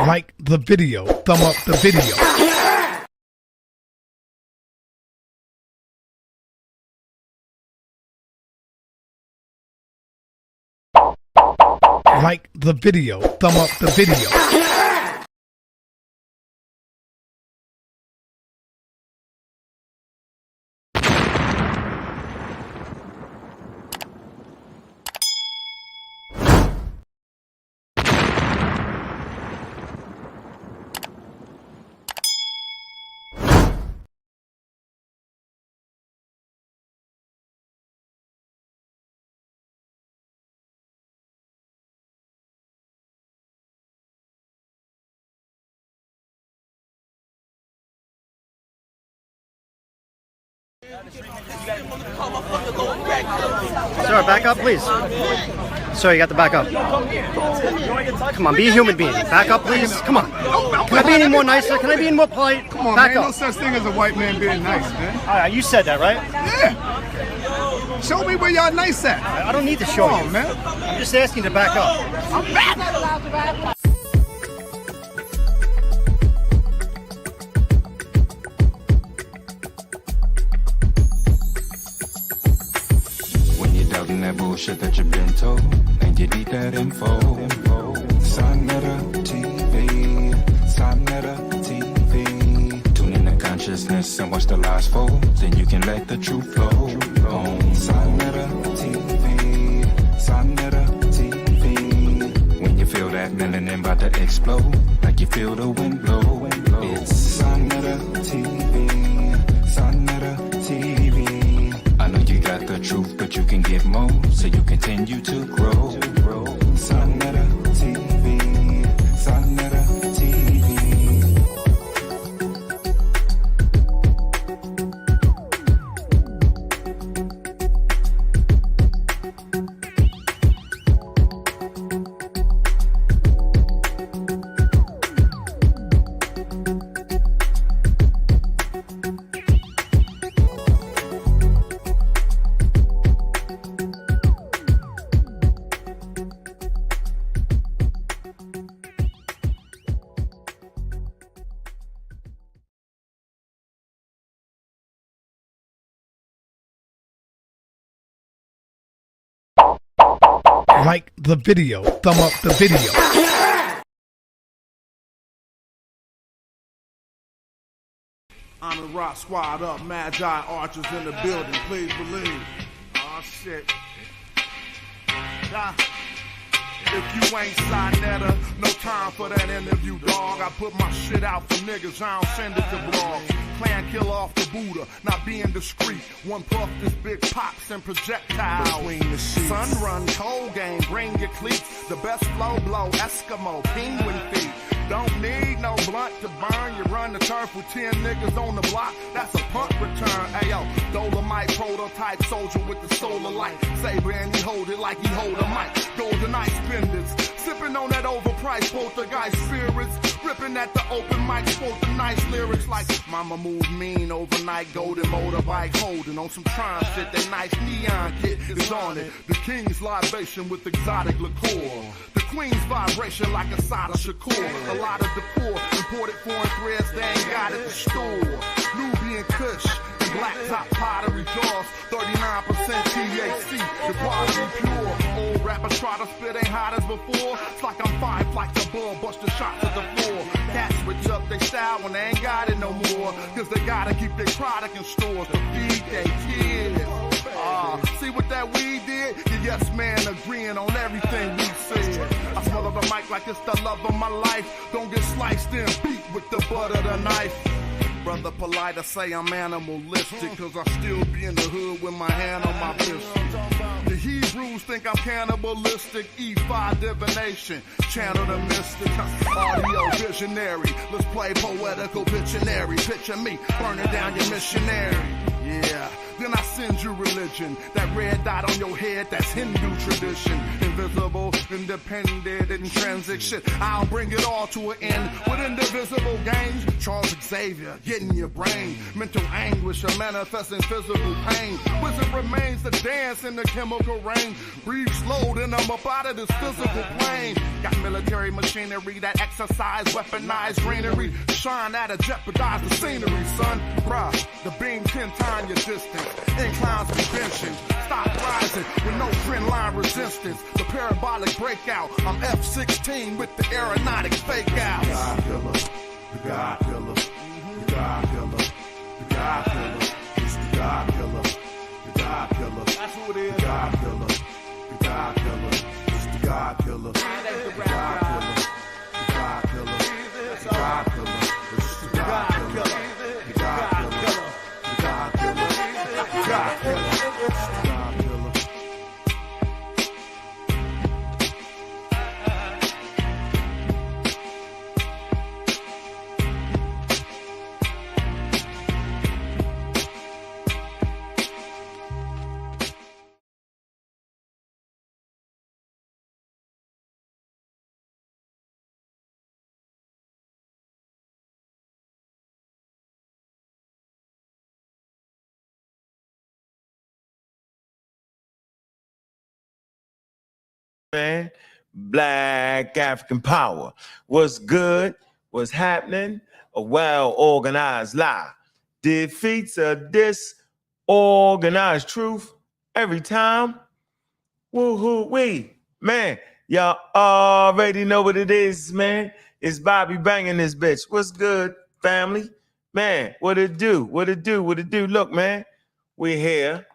Like the video, thumb up the video. Like the video, thumb up the video. Sir, back up, please. Sir, you got to back up. Come on, be a human being. Back up, please. Come on. Can I be any more nicer? Can I be any more polite? Come on, back man. up. No such thing as a white man being nice, man. All right, you said that, right? Yeah. Show me where y'all nice at. I don't need to show Come on, you, man. I'm just asking to back up. I'm back. That bullshit that you've been told, and you need that info. Sonetta TV, Sonetta TV. Tune in to consciousness and watch the lies fold, then you can let the truth flow. On Sonetta TV, Sonetta TV. When you feel that melanin about to explode, like you feel the wind blow. It's Sonetta TV, Sonetta TV. I know you got the truth, but you can get more, so you continue to grow. Sonetta TV, Sonetta TV. Like the video, thumb up the video. On the rock squad up, Magi archers in the building, please believe. Oh shit. If you ain't Sonetta, no time for that interview, dog. I put my shit out for niggas, I don't send it to blogs. Clan kill off the Buddha, not being discreet. One puff, this big pops and projectiles. Between the sheets. Sun run, cold game, bring your cleats. The best flow blow, Eskimo, penguin feet. Don't need no blunt to burn. You run the turf with 10 niggas on the block. That's a punt return. Ayo, Dolomite prototype soldier with the solar light. Saber and he hold it like he hold a mic. Golden ice spenders, sipping on that overpriced poltergeist spirits. Ripping at the open mic, spoke the nice lyrics like Mama moved mean overnight. Golden motorbike holding on some Tron shit. That nice neon kit is on it. The king's libation with exotic liqueur. The queen's vibration like a Sada Shakur. A lot of decor, imported foreign threads, they ain't got at the store. Nubian Kush and black top pottery jaws. 39% THC, the quality pure. Old rappers try to spit, ain't hot as before. It's like I'm 5 flights above, bust the shots at the floor. Cats switch up their style when they ain't got it no more. Cause they gotta keep their product in stores to feed their kids. See what that weed did? The yes man agreeing on everything we said. I smell the mic like it's the love of my life. Don't get sliced and beat with the butt of the knife. Brother polite, I say I'm animalistic, cause I still be in the hood with my hand on my pistol. The Hebrews think I'm cannibalistic, E5 divination, channel the mystic, audio visionary. Let's play poetical Pictionary. Picture me burning down your missionary. Yeah, then I send Jew religion. That red dot on your head, that's Hindu tradition. Invisible, independent, intrinsic shit. I'll bring it all to an end with indivisible games. Charles Xavier, getting your brain. Mental anguish or manifesting physical pain. Wizard remains to dance in the chemical rain. Breathe slow, then I'm up out of this physical plane. Got military machinery that exercise, weaponized greenery. Shine at a jeopardize the scenery, son. Bruh, the beam 10 times your distance. Inclines convention. Stop rising with no trend line resistance. The parabolic breakout. I'm F-16 with the aeronautic fake out. God killer, the God killer, the God killer, the God killer. It's the God killer, the God killer. That's who it is. The God killer, the God killer. It's the God killer, the God killer, the God killer, the God killer. It's the God killer, the God killer, the God killer, the God killer. It's the God killer. Man, Black African power. What's good? What's happening? A well-organized lie defeats a disorganized truth every time. Woo-hoo-wee. Man, y'all already know what it is, man. It's Bobby banging this bitch. What's good, family? Man, what it do? What it do? What it do? Look, man, we're here.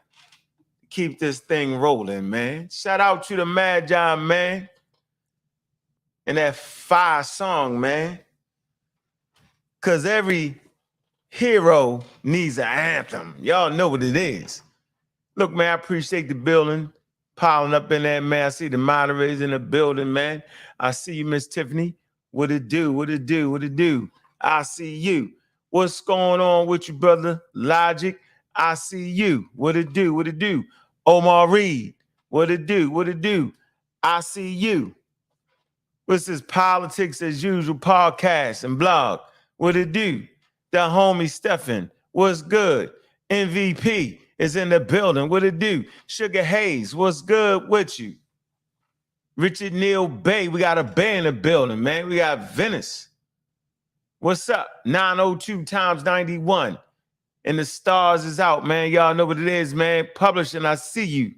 Keep this thing rolling, man. Shout out to the Magi, man. And that fire song, man. Because every hero needs an anthem. Y'all know what it is. Look, man, I appreciate the building. Piling up in there, man. I see the moderators in the building, man. I see you, Miss Tiffany. What it do? What it do? What it do? I see you. What's going on with you, brother? Logic. I see you. What it do? What it do? Omar Reed, what it do? What it do? I see you. What's this Politics as Usual podcast and blog? What it do? The homie Stephen, what's good? MVP is in the building. What it do? Sugar Hayes, what's good with you? Richard Neal Bay, we got a Bay in the building, man. We got Venice. What's up? 902 times 91. And the stars is out, man. Y'all know what it is, man. Publishing, I see you.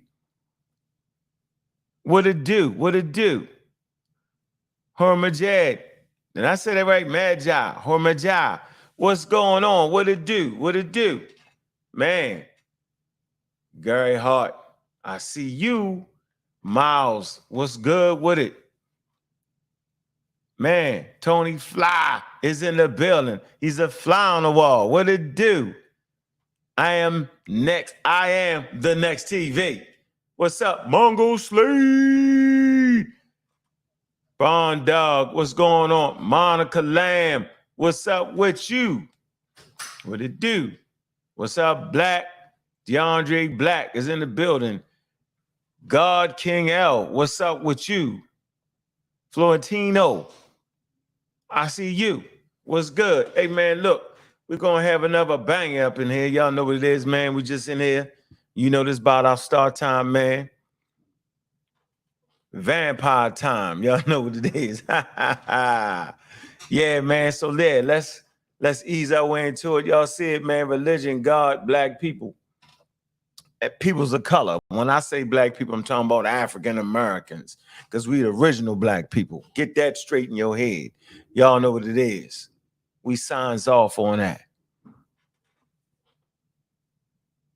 What it do? What it do? Hormajad. Did I say that right? Magi. Hormajad. What's going on? What it do? What it do? Man. Gary Hart. I see you. Miles. What's good with it? Man. Tony Fly is in the building. He's a fly on the wall. What it do? I am next. I am the next TV. What's up, Mongo Slade? Bond Dog, what's going on? Monica Lamb, what's up with you? What it do? What's up, Black? DeAndre Black is in the building. God King L, what's up with you? Florentino, I see you. What's good? Hey, man, look. We're going to have another banger up in here. Y'all know what it is, man. We just in here. You know this about our start time, man. Vampire time. Y'all know what it is. Yeah, man. So there, let's ease our way into it. Y'all see it, man. Religion, God, black people. Peoples of color. When I say black people, I'm talking about African Americans because we the original black people. Get that straight in your head. Y'all know what it is. We signs off on that.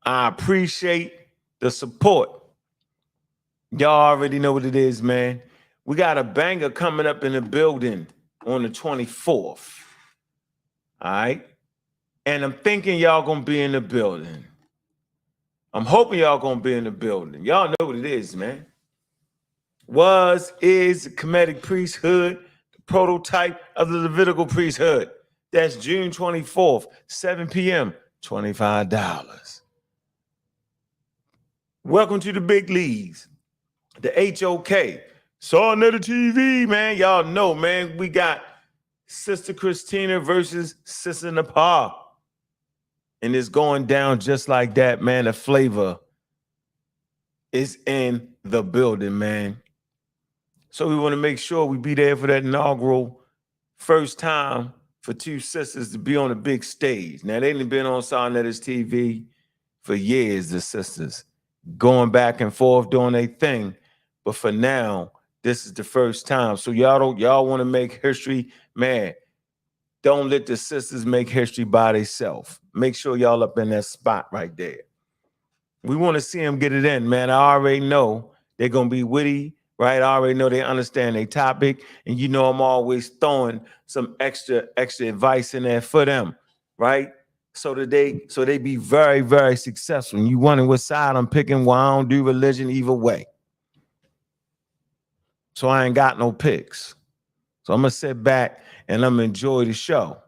I appreciate the support. Y'all already know what it is, man. We got a banger coming up in the building on the 24th. All right. And I'm thinking y'all going to be in the building. I'm hoping y'all going to be in the building. Y'all know what it is, man. Is the Kemetic priesthood, the prototype of the Levitical priesthood. That's June 24th, 7 p.m., $25. Welcome to the big leagues. The HOK. Saw another TV, man. Y'all know, man. We got Sister Christina versus Sister Nepal. And it's going down just like that, man. The flavor is in the building, man. So we want to make sure we be there for that inaugural first time for two sisters to be on a big stage. Now, they ain't been on Sarnetta's TV for years, the sisters, going back and forth doing their thing. But for now, this is the first time. So y'all want to make history, man. Don't let the sisters make history by themselves. Make sure y'all up in that spot right there. We want to see them get it in, man. I already know they're going to be witty, right? I already know they understand their topic. And you know I'm always throwing some extra advice in there for them, right? So that they be very, very successful. And you wondering what side I'm picking? Well, I don't do religion either way. So I ain't got no picks. So I'm going to sit back and I'm going to enjoy the show.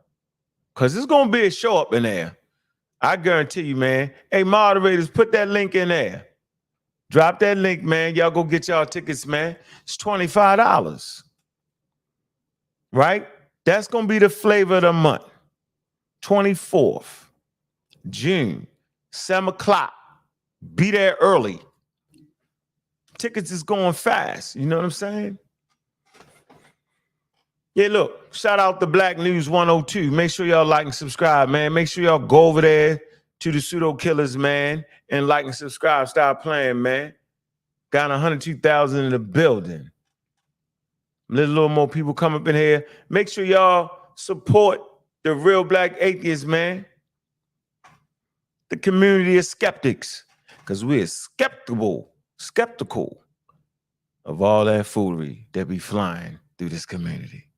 Because there's going to be a show up in there. I guarantee you, man. Hey, moderators, put that link in there. Drop that link, man. Y'all go get y'all tickets, man. It's $25. Right? That's going to be the flavor of the month. 24th, June, 7 o'clock. Be there early. Tickets is going fast. You know what I'm saying? Yeah, look, shout out to Black News 102. Make sure y'all like and subscribe, man. Make sure y'all go over there to the Pseudo Killers, man, and like and subscribe. Start playing, man. Got 102,000 in the building. Let a little more people come up in here. Make sure y'all support the real black atheists, man. The community of skeptics, because we're skeptical of all that foolery that be flying through this community.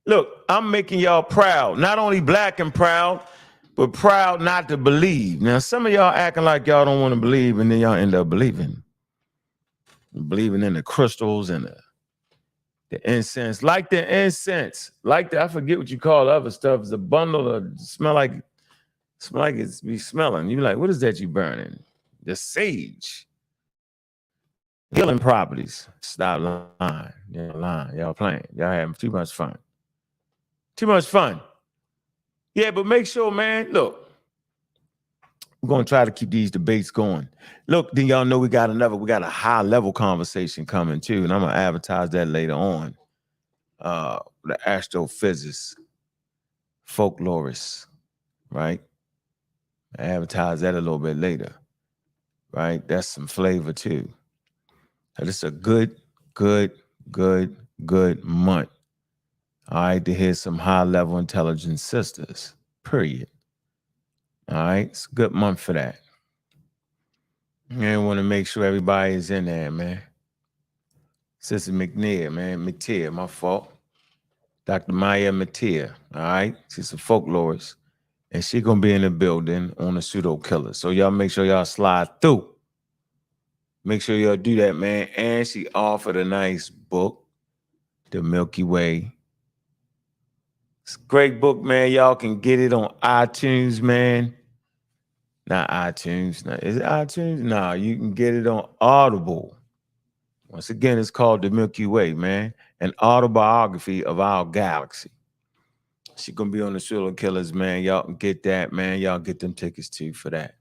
Look, I'm making y'all proud, not only black and proud, but proud not to believe. Now, some of y'all acting like y'all don't want to believe, and then y'all end up believing. Believing in the crystals and the incense. Like the incense. Like the, I forget what you call the other stuff. It's a bundle of smell like it's be smelling. You be like, what is that you burning? The sage. Healing properties. Stop lying. Y'all lying. Y'all playing. Y'all having too much fun. Too much fun. Yeah, but make sure, man, look, we're going to try to keep these debates going. Look, then y'all know we got a high level conversation coming too, and I'm going to advertise that later on. The astrophysicist, folklorist, right? I advertise that a little bit later, right? That's some flavor too. It's a good month. All right, to hear some high-level intelligent sisters, period. All right, it's a good month for that. I want to make sure everybody is in there, man. Sister McNear, man, Mateer, my fault. Dr. Maya Mateer, all right? She's a folklorist, and she's going to be in the building on the Pseudo Killers. So y'all make sure y'all slide through. Make sure y'all do that, man. And she offered a nice book, The Milky Way. It's a great book, man. Y'all can get it on iTunes, man. Not iTunes. Is it iTunes? No, you can get it on Audible. Once again, it's called The Milky Way, man. An autobiography of our galaxy. She's going to be on the Pseudo Killers, man. Y'all can get that, man. Y'all get them tickets, too, for that.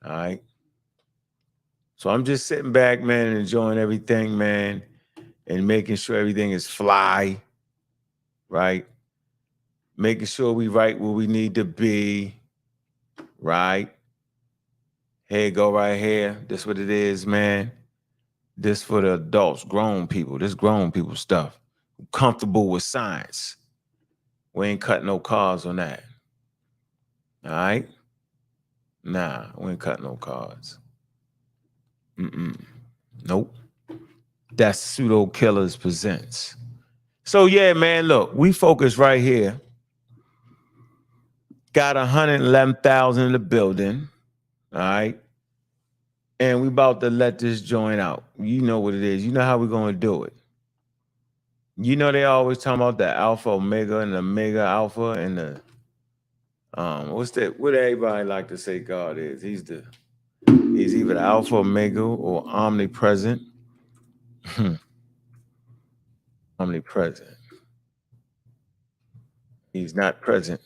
All right? So I'm just sitting back, man, and enjoying everything, man, and making sure everything is fly, right? Making sure we right where we need to be, right? Here you go right here. This what it is, man. This for the adults, grown people. This grown people stuff. Comfortable with science. We ain't cutting no cards on that. All right? Nah, we ain't cutting no cards. Nope. That's Pseudo Killers Presents. So yeah, man, look, we focus right here. Got 111,000 in the building. All right. And we about to let this joint out. You know what it is. You know how we're going to do it. You know they always talking about the alpha omega and the mega alpha and the what's that? What everybody like to say God is? He's the He's either the Alpha, Omega, or omnipresent. Omnipresent. He's not present.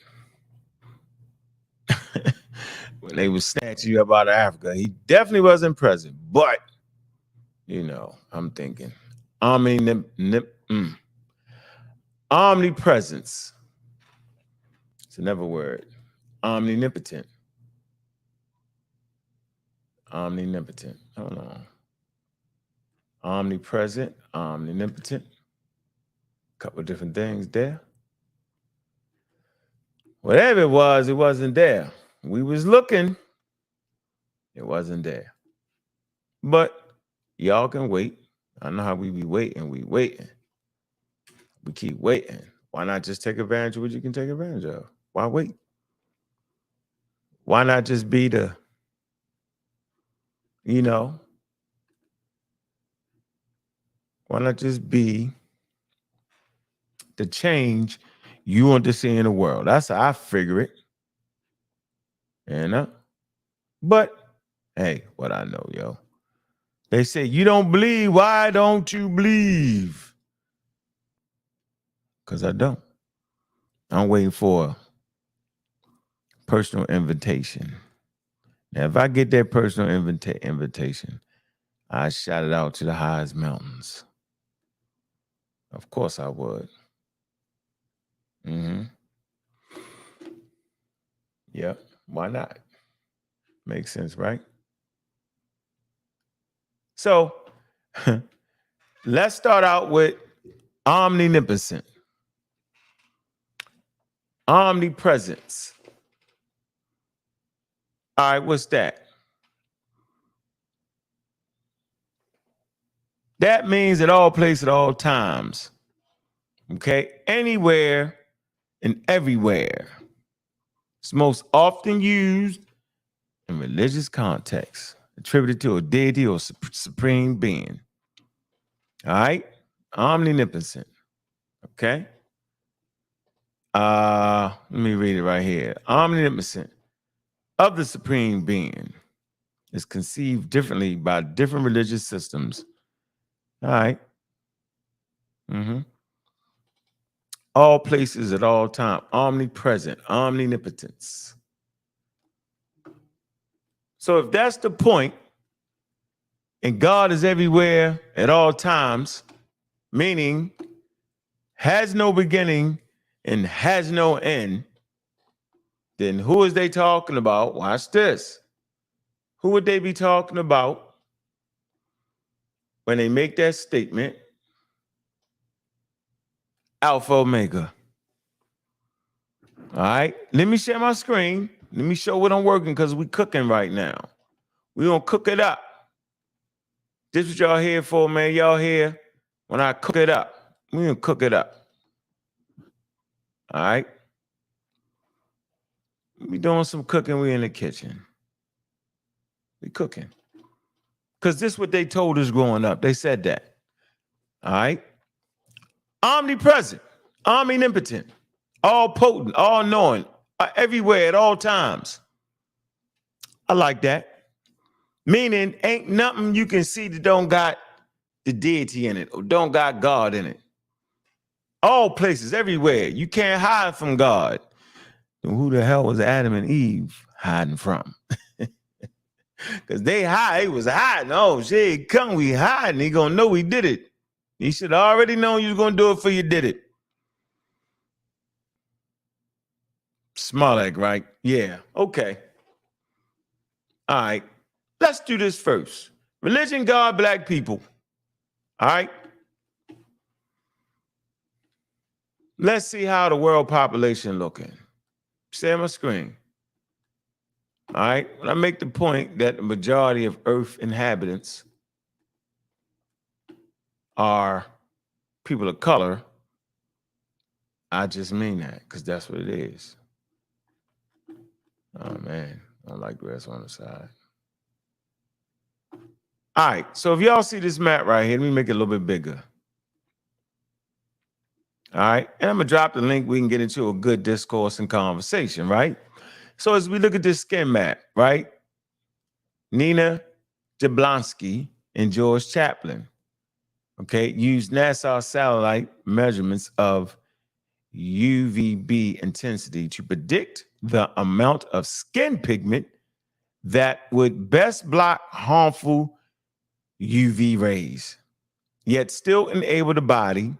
When they was snatching you up out of Africa, he definitely wasn't present. But, you know, I'm thinking omnipresence. It's another word. Omnipotent. Omnipotent. Hold on. Omnipresent, omnipotent. Couple of different things there. Whatever it wasn't there. We was looking. It wasn't there. But y'all can wait. I know how we be waiting. We waiting. We keep waiting. Why not just take advantage of what you can take advantage of? Why wait? Why not just be the, you know, why not just be the change you want to see in the world? That's how I figure it. You know? But, hey, what I know, yo. They say, you don't believe. Why don't you believe? Because I don't. I'm waiting for a personal invitation. Now, if I get that personal invitation, I shout it out to the highest mountains. Of course I would. Yep. Why not? Makes sense, right? So let's start out with omnipotent. Omnipresence. All right, what's that? That means at all places, at all times. Okay? Anywhere and everywhere. It's most often used in religious contexts, attributed to a deity or supreme being. All right? Omnipotent. Okay? Let me read it right here. Omnipotent of the supreme being is conceived differently by different religious systems. All right. All places at all time. Omnipresent. Omnipotence. So if that's the point, and God is everywhere at all times, meaning has no beginning and has no end, then who is they talking about? Watch this. Who would they be talking about when they make that statement? Alpha Omega. All right. Let me share my screen. Let me show what I'm working because we cooking right now. We gonna cook it up. This what y'all here for, man. Y'all here when I cook it up. We gonna cook it up. All right. We doing some cooking. We in the kitchen. We cooking. Because this is what they told us growing up. They said that. All right. Omnipresent, omnipotent, all potent, all knowing, everywhere at all times. I like that. Meaning ain't nothing you can see that don't got the deity in it or don't got God in it. All places, everywhere. You can't hide from God. Who the hell was Adam and Eve hiding from? Because they was hiding. Oh, shit, come, we hiding. He gonna know we did it. He should have already known you was gonna do it before you did it. Smollett, right? Yeah, okay. All right, let's do this first. Religion, God, black people. All right. Let's see how the world population looking. Share my screen. All right. When I make the point that the majority of Earth inhabitants are people of color, I just mean that because that's what it is. Oh, man. I don't like the rest on the side. All right. So if y'all see this map right here, let me make it a little bit bigger. All right. And I'm going to drop the link. We can get into a good discourse and conversation, right? So as we look at this skin map, right? Nina Jablonski and George Chaplin, okay, used NASA satellite measurements of UVB intensity to predict the amount of skin pigment that would best block harmful UV rays, yet still enable the body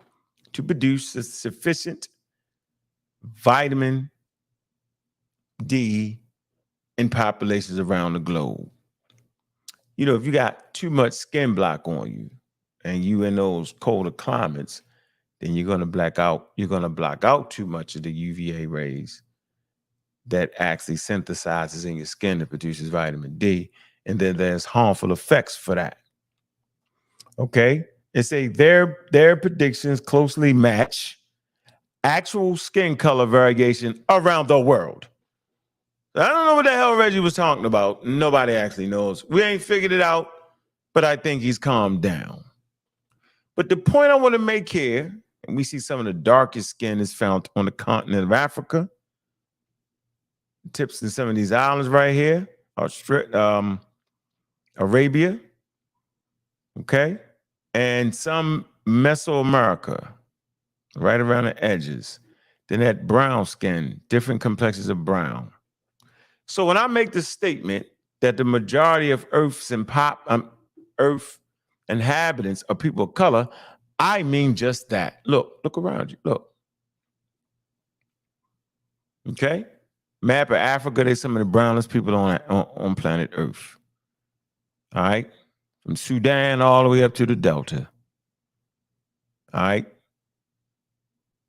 to produce a sufficient vitamin D in populations around the globe. You know, if you got too much skin block on you and you in those colder climates, then you're going to black out. You're going to block out too much of the UVA rays that actually synthesizes in your skin that produces vitamin D. And then there's harmful effects for that. Okay. They say their predictions closely match actual skin color variation around the world. I don't know what the hell Reggie was talking about. Nobody actually knows. We ain't figured it out, but I think he's calmed down. But the point I want to make here, and we see some of the darkest skin is found on the continent of Africa. Tips in some of these islands right here, Arabia, okay? And some Mesoamerica, right around the edges. Then that brown skin, different complexions of brown. So when I make the statement that the majority of Earth inhabitants are people of color, I mean just that. Look around you. Look. Okay? Map of Africa, they're some of the brownest people on planet Earth. All right? From Sudan all the way up to the Delta. All right?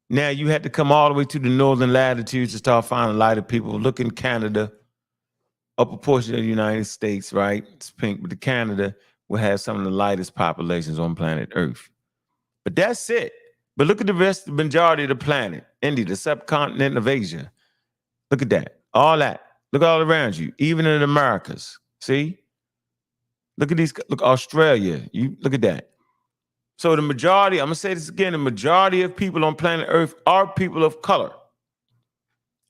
Now you had to come all the way to the northern latitudes to start finding lighter people. Look in Canada, upper portion of the United States, right? It's pink, but the Canada will have some of the lightest populations on planet Earth. But that's it. But look at the rest, the majority of the planet. India, the subcontinent of Asia. Look at that. All that. Look all around you, even in the Americas. See? Look at these. Look, Australia. You look at that. So the majority, I'm going to say this again, the majority of people on planet Earth are people of color.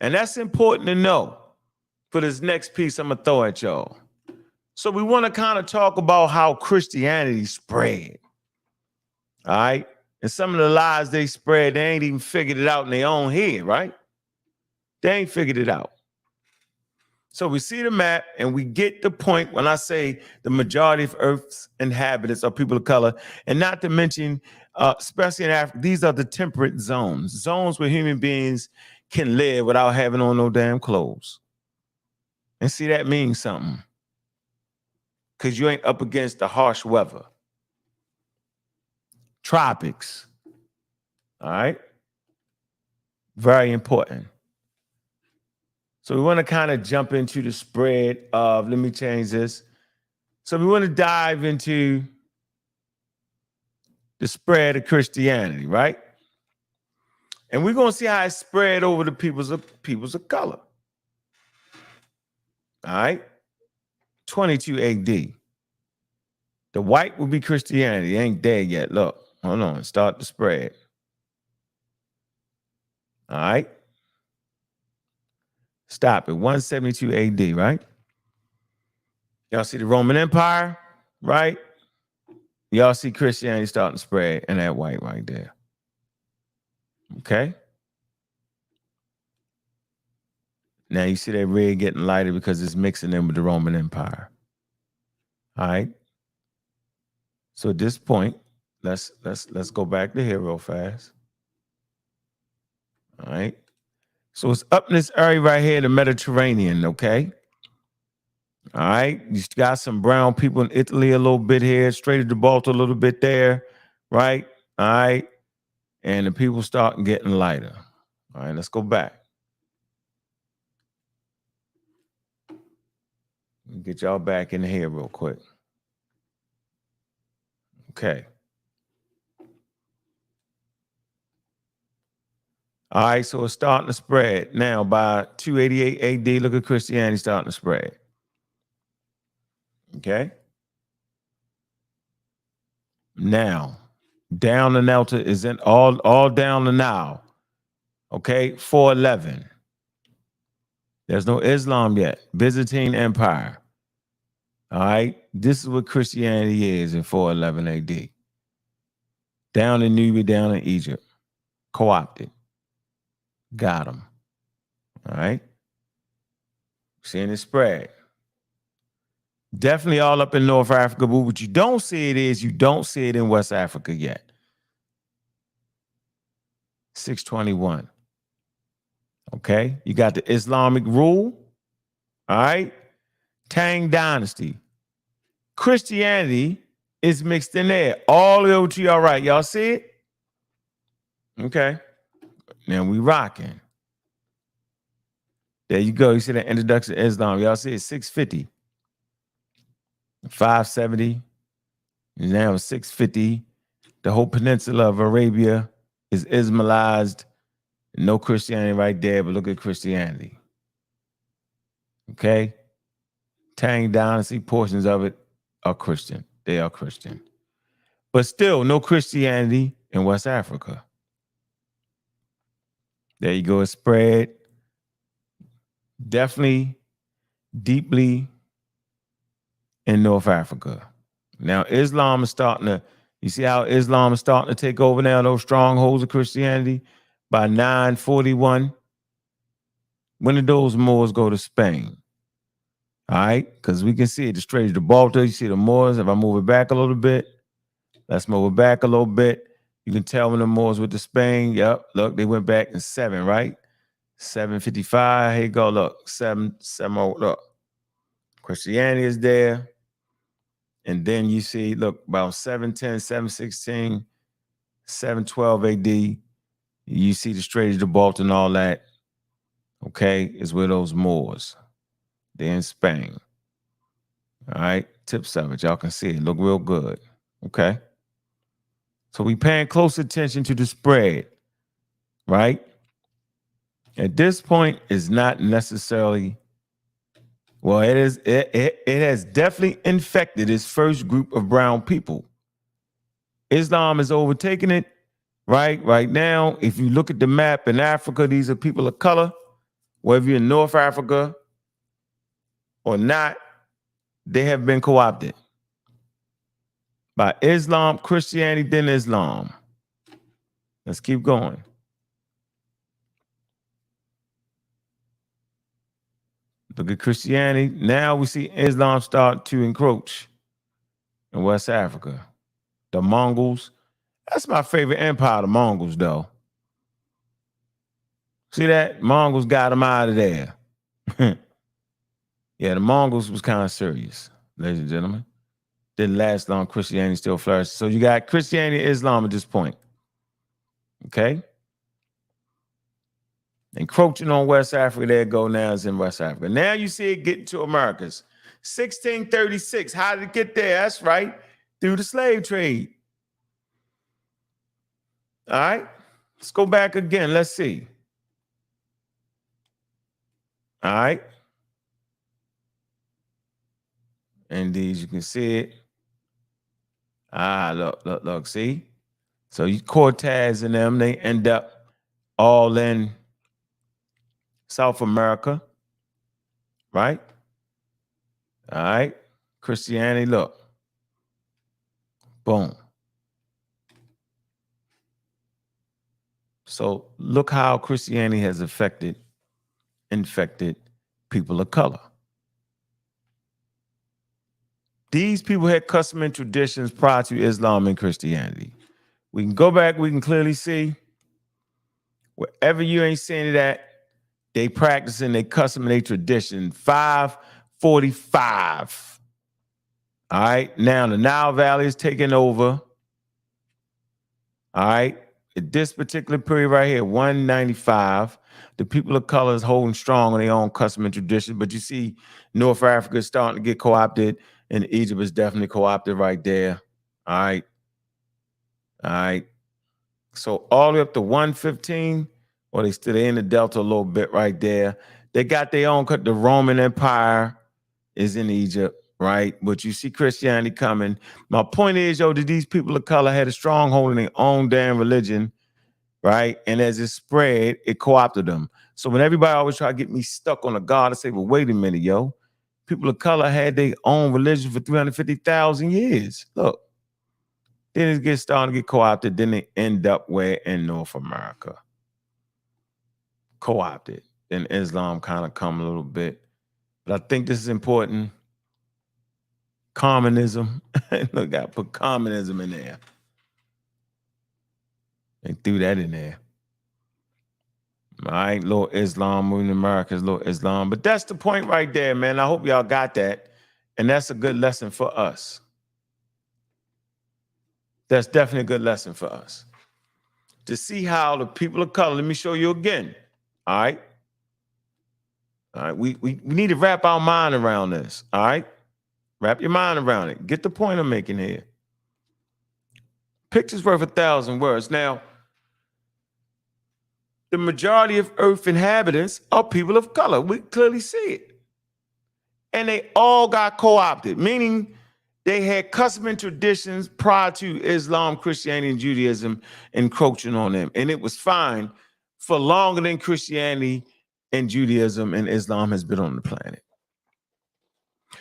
And that's important to know for this next piece I'm going to throw at y'all. So we want to kind of talk about how Christianity spread. All right? And some of the lies they spread, they ain't even figured it out in their own head, right? They ain't figured it out. So we see the map and we get the point when I say the majority of Earth's inhabitants are people of color, and not to mention, especially in Africa, these are the temperate zones where human beings can live without having on no damn clothes. And see, that means something, because you ain't up against the harsh weather. Tropics. All right? Very important. So we want to kind of jump into the spread of, let me change this. So we want to dive into the spread of Christianity, right? And we're going to see how it spread over the peoples of color. All right? 22 AD. The white will be Christianity. It ain't dead yet. Look, hold on. Start the spread. All right? Stop it. 172 AD, right? Y'all see the Roman Empire, right? Y'all see Christianity starting to spread and that white right there. Okay? Now you see that red getting lighter because it's mixing in with the Roman Empire. All right? So at this point, let's go back to here real fast. All right? So it's up in this area right here, the Mediterranean, okay? All right. You got some brown people in Italy a little bit here, straight to Gibraltar a little bit there, right? All right. And the people start getting lighter. All right, let's go back. Get y'all back in here real quick. Okay. All right, so it's starting to spread. Now, by 288 AD, look at Christianity starting to spread. Okay? Now, down the Delta is in all down the Nile. Okay? 411. There's no Islam yet. Byzantine Empire. All right. This is what Christianity is in 411 AD. Down in Nubia, down in Egypt. Co-opted. Got them. All right. Seeing it spread. Definitely all up in North Africa, but what you don't see it is you don't see it in West Africa yet. 621. Okay. You got the Islamic rule. All right. Tang Dynasty. Christianity is mixed in there. All the way to y'all right. Y'all see it? Okay. Now we rocking. There you go. You see the introduction to Islam. Y'all see it? 650. 570. Now 650. The whole peninsula of Arabia is Islamized. No Christianity right there, but look at Christianity. Okay. Tang Dynasty, portions of it are Christian. They are Christian. But still, no Christianity in West Africa. There you go. It spread definitely deeply in North Africa. Now, Islam is starting to, you see how Islam is starting to take over now, those strongholds of Christianity? By 941, when did those Moors go to Spain? All right, because we can see it, the Strait of Gibraltar. You see the Moors. If I move it back a little bit, let's move it back a little bit. You can tell when the Moors went to Spain. Yep, look, they went back in 7, right? 755. Here you go. Look, 7. Look, Christianity is there. And then you see, look, about 710, 716, 712 AD. You see the Strait of Gibraltar and all that. Okay, is where those Moors. They're in Spain. All right, tips of it. Y'all can see it. Look real good. Okay. So we paying close attention to the spread, right? At this point, it's not necessarily, well, it is. It has definitely infected its first group of brown people. Islam is overtaking it, right? Right now, if you look at the map in Africa, these are people of color. Whether you're in North Africa or not, they have been co-opted by Islam, Christianity, then Islam. Let's keep going. Look at Christianity. Now we see Islam start to encroach in West Africa. The Mongols. That's my favorite empire, the Mongols, though. See that? Mongols got them out of there. Yeah, the Mongols was kind of serious, ladies and gentlemen. Didn't last long. Christianity still flourished. So you got Christianity and Islam at this point. Okay? Encroaching on West Africa, there it go now, is in West Africa. Now you see it getting to Americas. 1636, how did it get there? That's right, through the slave trade. All right, let's go back again. Let's see. All right. And these, you can see it. Look, see? So you Cortez and them, they end up all in South America, right? All right. Christianity, look. Boom. So look how Christianity has infected people of color. These people had custom and traditions prior to Islam and Christianity. We can go back, we can clearly see wherever you ain't seeing it at, they practicing their custom and their tradition. 545. All right. Now the Nile Valley is taking over. All right. At this particular period right here, 195, the people of color is holding strong on their own custom and tradition. But you see North Africa is starting to get co-opted, and Egypt is definitely co-opted right there. All right. All right. So all the way up to 115, or they in the Delta a little bit right there. They got their own, the Roman Empire is in Egypt, right? But you see Christianity coming. My point is, that these people of color had a stronghold in their own damn religion, right? And as it spread, it co-opted them. So when everybody always try to get me stuck on a God, I say, well, wait a minute, people of color had their own religion for 350,000 years. Look, then it gets starting to get co-opted. Then they end up where in North America, co-opted. Then Islam kind of come a little bit, but I think this is important. Communism. Look, I put communism in there. They threw that in there. All right, little Islam, moving to America is little Islam. But that's the point right there, man. I hope y'all got that. And that's a good lesson for us. That's definitely a good lesson for us. To see how the people of color, let me show you again. All right. All right, we need to wrap our mind around this. All right. Wrap your mind around it. Get the point I'm making here. Picture's worth 1,000 words. Now, the majority of Earth inhabitants are people of color. We clearly see it. And they all got co-opted, meaning they had custom and traditions prior to Islam, Christianity, and Judaism encroaching on them. And it was fine for longer than Christianity and Judaism and Islam has been on the planet.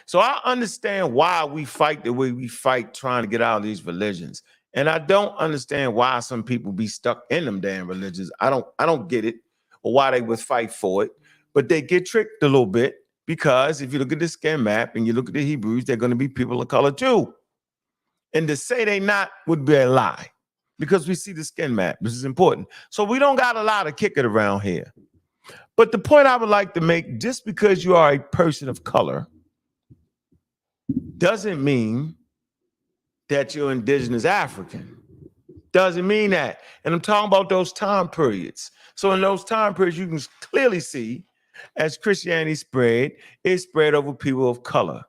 So I understand why we fight the way we fight trying to get out of these religions. And I don't understand why some people be stuck in them damn religions. I don't get it, or why they would fight for it. But they get tricked a little bit, because if you look at the skin map and you look at the Hebrews, they're going to be people of color too. And to say they not would be a lie, because we see the skin map. This is important. So we don't got a lot of kick it around here. But the point I would like to make, just because you are a person of color doesn't mean that you're indigenous African. Doesn't mean that. And I'm talking about those time periods. So in those time periods, you can clearly see as Christianity spread, it spread over people of color.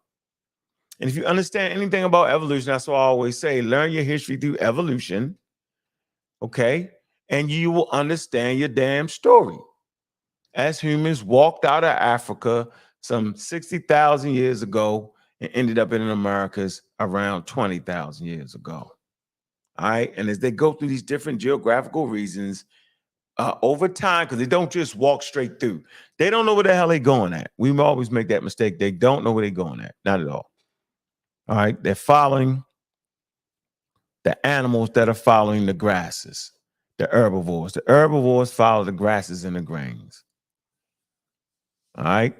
And if you understand anything about evolution, that's what I always say, learn your history through evolution, okay? And you will understand your damn story. As humans walked out of Africa some 60,000 years ago and ended up in the Americas around 20,000 years ago. All right. And as they go through these different geographical regions over time, because they don't just walk straight through, they don't know where the hell they're going at. We always make that mistake. They don't know where they're going at. Not at all. All right. They're following the animals that are following the grasses, the herbivores. The herbivores follow the grasses and the grains. All right.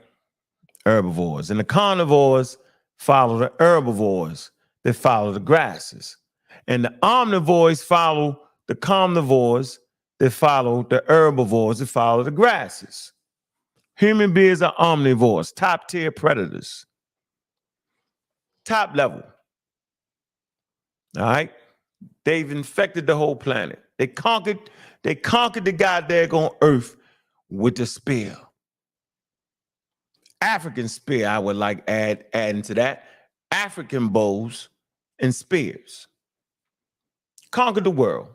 Herbivores. And the carnivores follow the herbivores that follow the grasses. And the omnivores follow the carnivores that follow the herbivores that follow the grasses. Human beings are omnivores, top tier predators. Top level. All right. They've infected the whole planet. They conquered the goddamn earth with the spear. African spear, I would like adding to that. African bows and spears. Conquered the world.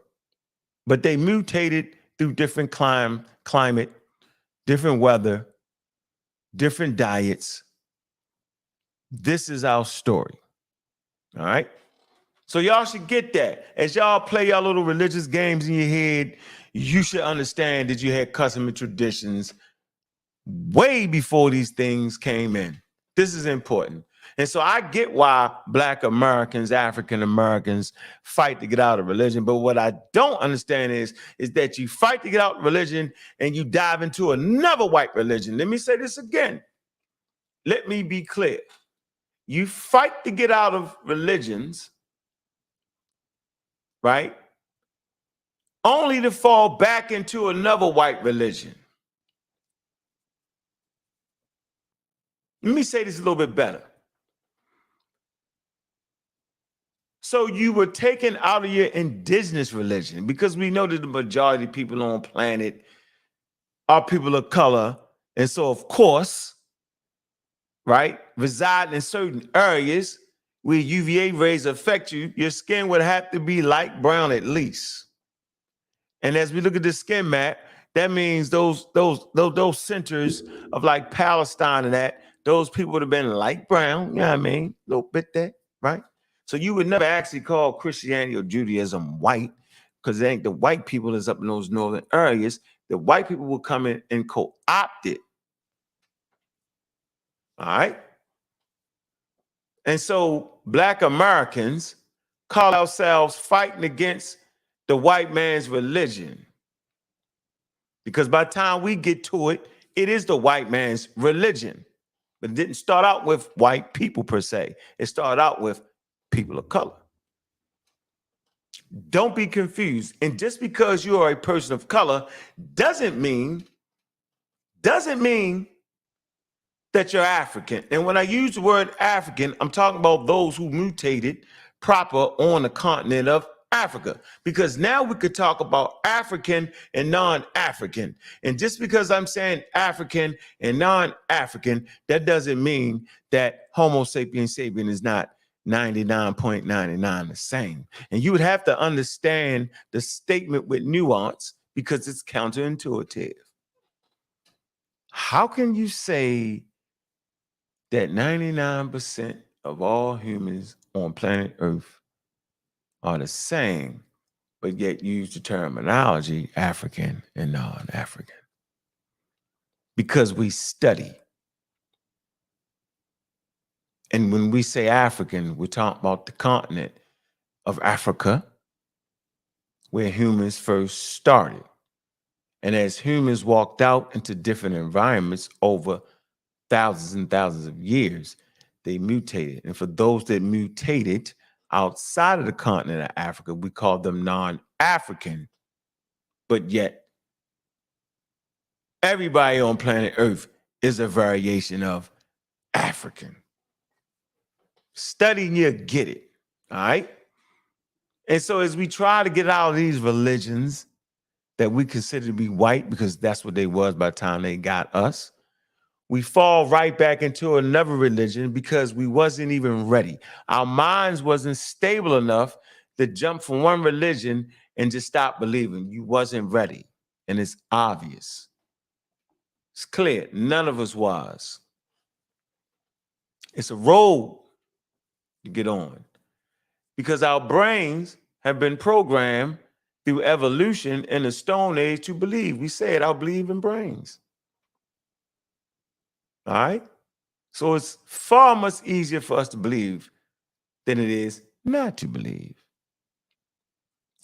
But they mutated through different climate, different weather, different diets. This is our story. All right? So y'all should get that. As y'all play y'all little religious games in your head, you should understand that you had custom and traditions way before these things came in. This is important. And so I get why Black Americans, African Americans fight to get out of religion. But what I don't understand is that you fight to get out of religion and you dive into another white religion. Let me say this again. Let me be clear. You fight to get out of religions, right? Only to fall back into another white religion. Let me say this a little bit better. So you were taken out of your indigenous religion, because we know that the majority of people on the planet are people of color. And so, of course, right, reside in certain areas where UVA rays affect you, your skin would have to be light brown at least. And as we look at the skin map, that means those centers of like Palestine and that, those people would have been light brown, you know what I mean? A little bit there, right? So you would never actually call Christianity or Judaism white, because it ain't the white people that's up in those northern areas. The white people will come in and co-opt it. All right? And so Black Americans call ourselves fighting against the white man's religion. Because by the time we get to it, it is the white man's religion. But it didn't start out with white people per se. It started out with people of color. Don't be confused. And just because you are a person of color doesn't mean that you're African. And when I use the word African, I'm talking about those who mutated proper on the continent of Africa. Because now we could talk about African and non-African. And just because I'm saying African and non-African, that doesn't mean that Homo sapiens sapien is not 99.99 the same. And you would have to understand the statement with nuance because it's counterintuitive. How can you say that 99% of all humans on planet Earth are the same, but yet use the terminology African and non-African? Because we study. And when we say African, we're talking about the continent of Africa, where humans first started. And as humans walked out into different environments over thousands and thousands of years, they mutated. And for those that mutated outside of the continent of Africa, we call them non-African. But yet, everybody on planet Earth is a variation of African. Study and you get it, all right? And so as we try to get out of these religions that we consider to be white, because that's what they was by the time they got us, we fall right back into another religion because we wasn't even ready. Our minds wasn't stable enough to jump from one religion and just stop believing. You wasn't ready. And it's obvious. It's clear. None of us was. It's a road to get on because our brains have been programmed through evolution in the Stone Age to believe. We said, I believe in brains. All right? So it's far much easier for us to believe than it is not to believe.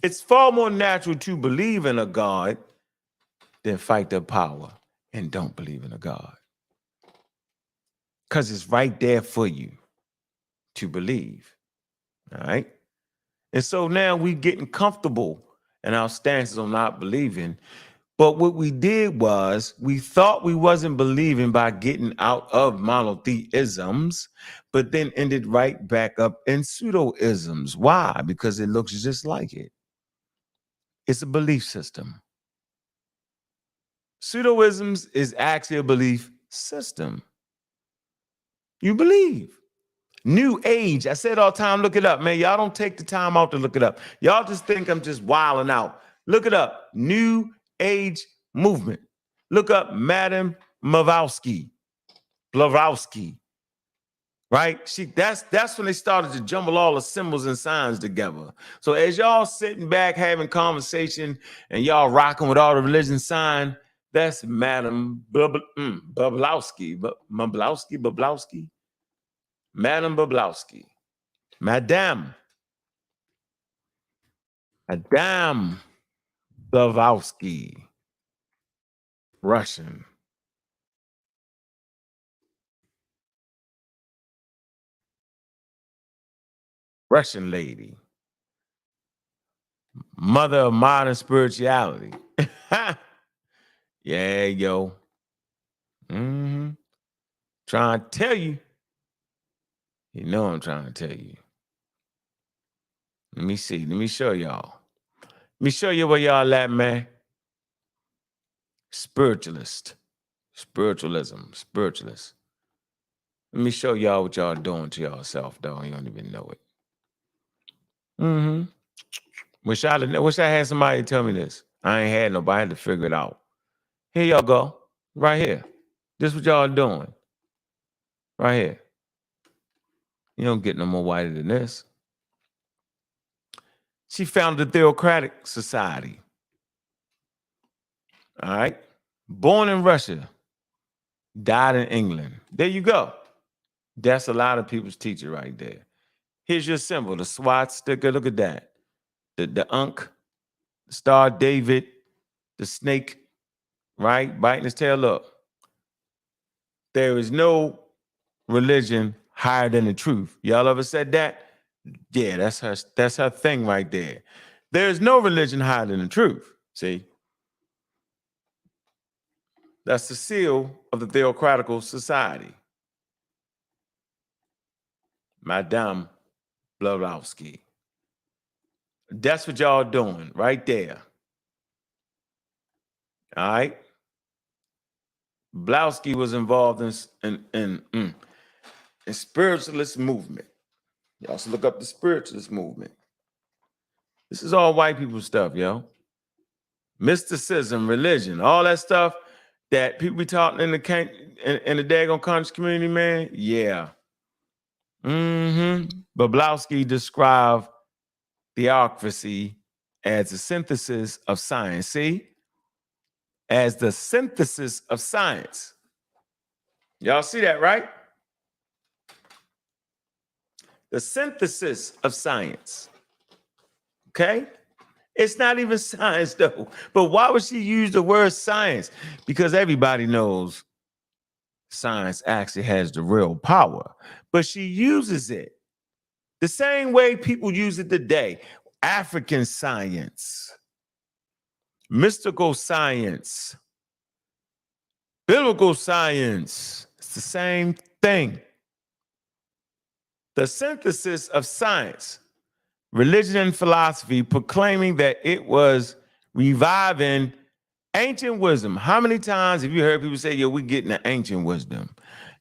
It's far more natural to believe in a God than fight their power and don't believe in a God. Because it's right there for you to believe. All right? And so now we're getting comfortable in our stances on not believing. But what we did was we thought we wasn't believing by getting out of monotheisms, but then ended right back up in pseudo-isms. Why? Because it looks just like it. It's a belief system. Pseudo-isms is actually a belief system. You believe. New Age. I said all the time, look it up, man. Y'all don't take the time out to look it up. Y'all just think I'm just wilding out. Look it up. New Age movement. Look up Madame Blavatsky. Right? That's when they started to jumble all the symbols and signs together. So as y'all sitting back having conversation and y'all rocking with all the religion sign, that's Madame Blavatsky. Madame Blavatsky. Madame Blavatsky. Russian. Russian lady. Mother of modern spirituality. Yeah, yo. Trying to tell you. You know I'm trying to tell you. Let me see. Let me show y'all. Let me show you where y'all at, man. Spiritualist. Spiritualism. Spiritualist. Let me show y'all what y'all doing to yourself, though. You don't even know it. Wish I had somebody tell me this. I ain't had nobody. I had to figure it out. Here y'all go. Right here. This what y'all doing. Right here. You don't get no more whiter than this. She founded the Theocratic Society. All right. Born in Russia. Died in England. There you go. That's a lot of people's teacher right there. Here's your symbol, the swastika. Look at that. The Ankh, the Star David, the snake, right? Biting his tail. Look, there is no religion higher than the truth. Y'all ever said that? Yeah, that's her thing right there. There is no religion higher than the truth. See? That's the seal of the theocratical society. Madame Blavatsky. That's what y'all doing right there. All right? Blavatsky was involved in spiritualist movement. You also look up the spiritualist movement. This is all white people stuff, yo. Mysticism, religion, all that stuff that people be talking in the daggone conscious community, man. Yeah. But Blavatsky described theocracy as a synthesis of science. See? As the synthesis of science. Y'all see that, right? The synthesis of science. Okay? It's not even science, though. But why would she use the word science? Because everybody knows science actually has the real power. But she uses it the same way people use it today. African science, mystical science, biblical science. It's the same thing. The synthesis of science, religion and philosophy, proclaiming that it was reviving ancient wisdom. How many times have you heard people say, yo, we getting the ancient wisdom?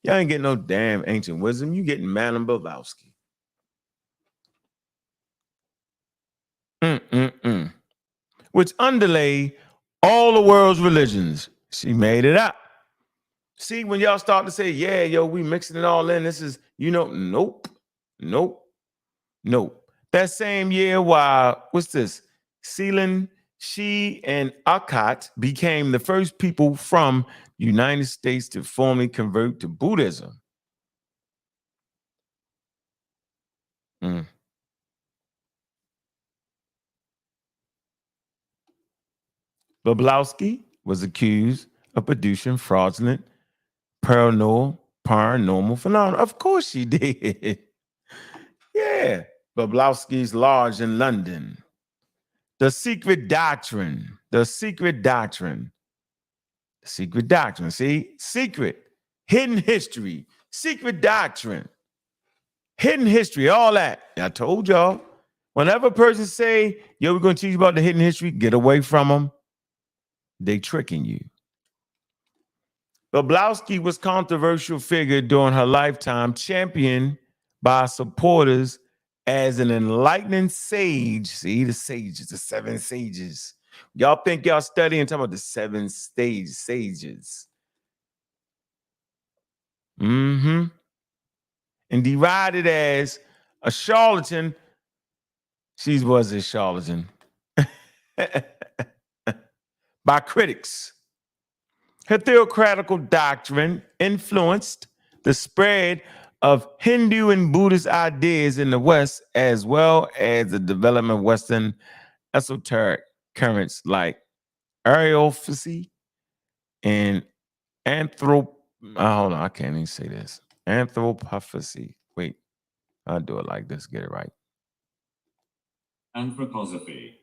Y'all ain't getting no damn ancient wisdom. You getting Madame Blavatsky. Which underlay all the world's religions. She made it up. See, when y'all start to say, yeah, yo, we mixing it all in, this is, nope. That same year, while, what's this? Sealan, she, and Akkad became the first people from the United States to formally convert to Buddhism. Blavatsky was accused of producing fraudulent paranormal phenomena. Of course she did. Yeah. Blavatsky's Lodge in London. The Secret Doctrine. See? Secret. Hidden history. Secret doctrine. Hidden history. All that. I told y'all. Whenever a person say, yo, we're going to teach you about the hidden history, get away from them. They tricking you. Blavatsky was a controversial figure during her lifetime, championed by supporters as an enlightening sage. See, the sages, the 7 sages. Y'all think y'all studying talking about the 7 sages. And derided as a charlatan. She was a charlatan. By critics. Her theocratical doctrine influenced the spread of Hindu and Buddhist ideas in the West, as well as the development of Western esoteric currents like Ariophagy and hold on, I can't even say this. Anthropophagy. Wait, I'll do it like this, get it right. Anthroposophy.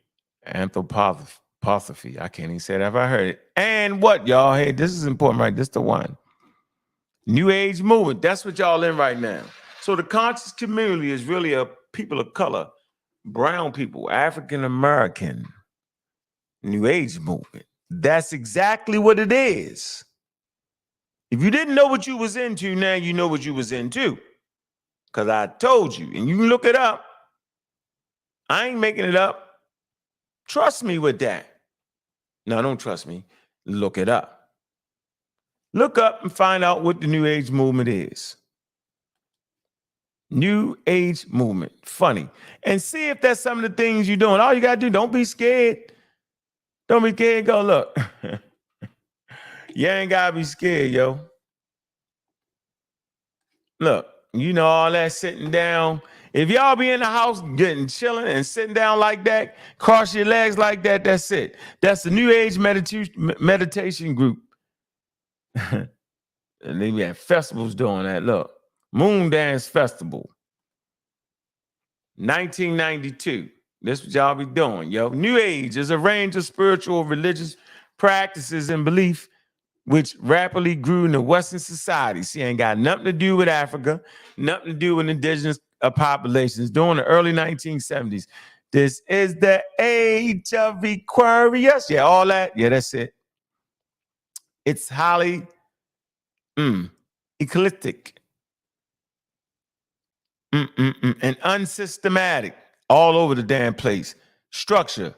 I can't even say that if I heard it. And what, y'all? Hey, this is important, right? This is the one. New Age movement. That's what y'all in right now. So the conscious community is really a people of color, brown people, African American, New Age movement. That's exactly what it is. If you didn't know what you was into, now you know what you was into. Because I told you, and you can look it up. I ain't making it up. Trust me with that. No, don't trust me. Look it up. Look up and find out what the New Age movement is. New Age movement. Funny. And see if that's some of the things you're doing. All you got to do, don't be scared. Don't be scared. Go look. You ain't got to be scared, yo. Look, You know, all that sitting down. If y'all be in the house getting chilling and sitting down like that, cross your legs like that, that's it. That's the New Age meditation group. And they be at festivals doing that. Look, Moon Dance Festival, 1992. This what y'all be doing, yo. New Age is a range of spiritual, religious practices and belief which rapidly grew in the Western society. See, ain't got nothing to do with Africa, nothing to do with indigenous populations. During the early 1970s, this is the age of Aquarius. Yeah, all that. Yeah, that's it. It's highly eclectic and unsystematic all over the damn place. Structure.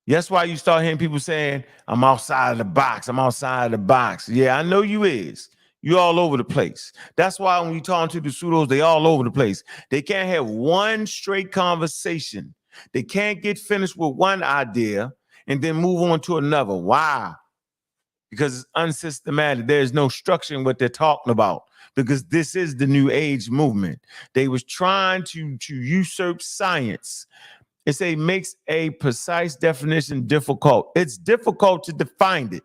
That's why you start hearing people saying, I'm outside of the box. I'm outside of the box. Yeah, I know you is. You all over the place. That's why when we talk to the pseudos, they all over the place. They can't have one straight conversation. They can't get finished with one idea and then move on to another. Why? Because it's unsystematic. There's no structure in what they're talking about. Because this is the New Age movement. They was trying to usurp science. Makes a precise definition difficult. It's difficult to define it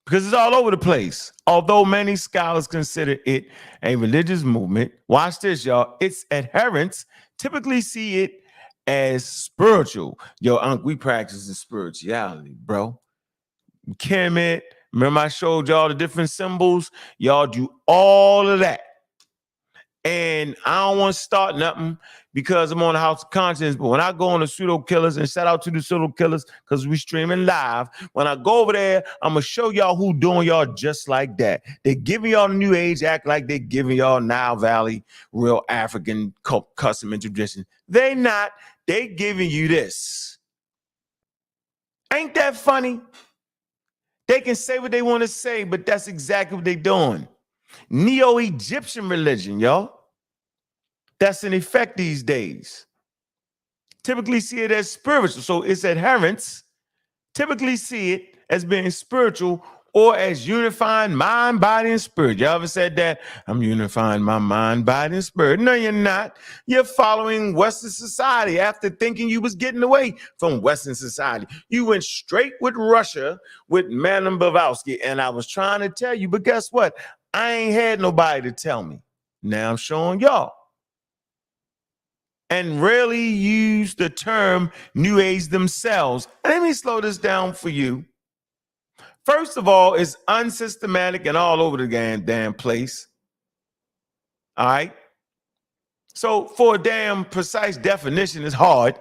because it's all over the place. Although many scholars consider it a religious movement, watch this, y'all. Its adherents typically see it as spiritual. Yo, Unc, we practice the spirituality, bro. Kemet, remember I showed y'all the different symbols? Y'all do all of that. And I don't want to start nothing because I'm on the House of Conscience. But when I go on the Pseudo Killers, and shout out to the Pseudo Killers because we streaming live. When I go over there, I'm going to show y'all who doing y'all just like that. They're giving y'all the New Age, act like they're giving y'all Nile Valley, real African custom and tradition. They not. They giving you this. Ain't that funny? They can say what they want to say, but that's exactly what they doing. Neo-Egyptian religion, y'all. That's in effect these days. Typically see it as spiritual. So its adherents typically see it as being spiritual or as unifying mind, body, and spirit. Y'all ever said that? I'm unifying my mind, body, and spirit. No, you're not. You're following Western society after thinking you was getting away from Western society. You went straight with Russia with Madame Blavatsky, and I was trying to tell you, but guess what? I ain't had nobody to tell me. Now I'm showing y'all. And rarely use the term New Age themselves. Let me slow this down for you. First of all, it's unsystematic and all over the damn place. All right. So for a damn precise definition, it's hard.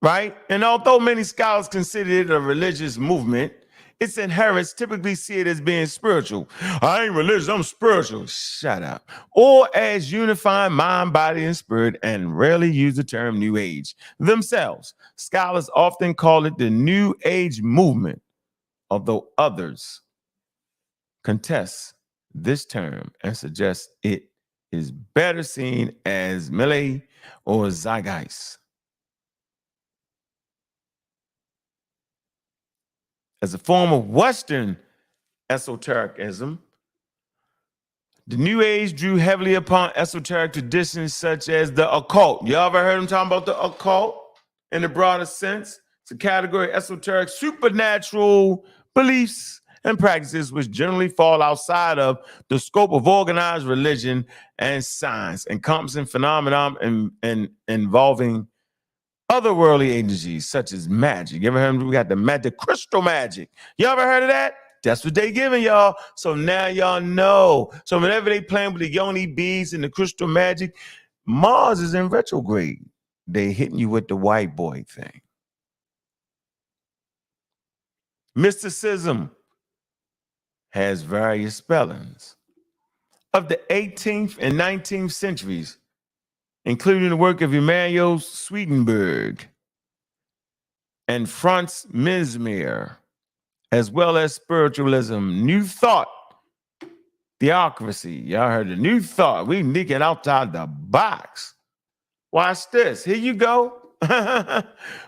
Right. And although many scholars consider it a religious movement, its adherents typically see it as being spiritual. I ain't religious, I'm spiritual. Shut up. Or as unifying mind, body, and spirit, and rarely use the term New Age themselves. Scholars often call it the New Age movement, although others contest this term and suggest it is better seen as melee or zeitgeist. As a form of Western esotericism, the New Age drew heavily upon esoteric traditions such as the occult. Y'all ever heard them talking about the occult in the broader sense? It's a category of esoteric supernatural beliefs and practices which generally fall outside of the scope of organized religion and science, encompassing phenomena and involving otherworldly agencies such as magic. You ever heard of, we got the magic, crystal magic. You ever heard of that? That's what they giving y'all. So now y'all know. So whenever they playing with the yoni beads and the crystal magic, Mars is in retrograde. They hitting you with the white boy thing. Mysticism has various spellings. Of the 18th and 19th centuries, including the work of Emanuel Swedenborg and Franz Mesmer, as well as spiritualism, New Thought, Theocracy. Y'all heard the New Thought. We nicking outside the box. Watch this. Here you go.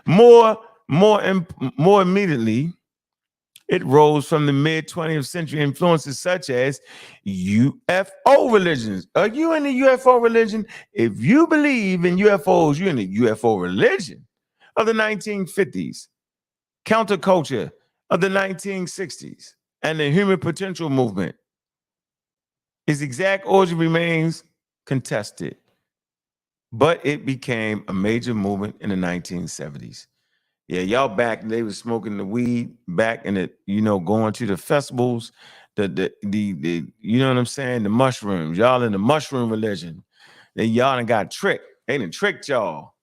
More immediately, It rose from the mid-20th century influences such as UFO religions. Are you in the UFO religion? If you believe in UFOs, you're in the UFO religion of the 1950s, counterculture of the 1960s, and the human potential movement. Its exact origin remains contested, but it became a major movement in the 1970s. Yeah, y'all back, they was smoking the weed back in the, going to the festivals, the you know what I'm saying, the mushrooms. Y'all in the mushroom religion. Then y'all done got tricked. They done tricked y'all.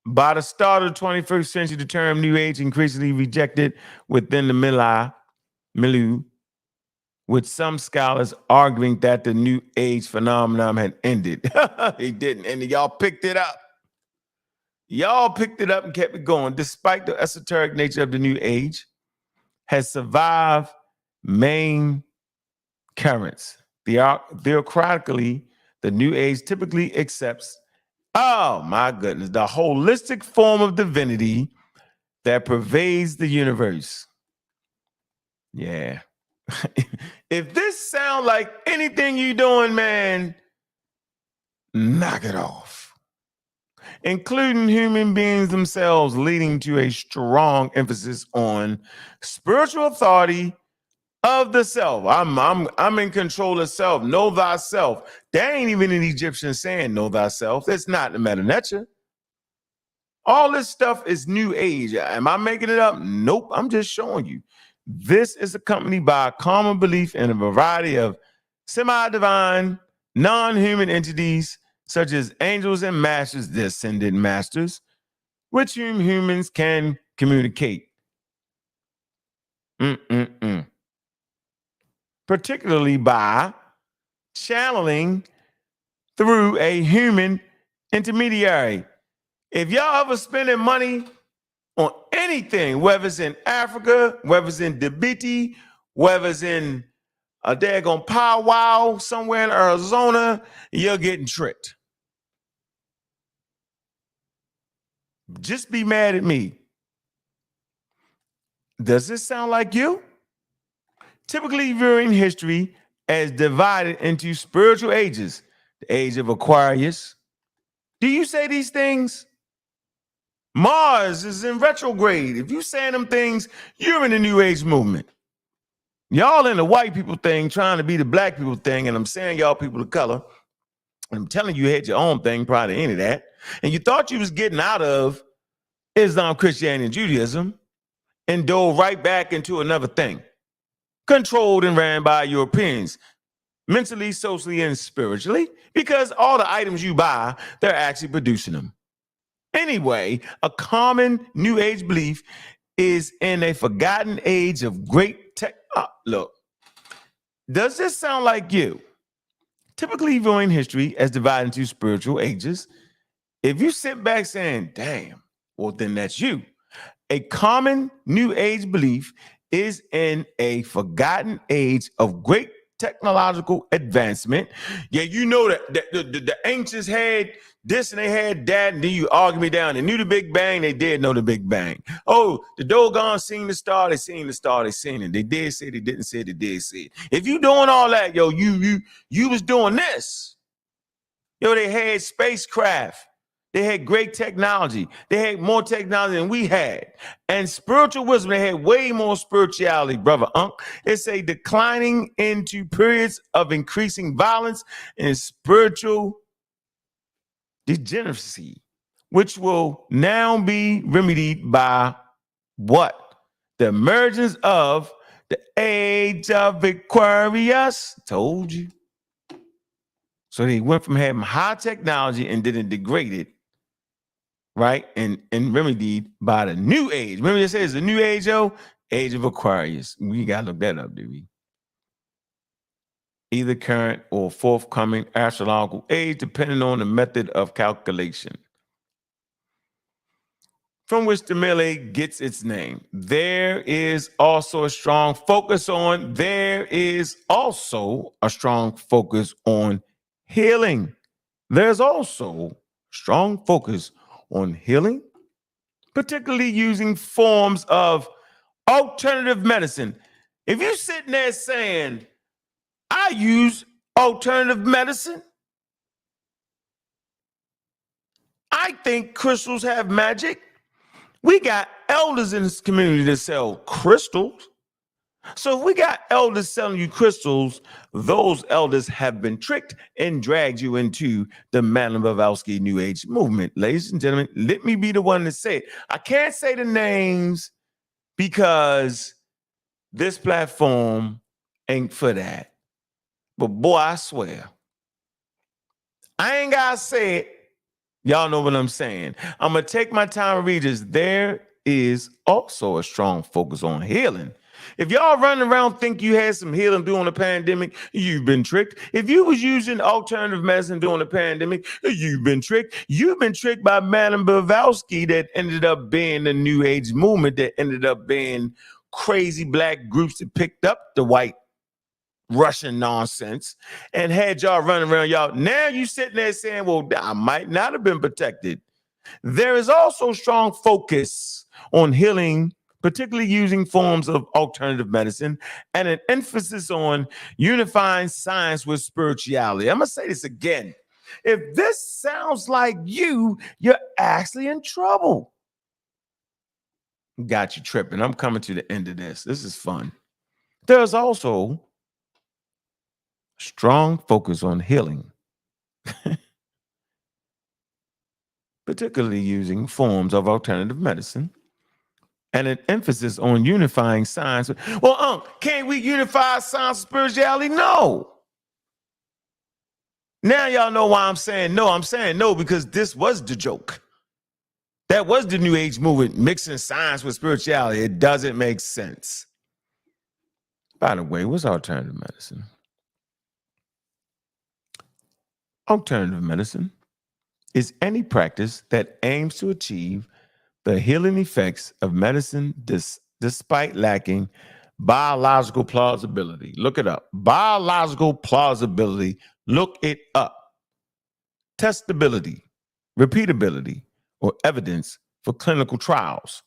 By the start of the 21st century, the term New Age increasingly rejected within the milieu, with some scholars arguing that the New Age phenomenon had ended. It didn't, and y'all picked it up. Y'all picked it up and kept it going. Despite the esoteric nature of the New Age, has survived main currents. Theocratically, the New Age typically accepts, oh my goodness, the holistic form of divinity that pervades the universe. Yeah. If this sounds like anything you're doing, man, knock it off. Including human beings themselves, leading to a strong emphasis on spiritual authority of the self. I'm in control of self. Know thyself. That ain't even an Egyptian saying know thyself. It's not the Meta Nature. All this stuff is New Age. Am I making it up? Nope. I'm just showing you. This is accompanied by a common belief in a variety of semi-divine, non-human entities, such as angels and masters, descended masters, with whom humans can communicate. Particularly by channeling through a human intermediary. If y'all ever spending money on anything, whether it's in Africa, whether it's in Djibouti, whether it's in a daggone powwow somewhere in Arizona, you're getting tricked. Just be mad at me. Does this sound like you? Typically viewing history as divided into spiritual ages, the age of Aquarius. Do you say these things? Mars is in retrograde. If you saying them things, you're in the New Age movement. Y'all in the white people thing trying to be the black people thing, and I'm saying y'all people of color, and I'm telling you had your own thing prior to any of that, and you thought you was getting out of Islam, Christianity, and Judaism, and dove right back into another thing, controlled and ran by Europeans, mentally, socially, and spiritually, because all the items you buy, they're actually producing them. Anyway, a common New Age belief is in a forgotten age of great tech. Look, does this sound like you? Typically viewing history as divided into spiritual ages, if you sit back saying, damn, well, then that's you. A common New Age belief is in a forgotten age of great technological advancement. Yeah, you know that the ancients had this and they had that, and then you argue me down. They knew the Big Bang, they did know the Big Bang. Oh, the doggone seen the star, they seen the star, they seen it. They did say, they didn't say, they did say it. If you doing all that, yo, you was doing this. Yo, they had spacecraft. They had great technology. They had more technology than we had. And spiritual wisdom, they had way more spirituality, brother Unc. It's a declining into periods of increasing violence and spiritual degeneracy, which will now be remedied by what? The emergence of the age of Aquarius. Told you. So they went from having high technology and didn't degrade it, right? And remedied by the New Age. Remember they say it's the New Age, yo? Age of Aquarius. We gotta look that up, do we? Either current or forthcoming astrological age, depending on the method of calculation from which the melee gets its name. There is also a strong focus on healing. There's also strong focus on healing, particularly using forms of Alternative medicine. If you sitting there saying, I use alternative medicine, I think crystals have magic. We got elders in this community that sell crystals. So if we got elders selling you crystals, those elders have been tricked and dragged you into the Madame Blavatsky New Age movement. Ladies and gentlemen, let me be the one to say it. I can't say the names because this platform ain't for that. But boy, I swear, I ain't gotta say it. Y'all know what I'm saying. I'm going to take my time and read this. There is also a strong focus on healing. If y'all running around think you had some healing during the pandemic, you've been tricked. If you was using alternative medicine during the pandemic, you've been tricked. You've been tricked by Madame Blavatsky that ended up being the New Age movement, that ended up being crazy black groups that picked up the white Russian nonsense and had y'all running around y'all. Now you sitting there saying, well, I might not have been protected. There is also strong focus on healing, particularly using forms of alternative medicine, and an emphasis on unifying science with spirituality. I'm going to say this again. If this sounds like you're actually in trouble. Got you tripping. I'm coming to the end of this. This is fun. There's also strong focus on healing, particularly using forms of alternative medicine, and an emphasis on unifying science. Well, can't we unify science and spirituality? No. Now y'all know why I'm saying no. I'm saying no because this was the joke. That was the New Age movement, mixing science with spirituality. It doesn't make sense. By the way, what's alternative medicine? Alternative medicine is any practice that aims to achieve the healing effects of medicine despite lacking biological plausibility. Look it up. Biological plausibility. Look it up. Testability, repeatability, or evidence for clinical trials,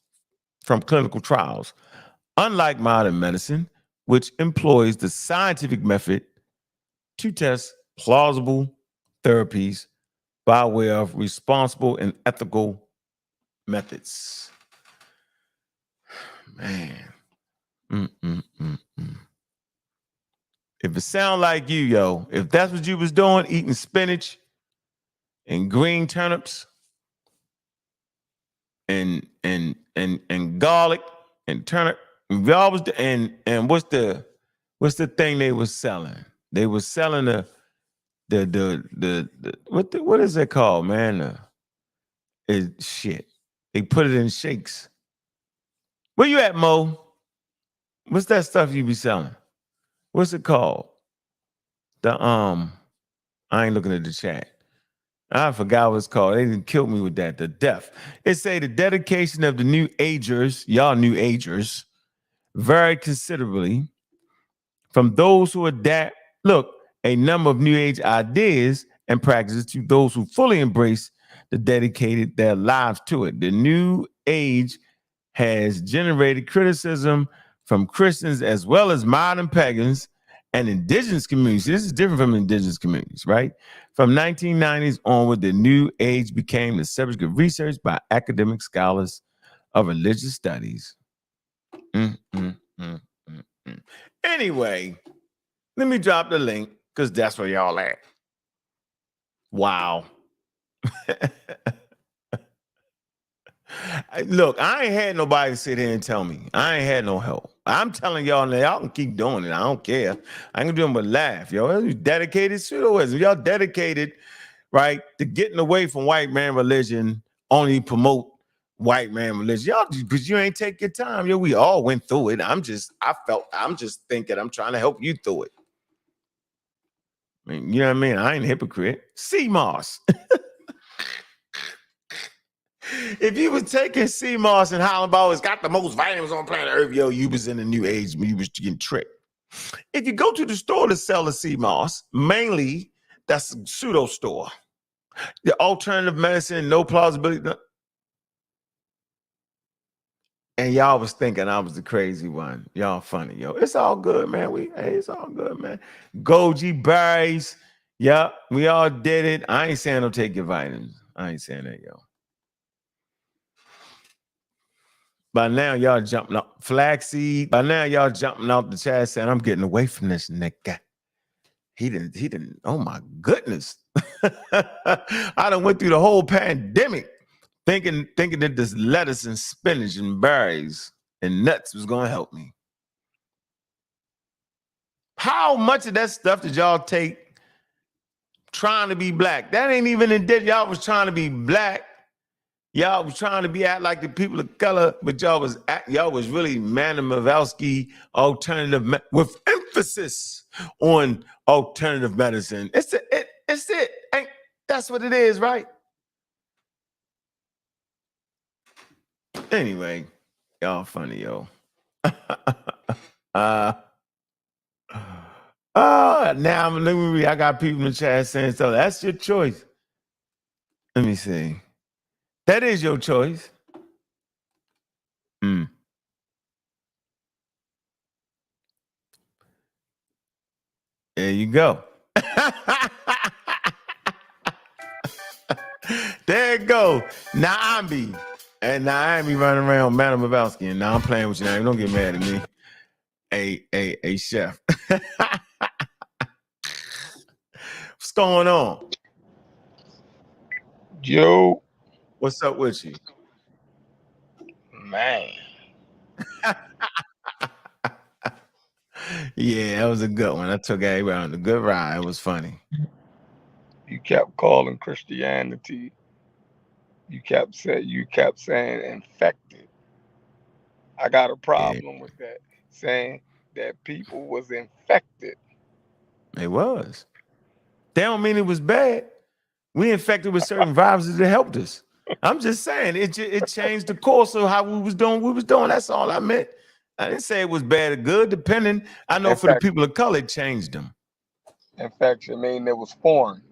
from clinical trials. Unlike modern medicine, which employs the scientific method to test plausible therapies by way of responsible and ethical methods. Man. If it sound like you, yo, if that's what you was doing, eating spinach and green turnips and garlic and turnip, and y'all was and what's the thing they was selling? They was selling the what is it called, man? Shit. They put it in shakes. Where you at, Mo? What's that stuff you be selling? What's it called? I ain't looking at the chat. I forgot what it's called. They didn't kill me with that. The death. It say the dedication of the New Agers, y'all New Agers, varied considerably from those who adapt. Look, a number of New Age ideas and practices to those who fully embrace the dedicated their lives to it. The New Age has generated criticism from Christians as well as modern pagans and indigenous communities. This is different from indigenous communities, right? From 1990s onward, the New Age became the subject of research by academic scholars of religious studies. Anyway, let me drop the link because that's where y'all at. Wow. Look, I ain't had nobody sit here and tell me. I ain't had no help. I'm telling y'all now, y'all can keep doing it. I don't care. I ain't gonna do them but laugh, yo. You dedicated pseudo-ism. Y'all dedicated, right, to getting away from white man religion, only promote white man religion. Y'all, because you ain't take your time. Yo, we all went through it. I'm just thinking I'm trying to help you through it. I mean, you know what I mean? I ain't a hypocrite. CMOS. If you was taking CMOS and hollering about it's got the most vitamins on planet Earth, yo, you was in the New Age, you was getting tricked. If you go to the store to sell the CMOS, mainly that's a pseudo store. The alternative medicine, no plausibility. And y'all was thinking I was the crazy one. Y'all funny, yo. It's all good, man. It's all good, man. Goji berries. Yep, we all did it. I ain't saying don't take your vitamins. I ain't saying that, yo. By now, y'all jumping up flaxseed. By now, y'all jumping out the chat saying, I'm getting away from this nigga. He didn't. Oh my goodness. I done went through the whole pandemic thinking that this lettuce and spinach and berries and nuts was gonna help me. How much of that stuff did y'all take trying to be black? That ain't even in did. Y'all was trying to be black. Y'all was trying to be act like the people of color, but y'all was really Manovelsky alternative with emphasis on alternative medicine. It's it. Ain't that's what it is, right? Anyway, y'all funny, yo. Now let me read. I got people in the chat saying so. That's your choice. Let me see. That is your choice. There you go. There you go. Now I'm be. And now I ain't be running around Madam Bobowski. And now I'm playing with you now. Don't get mad at me. A chef. What's going on? Yo, What's up with you? man. Yeah, that was a good one. I took everybody on a good ride. It was funny. You kept calling Christianity. You kept saying infected. I got a problem with that. Saying that people was infected. It was. That don't mean it was bad. We infected with certain viruses that helped us. I'm just saying it changed the course of how we was doing. That's all I meant. I didn't say it was bad or good, depending. I know for the people of color, it changed them. Infection mean it was foreign.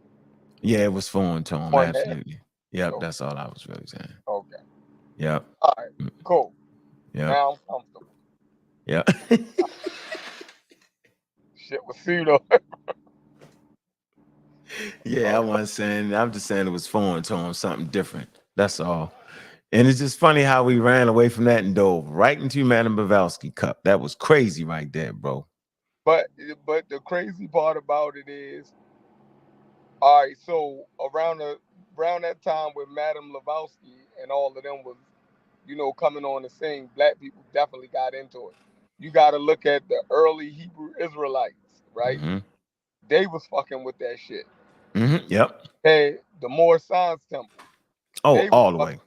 Yeah, it was foreign to them, absolutely. Yep, that's all I was really saying. Okay. Yep. All right, cool. Yep. Now I'm comfortable. Yep. Shit was pseudo. Yeah, I wasn't saying. I'm just saying it was foreign to them, something different. That's all. And it's just funny how we ran away from that and dove right into Madam Bobowski cup. That was crazy right there, bro. But the crazy part about it is, all right, so around that time with Madam Bobowski and all of them was, coming on the scene, black people definitely got into it. You got to look at the early Hebrew Israelites, right? Mm-hmm. They was fucking with that shit. Mm-hmm. Yep. Hey, the Moor Science Temple. Oh, all the way.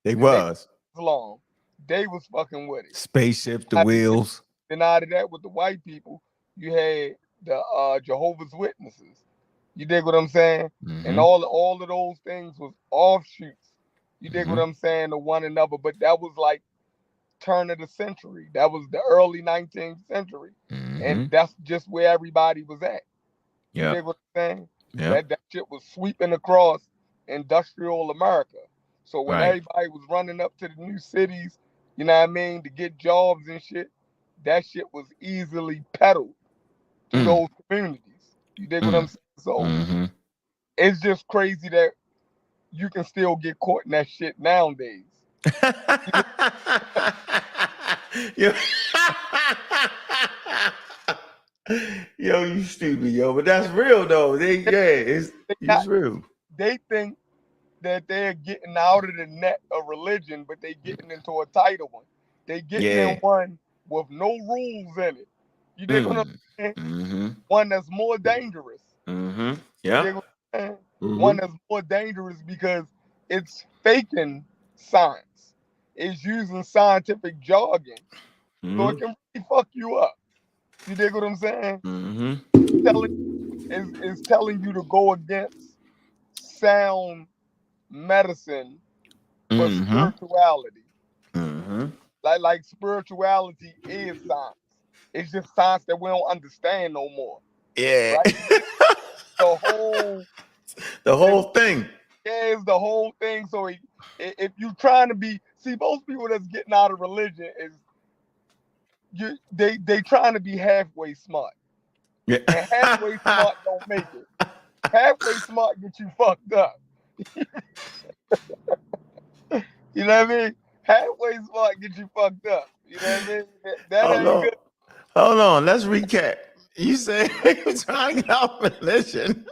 They was. Long. They was fucking with it. Spaceships, the wheels. Then out of that, with the white people, you had the Jehovah's Witnesses. You dig what I'm saying? Mm-hmm. And all of those things was offshoots. You dig what I'm saying, to one another. But that was like turn of the century. That was the early 19th century. And that's just where everybody was at. You dig what I'm saying? Yeah. That shit was sweeping across industrial America. So when everybody was running up to the new cities, you know what I mean, to get jobs and shit, that shit was easily peddled to those communities. You dig what I'm saying? So it's just crazy that you can still get caught in that shit nowadays. Yo, you stupid, yo. But that's real though. It's real. They think that they're getting out of the net of religion, but they getting into a tighter one. They getting in one with no rules in it. You dig what I'm saying? One that's more dangerous. Yeah. You dig what I'm saying? One that's more dangerous because it's faking science. It's using scientific jargon. So it can really fuck you up. You dig what I'm saying? It's telling you to go against sound medicine for spirituality. Like spirituality is science. It's just science that we don't understand no more. Yeah. Right? the whole thing. Yeah, it's the whole thing. So if you trying to be, see, most people that's getting out of religion is they trying to be halfway smart. Yeah. And halfway smart don't make it. Halfway smart get you fucked up. You know what I mean? Halfway smart get you fucked up. You know what I mean? That ain't good. Hold on, let's recap. You say you're trying to get out of religion.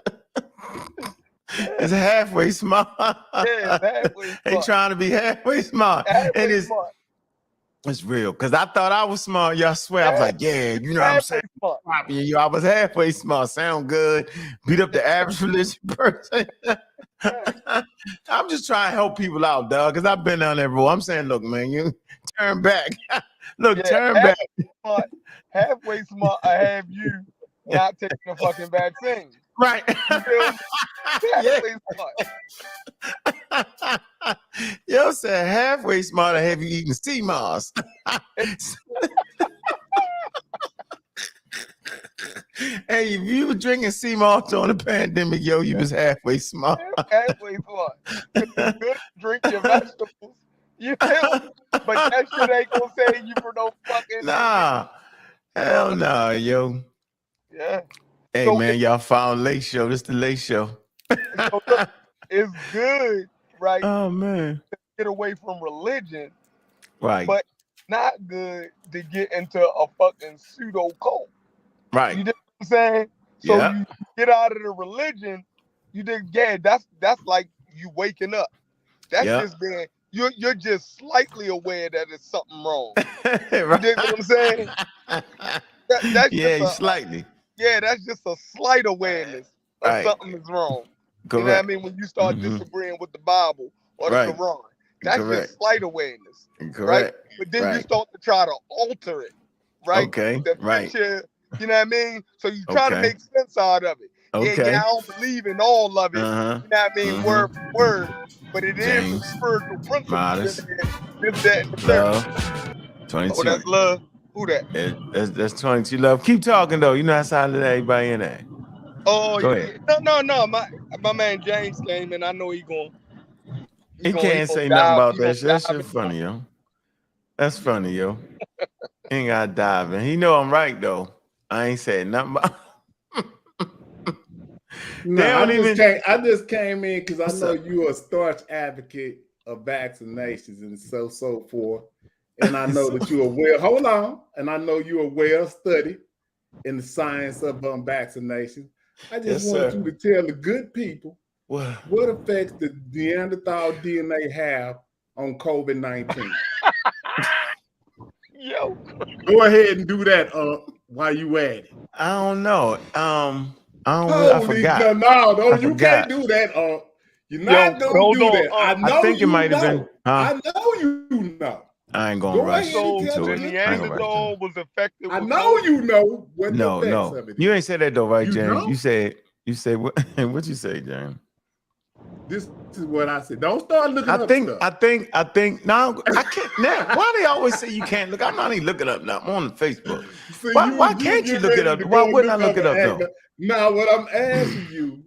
It's halfway smart. Yeah, it's halfway smart. They trying to be halfway smart. Halfway And it's smart. It's real. Because I thought I was smart. Y'all swear. I was like, yeah, you know what I'm saying? Smart. I was halfway smart. Sound good. Beat up the average religious person. I'm just trying to help people out, dog, because I've been down there, bro. I'm saying, look, man, you turn back. Look, turn back. Smart, halfway smart, I have you not taking the fucking vaccine. Right. Halfway smart. Yo said halfway smart, I have you eating sea moss. Hey, if you were drinking sea moss during the pandemic, yo, you was halfway smart. Halfway smart. It's good to drink your vegetables. You feel me? But that shit ain't gonna save you for no fucking. Nah. Hell nah, yo. Yeah. Hey, so man, y'all found Late Show. This the Late Show. So look, it's good, right? Oh, man. To get away from religion. Right. But not good to get into a fucking pseudo cult. Right. You know what I'm saying? So you get out of the religion, you think, yeah, that's like you waking up. That's just being you're just slightly aware that it's something wrong. Right. You know what I'm saying? That's slightly. Yeah, that's just a slight awareness of something is wrong. Correct. You know what I mean? When you start disagreeing with the Bible or the Quran, that's just slight awareness. Correct. Right? But then you start to try to alter it. Right? Okay. Right. You know what I mean? So you try to make sense out of it. Okay. Yeah, I don't believe in all of it. You know what I mean? Word for word. But it is a spiritual principle. Modest. This, that, and the Love. 22. Oh, that's love. Who that? That's 22 Love. Keep talking though. You know how to let everybody in there. Oh, Go yeah. ahead. No. My man James came in. I know he can't say nothing about that shit. That shit funny, yo. That's funny, yo. He ain't gotta dive in. He know I'm right though. I ain't saying nothing about. I just came in because I know you're a staunch advocate of vaccinations and so forth. And I know that you're and I know you're well studied in the science of vaccination. I just want you to tell the good people what effects the Neanderthal DNA have on COVID-19. Yo. Go ahead and do that while you at it. I don't know. I forgot. No, you can't do that. You're not gonna do that. I think it might have been. I know you know. I ain't gonna rush into the it. Neanderthal was affected. I know you know what the effects of it. You ain't said that though, right, James? You said what? What'd you say, James? This is what I said. Don't start looking up stuff. I think now I can't now. Why they always say you can't look? I'm not even looking up now. I'm on Facebook. See, why can't you look it up? Why wouldn't I look it up though? Now what I'm asking you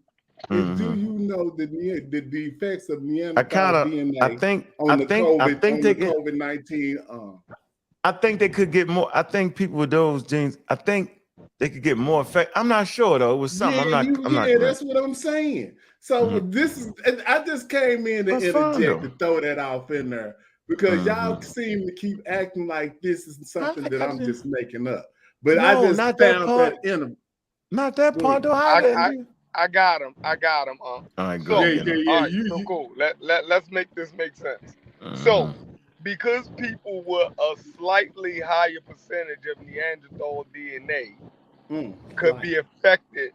is, do you know the effects of Neanderthal DNA on the COVID-19? I think they could get more. I think people with those genes, I think they could get more effect. I'm not sure though. It was something. I'm not. That's what I'm saying. So this is. I just came in to interject to throw that off in there because y'all seem to keep acting like this is something that I'm just making up. But I just found that in. Not that part though. I got him. All right, go. So cool. Let's make this make sense. So, because people were a slightly higher percentage of Neanderthal DNA could be affected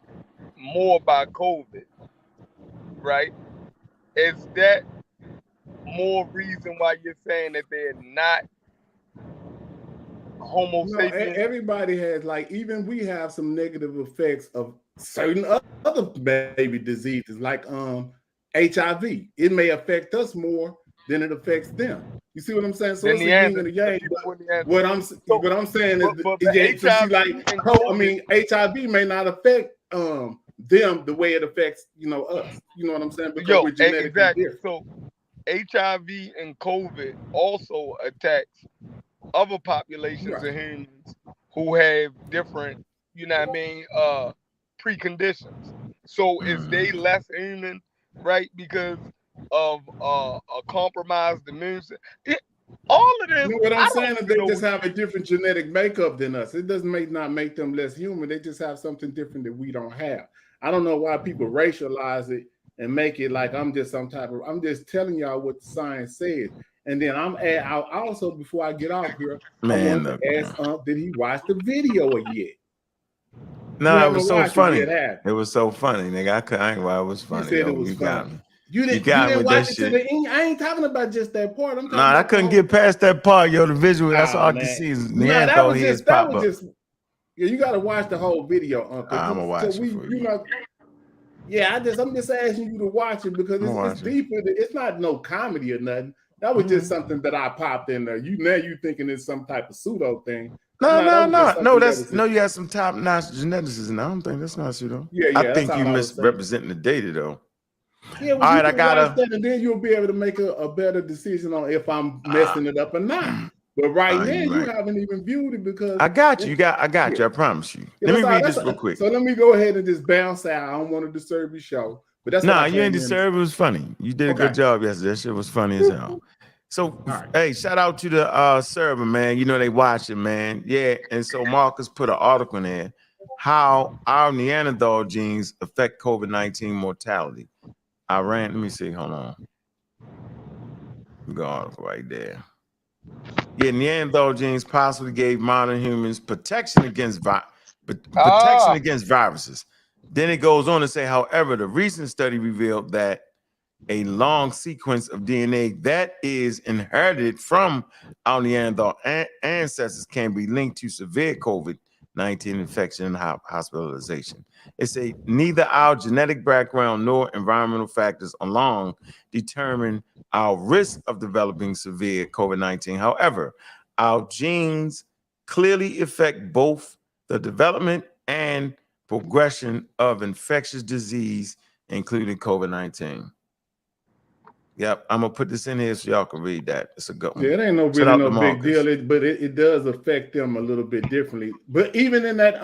more by COVID, right? Is that more reason why you're saying that they're not Homo sapiens? Everybody has, even we have some negative effects of certain other maybe diseases like HIV. It may affect us more than it affects them. You see what I'm saying? So it's a yin and a yang. What I'm saying is HIV may not affect them the way it affects us. You know what I'm saying? Because we're genetically different. HIV and COVID also attacks other populations Right. of humans who have different, you know what I mean, preconditions. So is they less human, right? Because of a compromised immune system. All of this, You know what I'm I saying? don't Is even they know just what have a different genetic makeup than us. It doesn't not make them less human. They just have something different that we don't have. I don't know why people racialize it and make it like I'm just some type of. I'm just telling y'all what the science says. And then I also, before I get off here, I Man, want look, to ask did he watch the video yet? no, You it haven't was so watched funny. it yet, It was so funny, nigga. I ain't why it was you funny. said Yo, it was you got funny. me. You You got didn't me with watch that it to shit. the end. I ain't talking about just that part. I'm talking Nah, I about couldn't get past that part, yo. The visual, that's all I could man. see is No, Neanderthal heads that pop was up. just yeah, you gotta watch the whole video, Uncle. I'm gonna watch it for you. You know, yeah, I'm just asking you to watch it because it's deeper. It's not no comedy or nothing. That was just something that I popped in there. You thinking it's some type of pseudo thing. No. That's You got some top notch geneticists, and I don't think that's not pseudo. Yeah, I that's think you all I was saying. misrepresenting the data though. Yeah, well, all you right, can watch that, and then you'll be able to make a better decision on if I'm messing it up or not. But right now, you haven't even viewed it because I got you. I got you. I promise you. Yeah, Let me read this real quick. So let me go ahead and just bounce out. I don't want to disturb your show, but that's nah, you ain't disturb. It was funny. You did a good job yesterday. That shit was funny as hell. So, hey, shout out to the server, man. You know they watching, man. Yeah, and so Marcus put an article in there, how our Neanderthal genes affect COVID-19 mortality. Let me see, hold on. Go article right there. Yeah, Neanderthal genes possibly gave modern humans protection against viruses. Then it goes on to say, however, the recent study revealed that a long sequence of DNA that is inherited from our Neanderthal ancestors can be linked to severe COVID-19 infection and hospitalization. It says neither our genetic background nor environmental factors alone determine our risk of developing severe COVID-19. However, our genes clearly affect both the development and progression of infectious disease, including COVID-19. Yep, I'm gonna put this in here so y'all can read that. It's a good one. Yeah, it ain't no big deal. But it does affect them a little bit differently. But even in that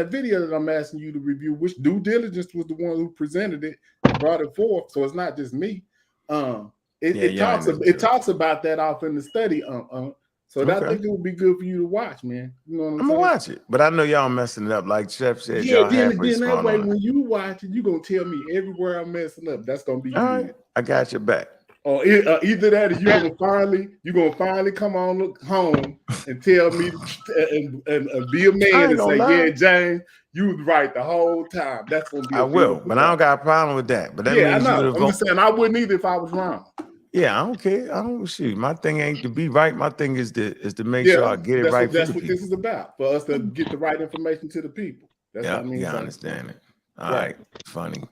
video that I'm asking you to review, which due diligence was the one who presented it and brought it forth, so it's not just me. It talks about that off in the study. So I think it would be good for you to watch, man. You know what I'm saying? Gonna watch it, but I know y'all messing it up. Like Chef said, yeah. Y'all Then that way, when you watch it, you gonna tell me everywhere I'm messing up. That's gonna be good. Right. I got your back. Or either that, or you're gonna finally come on home and tell me and be a man and say, yeah, James, you was right the whole time. That's gonna be. I will, but I don't got a problem with that. But that means I know. I'm just saying I wouldn't either if I was wrong. Yeah, I don't care. I don't shoot. My thing ain't to be right. My thing is to make sure I get it right. That's what this is about, for us to get the right information to the people. That's what I mean. Yeah, I understand it. All right, funny.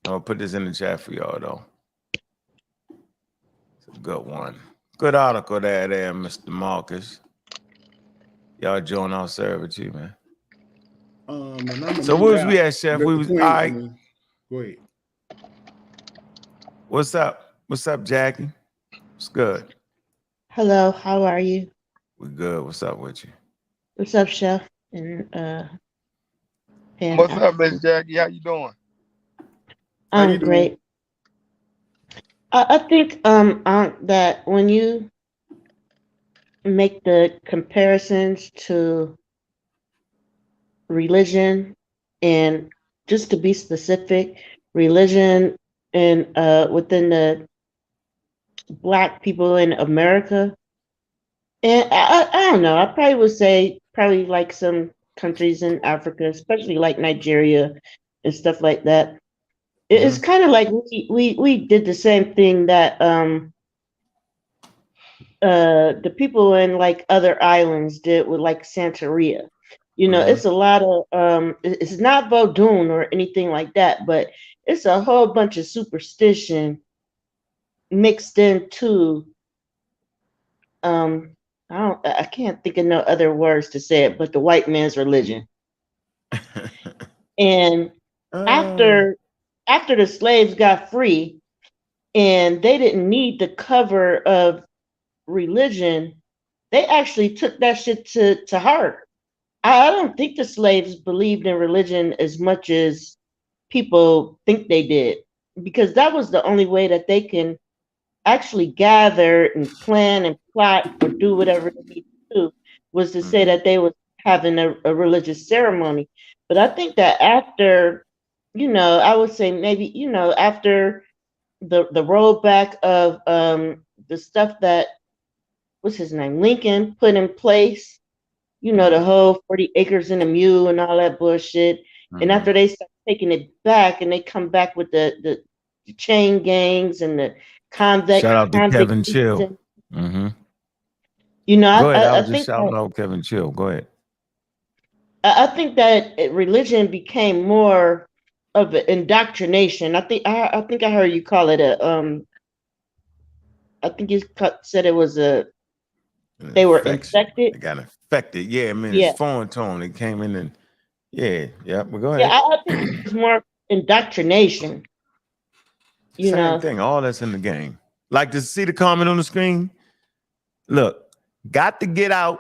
I'm gonna put this in the chat for y'all though. It's a good one. Good article there, Mr. Marcus. Y'all join our server too, man. So where was we at, Chef? We was all right. Go ahead. What's up? What's up, Jackie? What's good? Hello, how are you? We good. What's up with you? What's up, Chef? And what's up, Miss Jackie? How you doing? I'm great. I think that when you make the comparisons to religion, and just to be specific, religion and within the Black people in America, and I don't know, I probably would say probably like some countries in Africa, especially like Nigeria and stuff like that. It's kind of like we did the same thing that the people in like other islands did with like Santeria. You know, it's a lot of it's not Vodun or anything like that, but it's a whole bunch of superstition mixed into I can't think of no other words to say it, but the white man's religion. And after the slaves got free, and they didn't need the cover of religion. They actually took that shit to heart. I don't think the slaves believed in religion as much as people think they did, because that was the only way that they can actually gather and plan and plot or do whatever they need to do, was to say that they was having a religious ceremony. But I think that after, I would say maybe, after the rollback of the stuff that, what's his name, Lincoln put in place, the whole 40 acres and a mule and all that bullshit. And after they start taking it back and they come back with the chain gangs and the convict. Shout out to Kevin Chill. Go ahead. I was think just shouting out Kevin Chill. Go ahead. I think that religion became more of an indoctrination. I think I heard you call it I think you said it was they were infected. They got infected. Yeah, I mean, it's foreign tone. It came in and but go ahead. Yeah, I think it's more indoctrination. Same thing. All that's in the game. Like to see the comment on the screen. Look, got to get out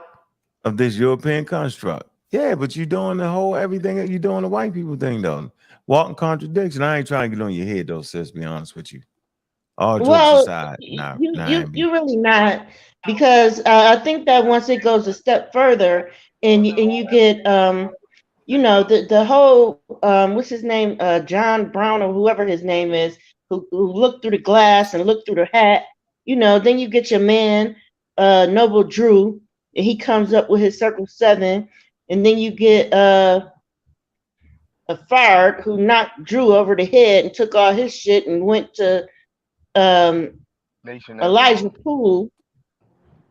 of this European construct. Yeah, but you're doing the whole everything that you're doing the white people thing though. Walking contradiction. I ain't trying to get on your head though, sis. Be honest with you. All jokes aside, you really not, because I think that once it goes a step further and you get the whole what's his name, John Brown or whoever his name is, who looked through the glass and looked through the hat, then you get your man Noble Drew, and he comes up with his Circle 7, and then you get a Fard who knocked Drew over the head and took all his shit and went to Elijah Poole.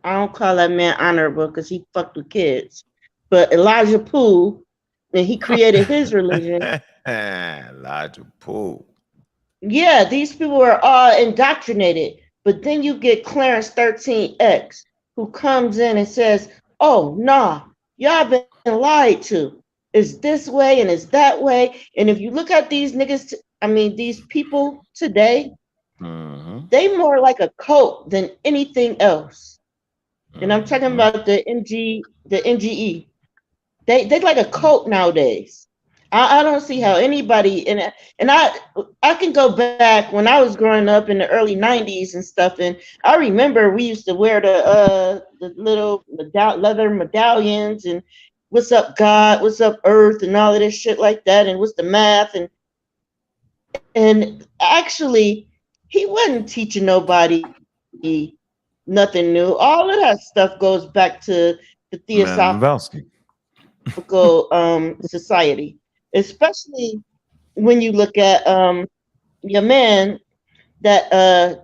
I don't call that man honorable because he fucked with kids, but Elijah Poole, and he created his religion. Elijah Poole. Yeah, these people are all indoctrinated. But then you get Clarence 13X, who comes in and says, oh, nah, y'all been lied to. It's this way and it's that way. And if you look at these niggas, these people today, they more like a cult than anything else. And I'm talking about the NGE. They like a cult nowadays. I don't see how anybody, and I can go back when I was growing up in the early 90s and stuff, and I remember we used to wear the little leather medallions and what's up God, what's up earth, and all of this shit like that, and what's the math, and actually he wasn't teaching nobody nothing new. All of that stuff goes back to the theosophical society. Especially when you look at your man that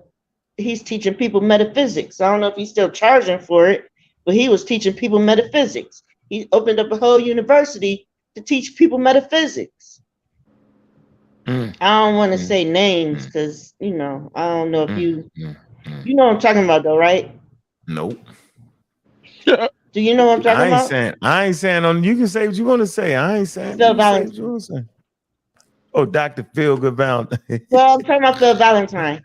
he's teaching people metaphysics. I don't know if he's still charging for it, but he was teaching people metaphysics. He opened up a whole university to teach people metaphysics. I don't want to say names because I don't know if you know what I'm talking about though, right? Nope. Do you know what I'm talking about? I ain't saying on. You can say what you want to say. I ain't saying. Phil Valentine. Oh, Dr. Phil Good Valentine. Well, I'm talking about Phil Valentine.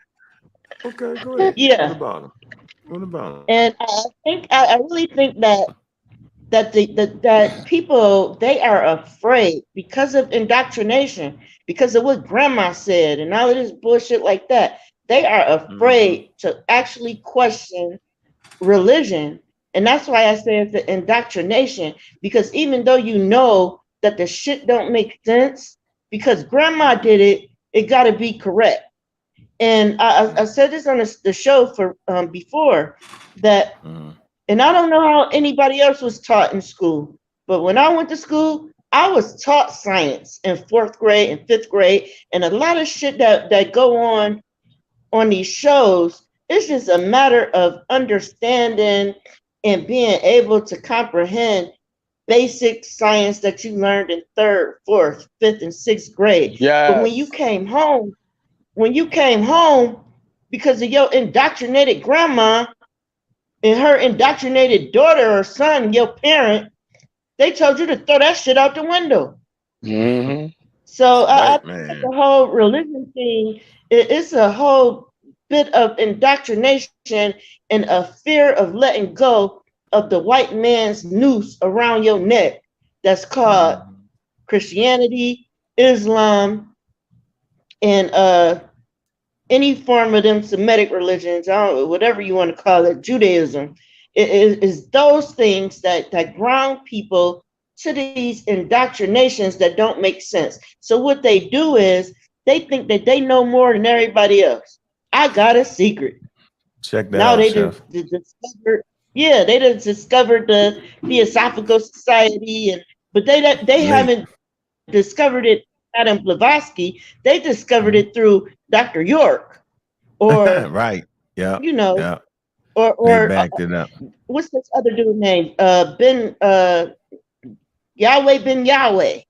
Okay, go ahead. Yeah. What about him? And I really think that that people, they are afraid because of indoctrination, because of what grandma said and all of this bullshit like that. They are afraid to actually question religion. And that's why I say it's the indoctrination, because even though you know that the shit don't make sense, because grandma did it, it got to be correct. And I said this on the show for before that, and I don't know how anybody else was taught in school, but when I went to school, I was taught science in 4th grade and 5th grade, and a lot of shit that go on these shows. It's just a matter of understanding and being able to comprehend basic science that you learned in 3rd, 4th, 5th, and 6th grade. Yeah. But when you came home, because of your indoctrinated grandma and her indoctrinated daughter or son, your parent, they told you to throw that shit out the window. So I think the whole religion thing, it's a whole bit of indoctrination and a fear of letting go of the white man's noose around your neck that's called Christianity, Islam, and any form of them Semitic religions, whatever you want to call it, Judaism. It is those things that ground people to these indoctrinations that don't make sense. So what they do is they think that they know more than everybody else. I got a secret. Check that Now out, they Chef. discovered, yeah, they done discovered the Theosophical Society, but they haven't discovered it. Adam Blavatsky, they discovered it through Dr. York, or right, yeah, you know, yeah. or They backed it up. what's this other dude name? Yahweh Ben Yahweh,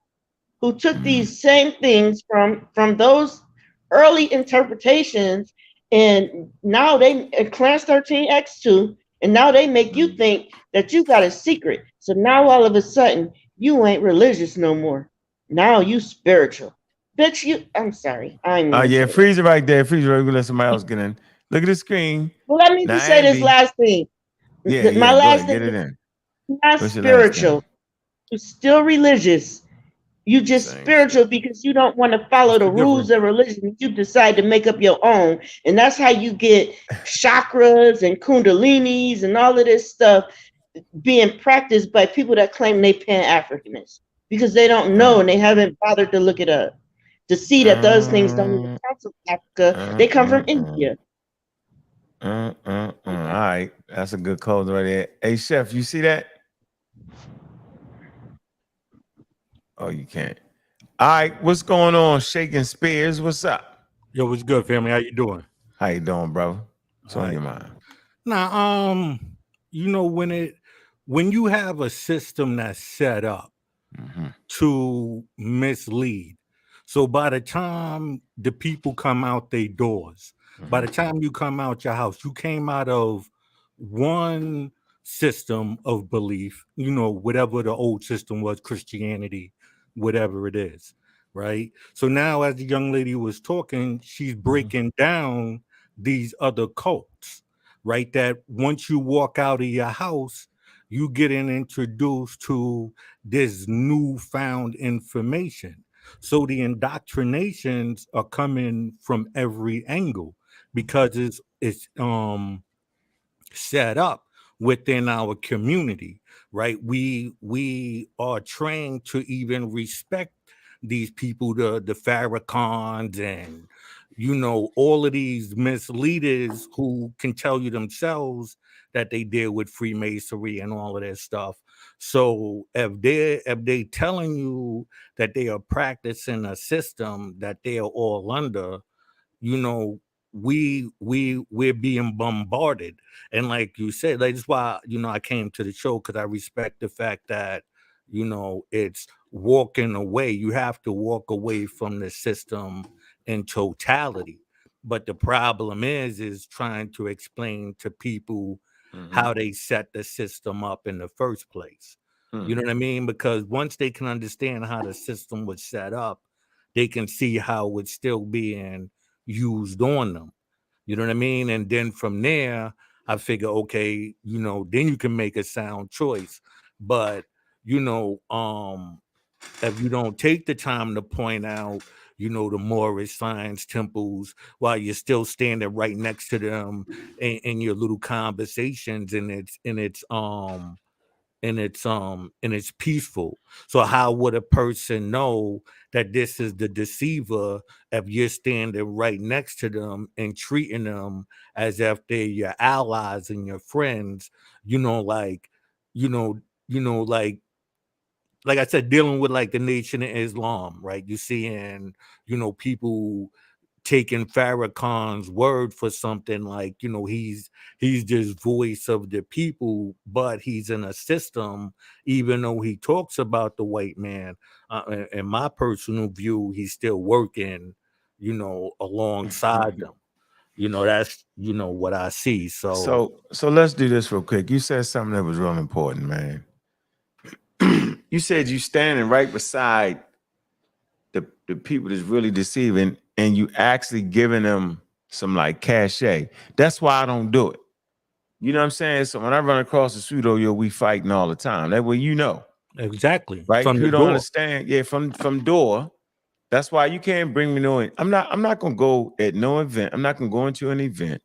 who took these same things from those early interpretations, and now they Clarence 13x2, and now they make you think that you got a secret. So now all of a sudden you ain't religious no more. Now you spiritual. Bitch, I'm sorry. Yeah, freeze it right there. Freeze it right there. We'll let somebody else get in. Look at the screen. Well, let me just say this last thing. My last thing. Get it in. Not spiritual. You're still religious. You just spiritual because you don't want to follow the rules of religion. You decide to make up your own. And that's how you get chakras and kundalinis and all of this stuff being practiced by people that claim they Pan-Africanists, because they don't know and they haven't bothered to look it up to see that those things don't even come from Africa. They come from India. All right. That's a good code right there. Hey, Chef, you see that? Oh, you can't. All right. What's going on? Shaking Spears. What's up? Yo, what's good, family? How you doing? How you doing, bro? What's on your mind? Now, you know, when you have a system that's set up to mislead, so by the time the people come out their doors, by the time you come out your house, you came out of one system of belief, you know, whatever the old system was, Christianity, whatever it is, right? So now as the young lady was talking, she's breaking down these other cults, right? That once you walk out of your house, you getting introduced to this newfound information. So the indoctrinations are coming from every angle because it's set up within our community, right? We are trained to even respect these people, the Farrakhan's and, you know, all of these misleaders who can tell you themselves that they deal with Freemasonry and all of that stuff. So if they telling you that they are practicing a system that they are all under, you know, we're being bombarded. And like you said, like, that's why, you know, I came to the show, because I respect the fact that, you know, it's walking away. You have to walk away from the system in totality. But the problem is trying to explain to people how they set the system up in the first place. You know what I mean? Because once they can understand how the system was set up, they can see how it's still being used on them. You know what I mean? And then from there, I figure, okay, you know, then you can make a sound choice. But, you know, if you don't take the time to point out, you know, the Moorish science temples while you're still standing right next to them in your little conversations, and it's peaceful. So how would a person know that this is the deceiver if you're standing right next to them and treating them as if they're your allies and your friends? You know, like, like I said, dealing with like the Nation of Islam, right? You seeing, you know, people taking Farrakhan's word for something like, you know, he's just voice of the people, but he's in a system, even though he talks about the white man. In my personal view, he's still working, you know, alongside them. You know, that's, you know, what I see. So let's do this real quick. You said something that was real important, man. You said you standing right beside the people that's really deceiving, and you actually giving them some like cachet. That's why I don't do it. You know what I'm saying? So when I run across a pseudo, we fighting all the time. That way you know. Exactly. Right? From People the don't door. understand. Yeah, from door. That's why you can't bring me no. I'm not gonna go at no event. I'm not gonna go into an event.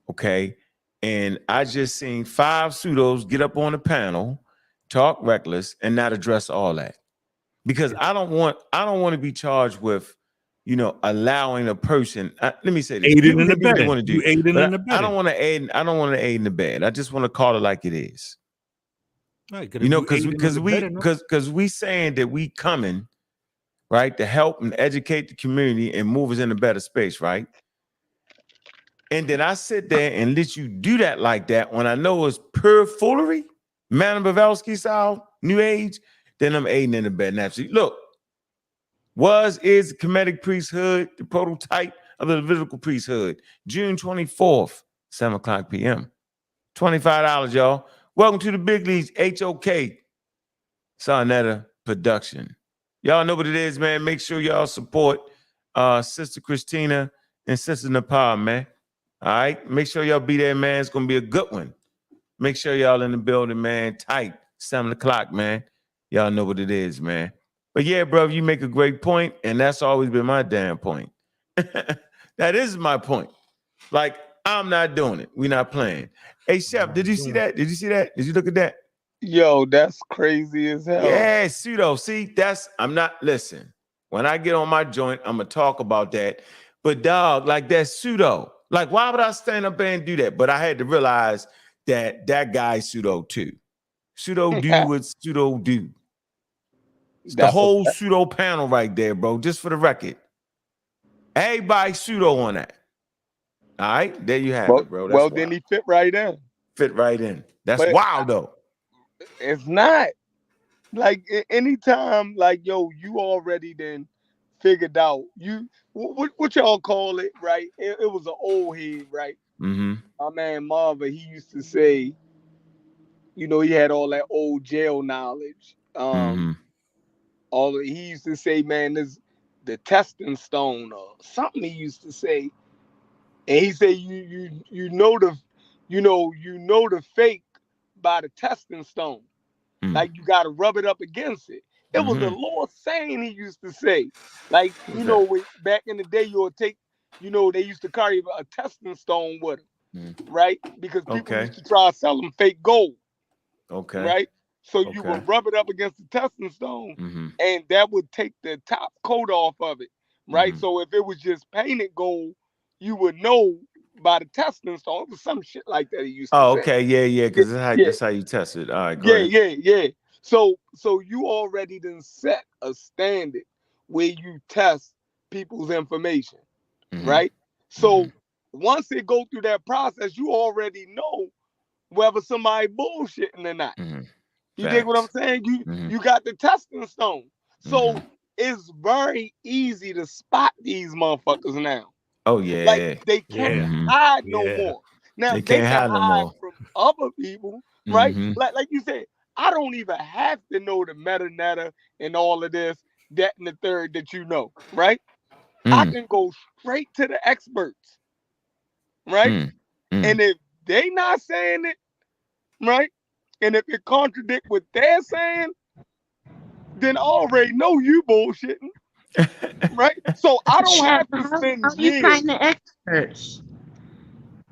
Okay. And I just seen 5 pseudos get up on the panel, talk reckless, and not address all that. Because I don't want to be charged with, allowing a person. Let me say this: Aiding people and can do what they abetting. want to do. You aiding But and I abetting. don't want to aid. I don't want to aid in the bed. I just want to call it like it is. Right, because we saying that we coming, right, to help and educate the community and move us in a better space, right? And then I sit there and let you do that like that when I know it's pure foolery, Madam Bavelsky style, new age, then I'm aiding in the bed naturally. Look, is the Kemetic priesthood, the prototype of the Levitical priesthood, June 24th, 7:00 p.m. $25, y'all. Welcome to the big leagues, HOK, Sarnetta production. Y'all know what it is, man. Make sure y'all support Sister Christina and Sister Nepal, man. All right. Make sure y'all be there, man. It's gonna be a good one. Make sure y'all in the building, man. Tight. 7:00, man. Y'all know what it is, man. But yeah, bro, you make a great point, and that's always been my damn point. That is my point. Like, I'm not doing it. We're not playing. Hey, Chef, did you see that? Did you see that? Did you look at that? Yo, that's crazy as hell. Yeah, pseudo. See, listen, when I get on my joint, I'm going to talk about that. But dog, like that's pseudo. Like, why would I stand up there and do that? But I had to realize that guy's pseudo too. Pseudo do what pseudo do. It's the whole pseudo panel right there, bro. Just for the record. Everybody pseudo on that. All right, there you have it, bro. That's then he fit right in. Fit right in. That's wild, though. It's not. Like, anytime, like, yo, you already then figured out. What y'all call it, right? It was an old head, right? Mm-hmm. My man Marva, he used to say, he had all that old jail knowledge. He used to say, man, this the testing stone or something he used to say. And he said, you know the fake by the testing stone. Like, you gotta rub it up against it. It was a little saying he used to say. Like, back in the day, you would take, they used to carry a testing stone with them, right? Because people used to try to sell them fake gold. Okay. Right? So you would rub it up against the testing stone, and that would take the top coat off of it, right? So if it was just painted gold, you would know by the testing stone. It was some shit like that he used to say. Oh, okay, yeah, because that's how you test it. All right, go ahead. Yeah. So you already done set a standard where you test people's information, right? So once they go through that process, you already know whether somebody bullshitting or not. You dig what I'm saying? You got the testing stone. So it's very easy to spot these motherfuckers now. Oh yeah. Like, they can't hide no more. Now they can hide no more from other people, right? Like you said, I don't even have to know the meta and all of this, that and the third that right? I can go straight to the experts, right? And if they not saying it, right? And if it contradict what they're saying, then I already know you bullshitting. Right? So I don't have to spend How you years. find the experts?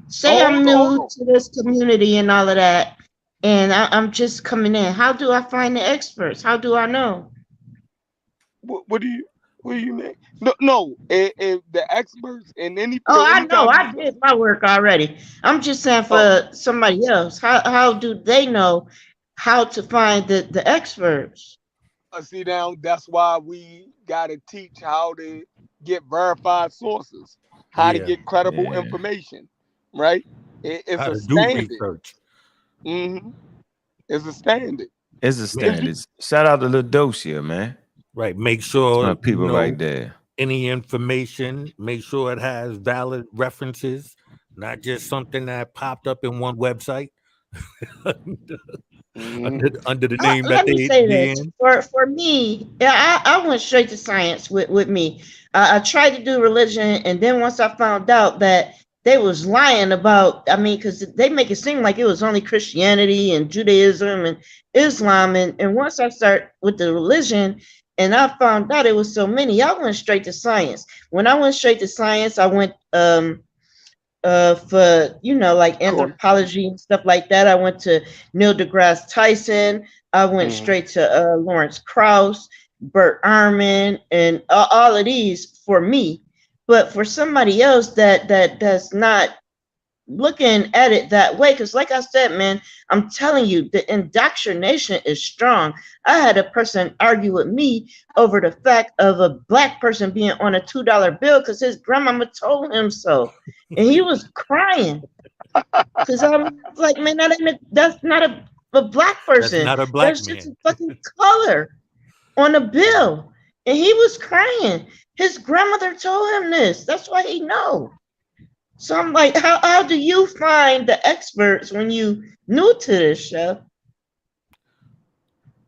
Say I'm new to this community and all of that, and I'm just coming in. How do I find the experts? How do I know? What do you mean? No. If the experts in any. Oh, I know. I did my work already. I'm just saying for somebody else. How do they know how to find the experts? See, now that's why we gotta teach how to get verified sources, how to get credible information, right? It's how a to standard. Do research. It's a standard. It's a standard. Shout out to Ladocia, man. Right. Make sure people right there. Any information, make sure it has valid references, not just something that popped up in one website. under the name that Let me say they this in. for me. Yeah, I went straight to science with me. I tried to do religion, and then once I found out that they was lying about, I mean, because they make it seem like it was only Christianity and Judaism and Islam, and once I start with the religion, and I found out it was so many, I went straight to science. When I went straight to science, I went for like anthropology and stuff like that. I went to Neil deGrasse Tyson. I went straight to Lawrence Krauss, Bert Ehrman, and all of these for me. But for somebody else that's not looking at it that way, because like I said, man, I'm telling you, the indoctrination is strong. I had a person argue with me over the fact of a black person being on a $2 bill because his grandmama told him so, and he was crying because I'm like, man, that's not a black That's person. not a black That's just man. a fucking color on a bill, and he was crying. His grandmother told him this. That's why he know. So I'm like, how do you find the experts when you new to this show?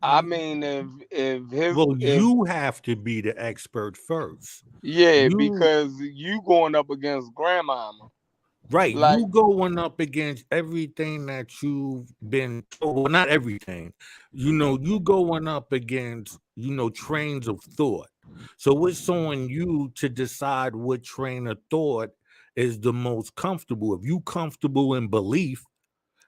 I mean, Well, you have to be the expert first. yeah, You because you going up against grandmama. right, Like, you going up against everything that you've been told. Well, not everything. You going up against, trains of thought. So it's on you to decide what train of thought is the most comfortable. If you comfortable in belief,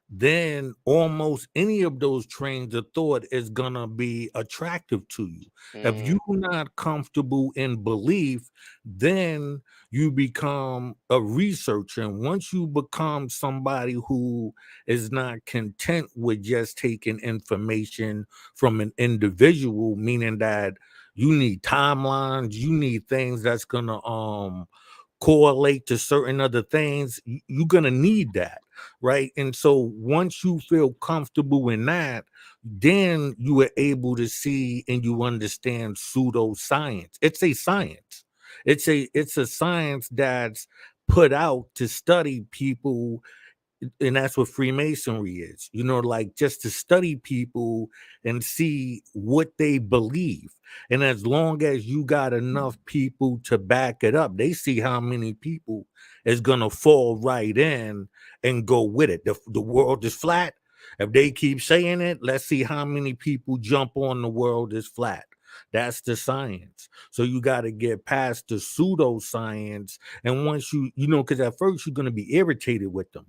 then almost any of those trains of thought is gonna be attractive to you. If you're not comfortable in belief, then you become a researcher. And once you become somebody who is not content with just taking information from an individual, meaning that you need timelines, you need things that's gonna correlate to certain other things, you're gonna need that, right? And so once you feel comfortable in that, then you are able to see and you understand pseudoscience. It's a science. It's a science that's put out to study people, and that's what Freemasonry is, like just to study people and see what they believe. And as long as you got enough people to back it up, they see how many people is gonna fall right in and go with it. The world is flat. If they keep saying it, let's see how many people jump on the world is flat. That's the science. So you got to get past the pseudoscience. And once because at first you're going to be irritated with them.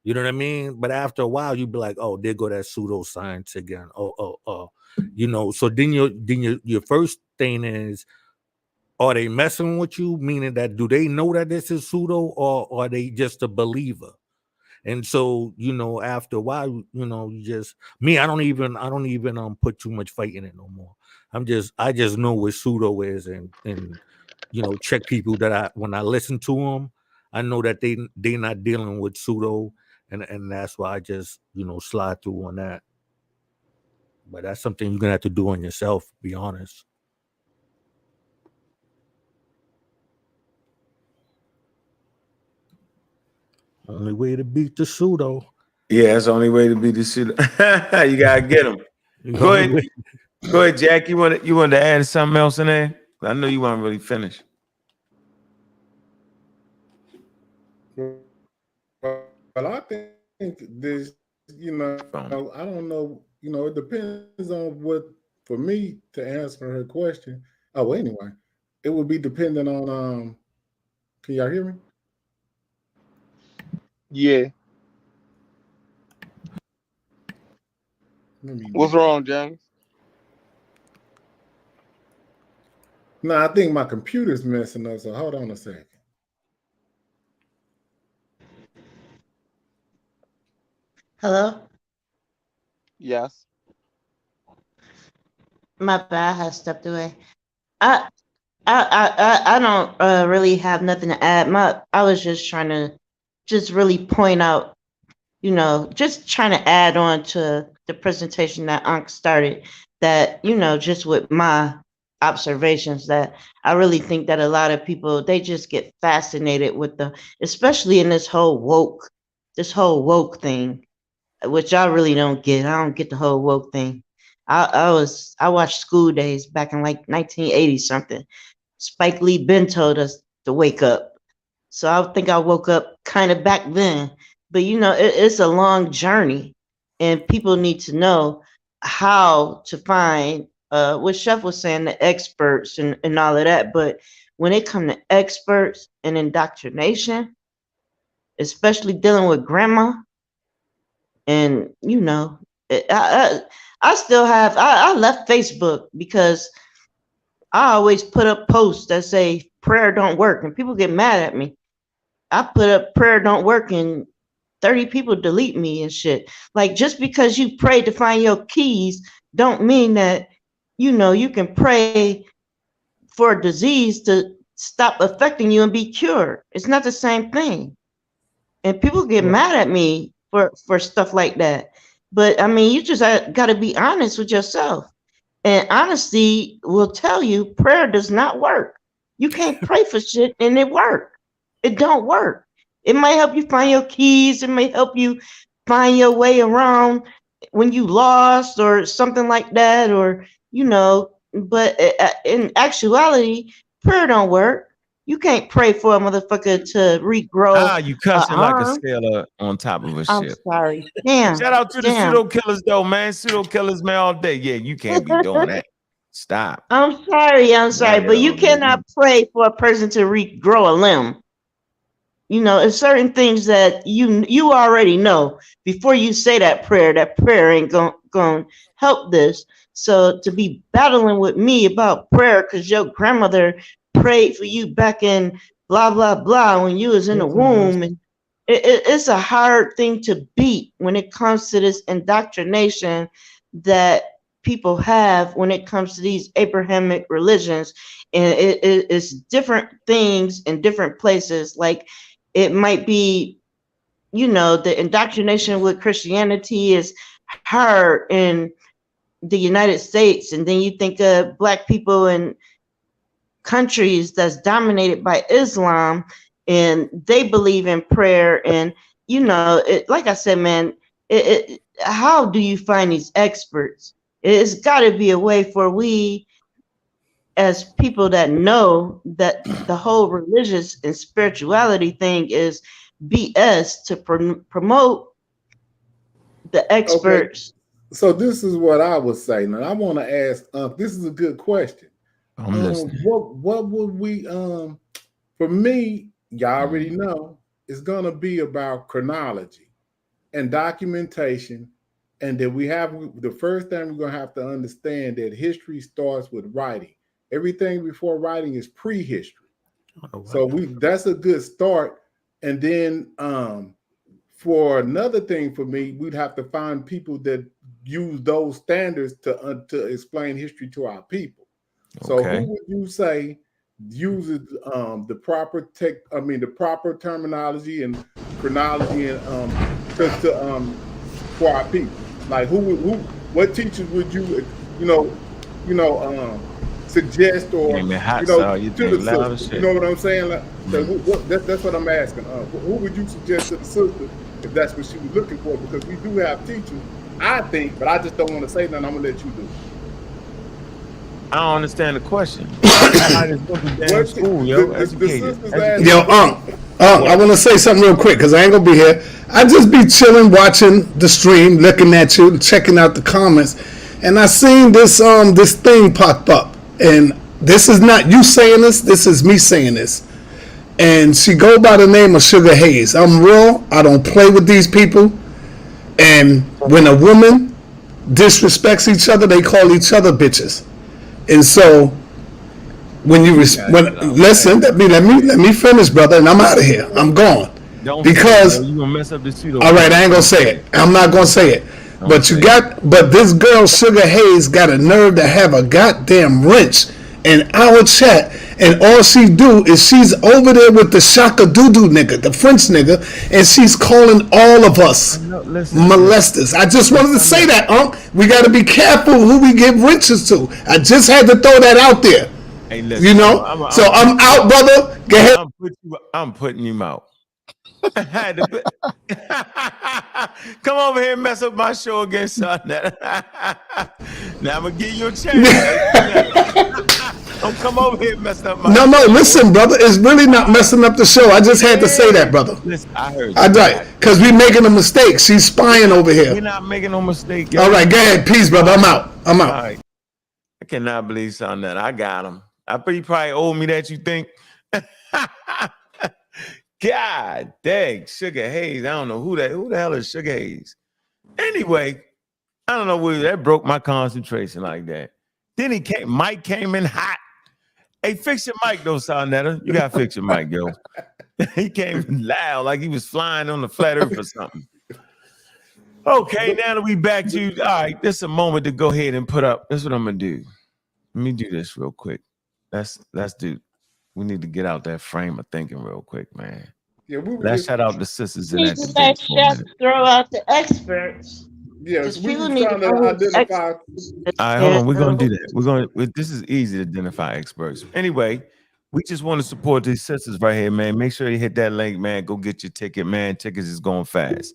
You know what I mean? But after a while, you'd be like, "Oh, there go that pseudoscience again." So then your first thing is, are they messing with you? Meaning that do they know that this is pseudo, or are they just a believer? And so after a while, you just me. I don't even put too much fight in it no more. I just know what pseudo is, and check people that when I listen to them, I know that they not dealing with pseudo. And that's why I just, slide through on that. But that's something you're going to have to do on yourself, be honest. Only way to beat the pseudo. Yeah, that's the only way to beat the pseudo. You got to get them. Go ahead, Jack. You want to add something else in there? I know you weren't really finished. Well, I think this, I don't know, it depends on what, for me to answer her question. Oh, anyway, it would be dependent on, can y'all hear me? yeah. What's wrong, James? No, I think my computer's messing up, so hold on a second. Hello? Yes. My bad, I stepped away. I don't really have nothing to add. I was just trying to really point out, just trying to add on to the presentation that Ankh started, that, just with my observations, that I really think that a lot of people, they just get fascinated with especially in this whole woke thing. which I really don't get. I don't get the whole woke thing. I watched School Days back in like 1980 something. Spike Lee been told us to wake up. So I think I woke up kind of back then. But you know, it's a long journey, and people need to know how to find what Chef was saying, the experts and all of that. But when it comes to experts and indoctrination, especially dealing with grandma, and you know, I still have I left Facebook because I always put up posts that say prayer don't work, and people get mad at me. I put up prayer don't work, and 30 people delete me and shit. Like, just because you pray to find your keys don't mean that, you know, you can pray for a disease to stop affecting you and be cured. It's not the same thing. And people get mad at me for stuff like that. But I mean, you just got to be honest with yourself. And honesty will tell you prayer does not work. You can't pray for shit and it work. It don't work. It might help you find your keys. It may help you find your way around when you lost or something like that, or, you know, but in actuality, prayer don't work. You can't pray for a motherfucker to regrow. You cussing like a sailor on top of a I'm ship. sorry. Damn. Shout out to the pseudo killers though, man. Pseudo killers, man, all day. Yeah, you can't be doing that. Stop. I'm sorry, but you cannot pray for a person to regrow a limb. You know, it's certain things that you already know before you say that prayer ain't gonna help this. So to be battling with me about prayer because your grandmother prayed for you back in blah blah blah when you was in the womb, and it's a hard thing to beat when it comes to this indoctrination that people have when it comes to these Abrahamic religions, and it's different things in different places. Like, it might be, you know, the indoctrination with Christianity is hard in the United States, and then you think of Black people in countries that's dominated by Islam, and they believe in prayer. And you know, like I said, man, how do you find these experts? It's got to be a way for we as people that know that the whole religious and spirituality thing is BS to promote the experts. Okay. So this is what I would say. Now I want to ask, this is a good question. What would we, for me, y'all already know, it's going to be about chronology and documentation. And that we have, the first thing we're going to have to understand that history starts with writing. Everything before writing is prehistory. So that's a good start. And then for another thing for me, we'd have to find people that use those standards to explain history to our people. So who would you say uses the proper terminology and chronology and for our people? Like what teachers would you suggest or to the sister? You know what I'm saying? Like, so that's what I'm asking. Who would you suggest to the sister if that's what she was looking for? Because we do have teachers, I think, but I just don't want to say nothing. I'm gonna let you do it. I don't understand the question. School, yo, I want to say something real quick because I ain't gonna be here. I just be chilling, watching the stream, looking at you, checking out the comments, and I seen this this thing pop up, and this is not you saying this. This is me saying this, and she go by the name of Sugar Hayes. I'm real. I don't play with these people, and when a woman disrespects each other, they call each other bitches. And so, when you listen, let me finish, brother, and I'm out of here. I'm gone. Because you gonna mess up the pseudo. All right, I ain't gonna say it. I'm not gonna say it. But this girl Sugar Hayes got a nerve to have a goddamn wrench in our chat, and all she do is she's over there with the Shaka Doodoo nigga, the French nigga, and she's calling all of us molesters. I just wanted to say that, we got to be careful who we give wrenches to. I just had to throw that out there. Hey, listen, you know, I'm out, brother. Go ahead. I'm putting you out. Come over here and mess up my show again, son. Now I'm gonna give you a chance. Don't come over here and mess up my No, listen, brother. It's really not messing up the show. I just had to say that, brother. Listen, I heard you. I right, because we making a mistake. She's spying over here. We're not making no mistake. Yo. All right, go ahead. Peace, brother. I'm out. All right. I cannot believe something that I got him. I bet you probably owe me that, you think? God dang, Sugar Hayes. I don't know who the hell is Sugar Hayes. Anyway, I don't know where that broke my concentration like that. Then Mike came in hot. Hey, fix your mic though, Sarnetta. You gotta fix your mic, yo. He came loud like he was flying on the flat earth or something. Okay, now that we back to all right, this is a moment to go ahead and put up. That's what I'm gonna do. Let me do this real quick. Let's do. We need to get out that frame of thinking real quick, man. Yeah, let's shout out the sisters in that People debate that for a minute. throw out the experts. Yes, we people were need trying to to know identify. All right, hold on. We're gonna do that. This is easy to identify experts. Anyway, we just want to support these sisters right here, man. Make sure you hit that link, man. Go get your ticket, man. Tickets is going fast.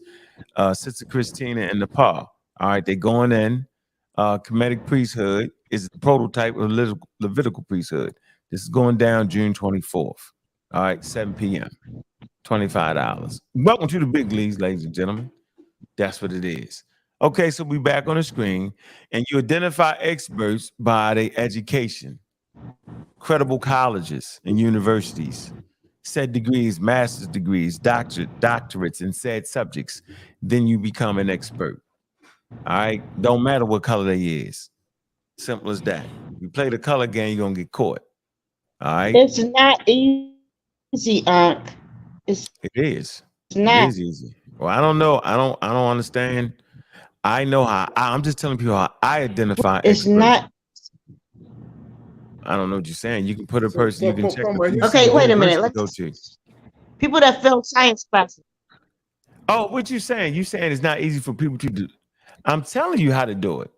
Sister Christina and Nepal. All right, they going in. Kemetic priesthood is the prototype of Levitical priesthood. This is going down June 24th. All right, 7 p.m. $25. Welcome to the big leagues, ladies and gentlemen. That's what it is. Okay, so we back on the screen, and you identify experts by their education, credible colleges and universities, said degrees, master's degrees, doctorates in said subjects. Then you become an expert. All right, don't matter what color they is. Simple as that. You play the color game, you're gonna get caught. All right. It's not easy, Unc. It is. Not. It is easy. Well, I don't know. I don't understand. I know how. I'm just telling people how I identify. It's experts. not. I don't know what you're saying. You can put a person. You can check. Okay, wait a minute. Let's go to people that fail science classes. Oh, what you saying? You saying it's not easy for people to do? I'm telling you how to do it.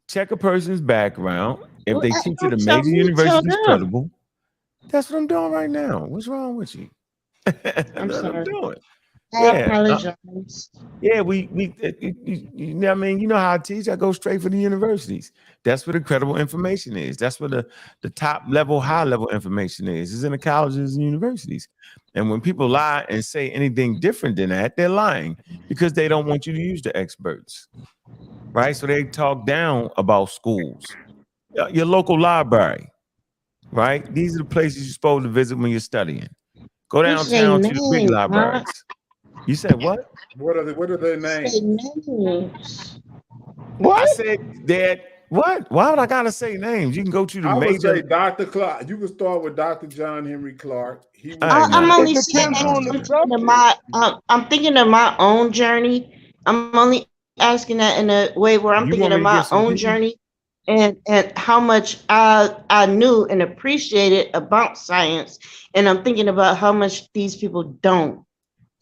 Check a person's background. If they teach at a major university is credible, that's what I'm doing right now. What's wrong with you? I'm sorry. I'm doing. I apologize. Yeah, you know what I mean? You know how I teach? I go straight for the universities. That's where the credible information is. That's where the top level, high level information is. It's in the colleges and universities. And when people lie and say anything different than that, they're lying because they don't want you to use the experts. Right? So they talk down about schools, your local library. Right? These are the places you're supposed to visit when you're studying. Go downtown to the big libraries. You said what? What are their names? What? I said that. What? Why would I gotta say names? You can go to the major. Would say Dr. Clark. You can start with Dr. John Henry Clark. I'm only saying I'm thinking of my own journey. I'm only asking that in a way where I'm thinking of my own journey and how much I knew and appreciated about science. And I'm thinking about how much these people don't.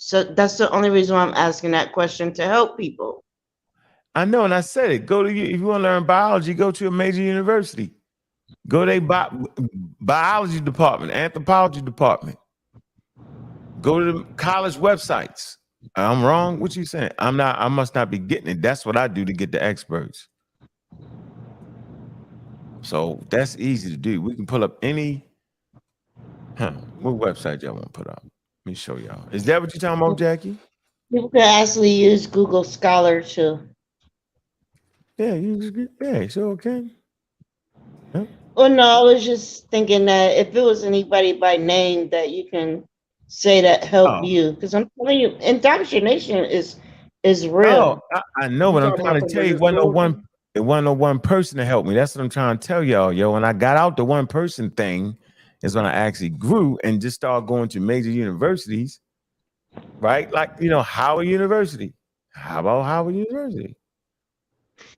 So that's the only reason why I'm asking that question, to help people. I know, and I said it. Go to if you want to learn biology, go to a major university. Go to a biology department, anthropology department. Go to the college websites. I'm wrong. What you saying? I'm not. I must not be getting it. That's what I do to get the experts. So that's easy to do. We can pull up any. What website y'all want to put up? Let me show y'all. Is that what you're talking about, Jackie? People can actually use Google Scholar too. Yeah, sure can. Yeah. Well, no, I was just thinking that if it was anybody by name that you can say that helped you, because I'm telling you, indoctrination is real. Oh, I know, but I'm trying to tell you, it wasn't no one person to help me. That's what I'm trying to tell y'all, yo. When I got out the one person thing, is when I actually grew and just started going to major universities, right? Like, Howard University. How about Howard University?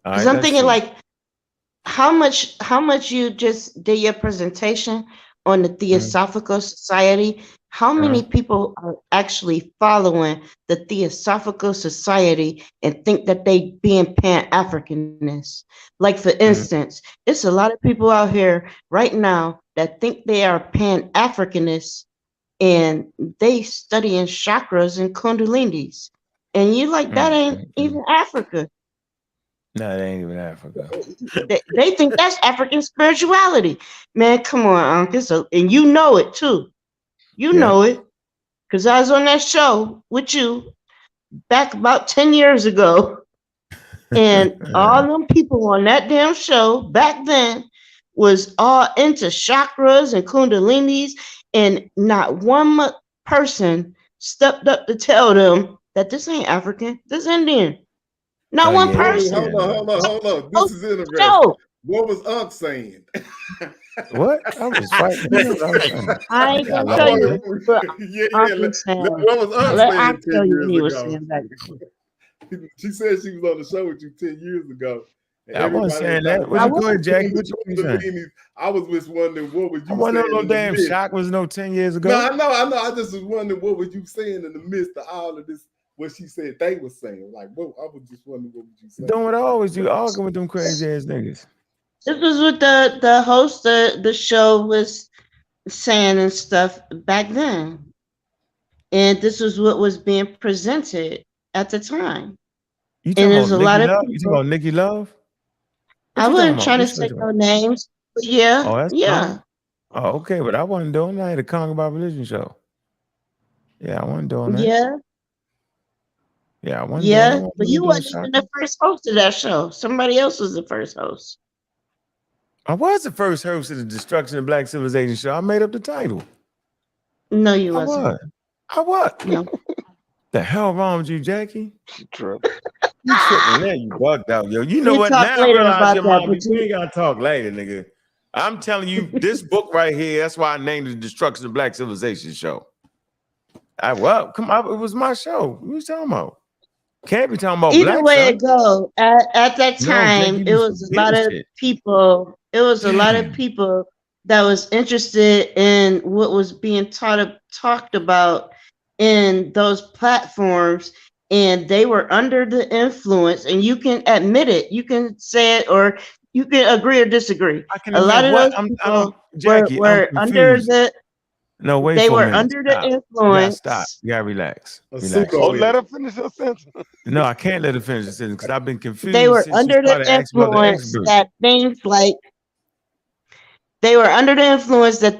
Because I'm thinking like, how much you just did your presentation on the Theosophical Society. How many people are actually following the Theosophical Society and think that they being Pan-Africanists? Like, for instance, it's a lot of people out here right now that think they are Pan-Africanists and they studying chakras and kundalinis. And you like that ain't even Africa. No, that ain't even Africa. They think that's African spirituality. Man, come on, Uncle. So, and you know it too. You know it. Because I was on that show with you back about 10 years ago. And all them people on that damn show back then was all into chakras and kundalinis. And not one person stepped up to tell them that this ain't African, this Indian. Not one person. Hold on. This is interesting. No. What was Unc saying? What? I was fighting. I ain't gonna tell you. But What was Unc let saying 10 you he years was ago? saying back. She said she was on the show with you 10 years ago. I wasn't saying that. What you going, Jackie? What you saying? I was just wondering what would you I wasn't saying no in the damn midst. shock was no 10 years ago. No, I know. I just was wondering what was you saying in the midst of all of this, what she said they were saying. Like, what I was just wondering what would you say. Doing what I always do, arguing with them crazy ass niggas. This was what the host of the show was saying and stuff back then. And this was what was being presented at the time. You And talking there's a about lot Nikki of Love? You talking about Nikki Love? What I you wasn't talking trying to about? say no names, but yeah, Oh, that's yeah. fine. Oh, okay, but I wasn't doing that. I had a Congo about religion show. Yeah, I wasn't doing that. Yeah, Yeah, I wasn't yeah. doing that. But you wasn't even the first host of that show. Somebody else was the first host. I was the first host of the Destruction of Black Civilization show. I made up the title. No, you wasn't. I was. No. The hell wrong with you, Jackie? She tripped. You tripping there? You bugged out, yo. You know We'll what? talk Now I later realize about your that, mom. but We ain't gotta talk later, nigga. I'm telling you, this book right here. That's why I named it the Destruction of Black Civilization show. Come on, it was my show. What you talking about? Can't be talking about either black. way Son. it go, at that No, time, Jackie, it was a lot of shit. people. It was a lot of people that was interested in what was being talked about in those platforms, and they were under the influence. And you can admit it. You can say it, or you can agree or disagree. I can A lot of admit those what? people Jackie, were I'm under confused. the. No, wait They for were a minute. under Stop. the You influence. gotta stop. You gotta relax. Relax. Oh, let her finish her sentence. No, I can't let her finish the sentence because I've been confused. They were since under you the started asking about the influence experts. that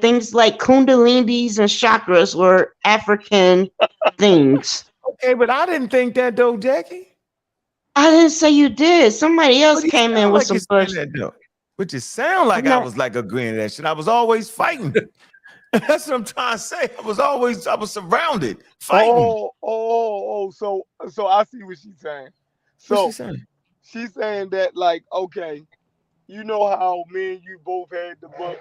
things like kundalinis and chakras were African things. Okay, but I didn't think that though, Jackie. I didn't say you did. Somebody else But you came in sound with like some you saying bush. that though. But you sound like I'm I not- was like agreeing to that shit. I was always fighting. That's what I'm trying to say. I was surrounded, fighting. So I see what she's saying. So What's she saying? she's saying that, like, okay, you know how me and you both had the book,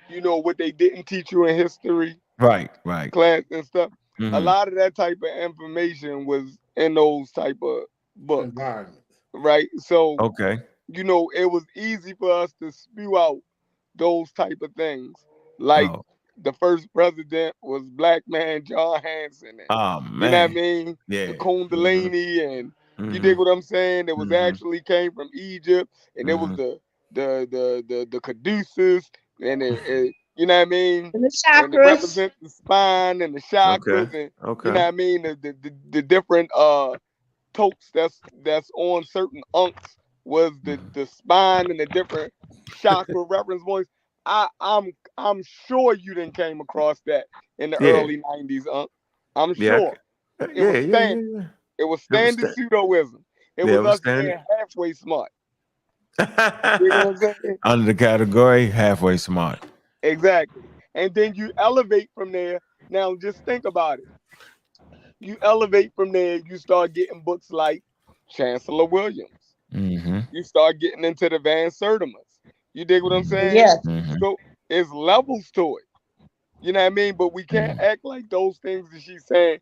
you know, what they didn't teach you in history Right. class and stuff. A Mhm. lot of that type of information was in those type of books, Environment. right? So, Okay. you know, it was easy for us to spew out those type of things. Like Oh. the first president was black man John Hanson. And, Oh you know what I man. mean? Yeah. The Kundalini and you Mhm. dig what I'm saying? It was Mhm. actually came from Egypt, and it was the caduceus, and it you know what I mean? And the And it chakras. represents the spine and the chakras, Okay. and Okay. you know what I mean? The different totes that's on certain unks was the spine and the different chakra reference points. I'm sure you didn't came across that in the Yeah. early 90s, Unk. I'm Yeah. sure. It was standard. Yeah. It was It was standard pseudo-ism. It Yeah, it was was us being standard. halfway smart. You know what I'm saying? Under the category, halfway smart. Exactly. And then you elevate from there. Now just think about it. You elevate from there, you start getting books like Chancellor Williams. Mm-hmm. You start getting into the Van Sertimas. You dig what I'm saying? Yes. Mm-hmm. So it's levels to it. You know what I mean? But we can't act like those things that she's saying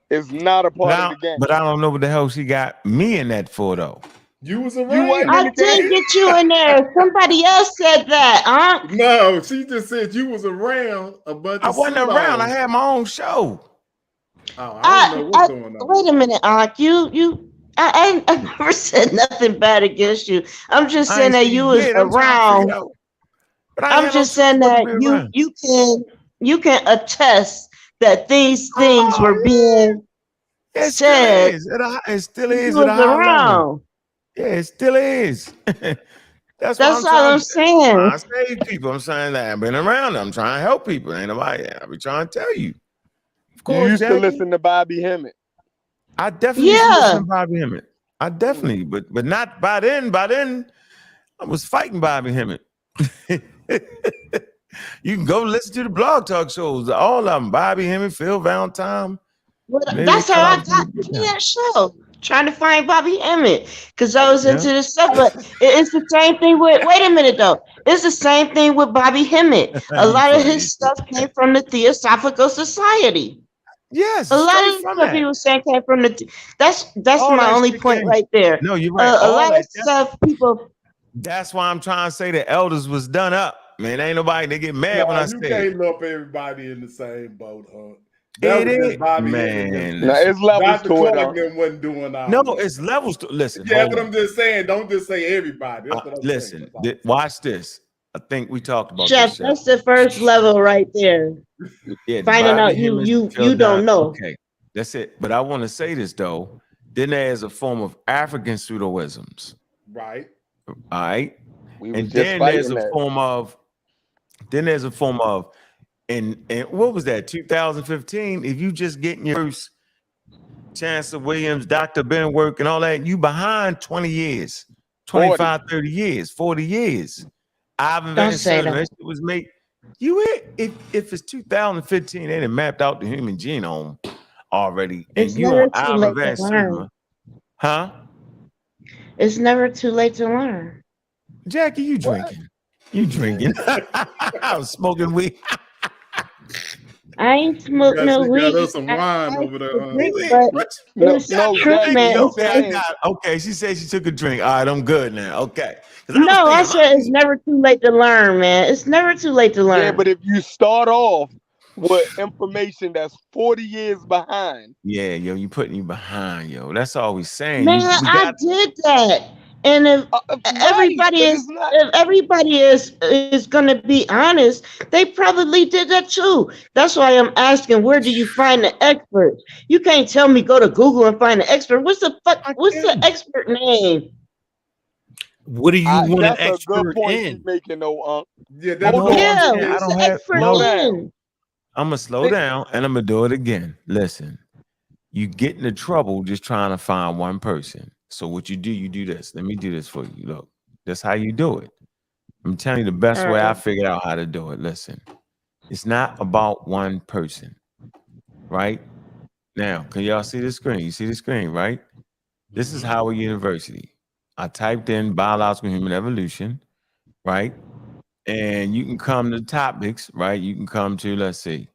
is not a part of the game. But I don't know what the hell she got me in that for though. You was around. You wasn't I in the did game. get you in there. Somebody else said that, huh? No, she just said you was around a bunch I of wasn't pseudos. around. I had my own show. Oh, I don't know what's going on. Wait a minute, Ankh. I never said nothing bad against you. I'm just saying that you was around. I'm just saying that you can attest that these things were being It still said is. It still he is at was a high level. around. Yeah, it still is. That's why That's I'm all I'm trying saying. to save people. I'm saying that I've been around. I'm trying to help people. Ain't nobody. I be trying to tell you. Of You course, used to Jackie. listen to Bobby Hemmett. I definitely used to Yeah. listen to Bobby Hemmett. I definitely, but not by then. By then, I was fighting Bobby Hemmett. You can go listen to the blog talk shows. All of them. Bobby Hemmett, Phil Valentine. Well, Maybe that's they how cut I off got the- to that show, trying to find Bobby Emmett, because I was Yeah. into this stuff. But it's the same thing with. Wait a minute, though. It's the same thing with Bobby Hemmett. A You lot of funny. his stuff came from the Theosophical Society. Yes, A lot straight of the from stuff that. he was saying came from the. That's All my that only shit point came- right there. No, you're right. A All lot that- of stuff people. That's why I'm trying to say the elders was done up. Man, ain't nobody, they get mad when I you say it. can't lump everybody in the same boat, huh? That It was is, just Bobby man. Hemmett. Now it's levels Dr. to it. Clark them wasn't doing all No, that. it's levels to listen. Yeah, hold but on. I'm just saying, don't just say everybody. That's what I'm Listen, saying. That's all. watch this. I think we talked about Chef, this. Chef. that's the first level right there. Yeah, Finding Bobby out you Hemmett, you Phil you don't Don- know. Okay, that's it. But I want to say this though. Then there's a form of African pseudo-isms. Right. All right. We was And just then there's fighting a that. form of and what was that 2015? If you just getting your first Chancellor Williams, Dr. Benwork, and all that, you behind 20 years, 25, 30 years, 40 years. Ivan Don't Van say Sertima, that. that shit was made. If it's 2015, they done mapped out the human genome already, and It's you never on too Ivan late Van to learn. Sertima, huh? It's never too late to learn. Jackie, you drinking? You drinking? I was smoking weed. I ain't smoked Yeah, no she got weed. us some wine over there. Drink, What? but No, it's no, true, Jackie, man. I'm Okay, saying, okay, she said she took a drink. All right, I'm good now. Okay. 'Cause No, I was thinking, said it's never too late to learn, man. It's never too late to learn. yeah, but if you start off with information that's 40 years behind, yeah, yo, you putting you behind, yo. That's all we saying. Man, We I got did that. And if everybody but is it's not. if everybody is gonna be honest, they probably did that too. That's why I'm asking, where do you find the experts? You can't tell me go to Google and find the expert. What's the expert name? What do you want an That's a good expert point in? you're making, though, Yeah, that's No, what I'm Yeah, saying, I'm I what's don't the have expert Slow no. down. in? I'm gonna slow down and I'm gonna do it again. Listen, you get into trouble just trying to find one person. So what you do this. Let me do this for you. Look, that's how you do it. I'm telling you the best way I figured out how to do it. Listen, it's not about one person, right? Now, can y'all see the screen? You see the screen, right? This is Howard University. I typed in biological human evolution, right? And you can come to topics, right? You can come to, let's see.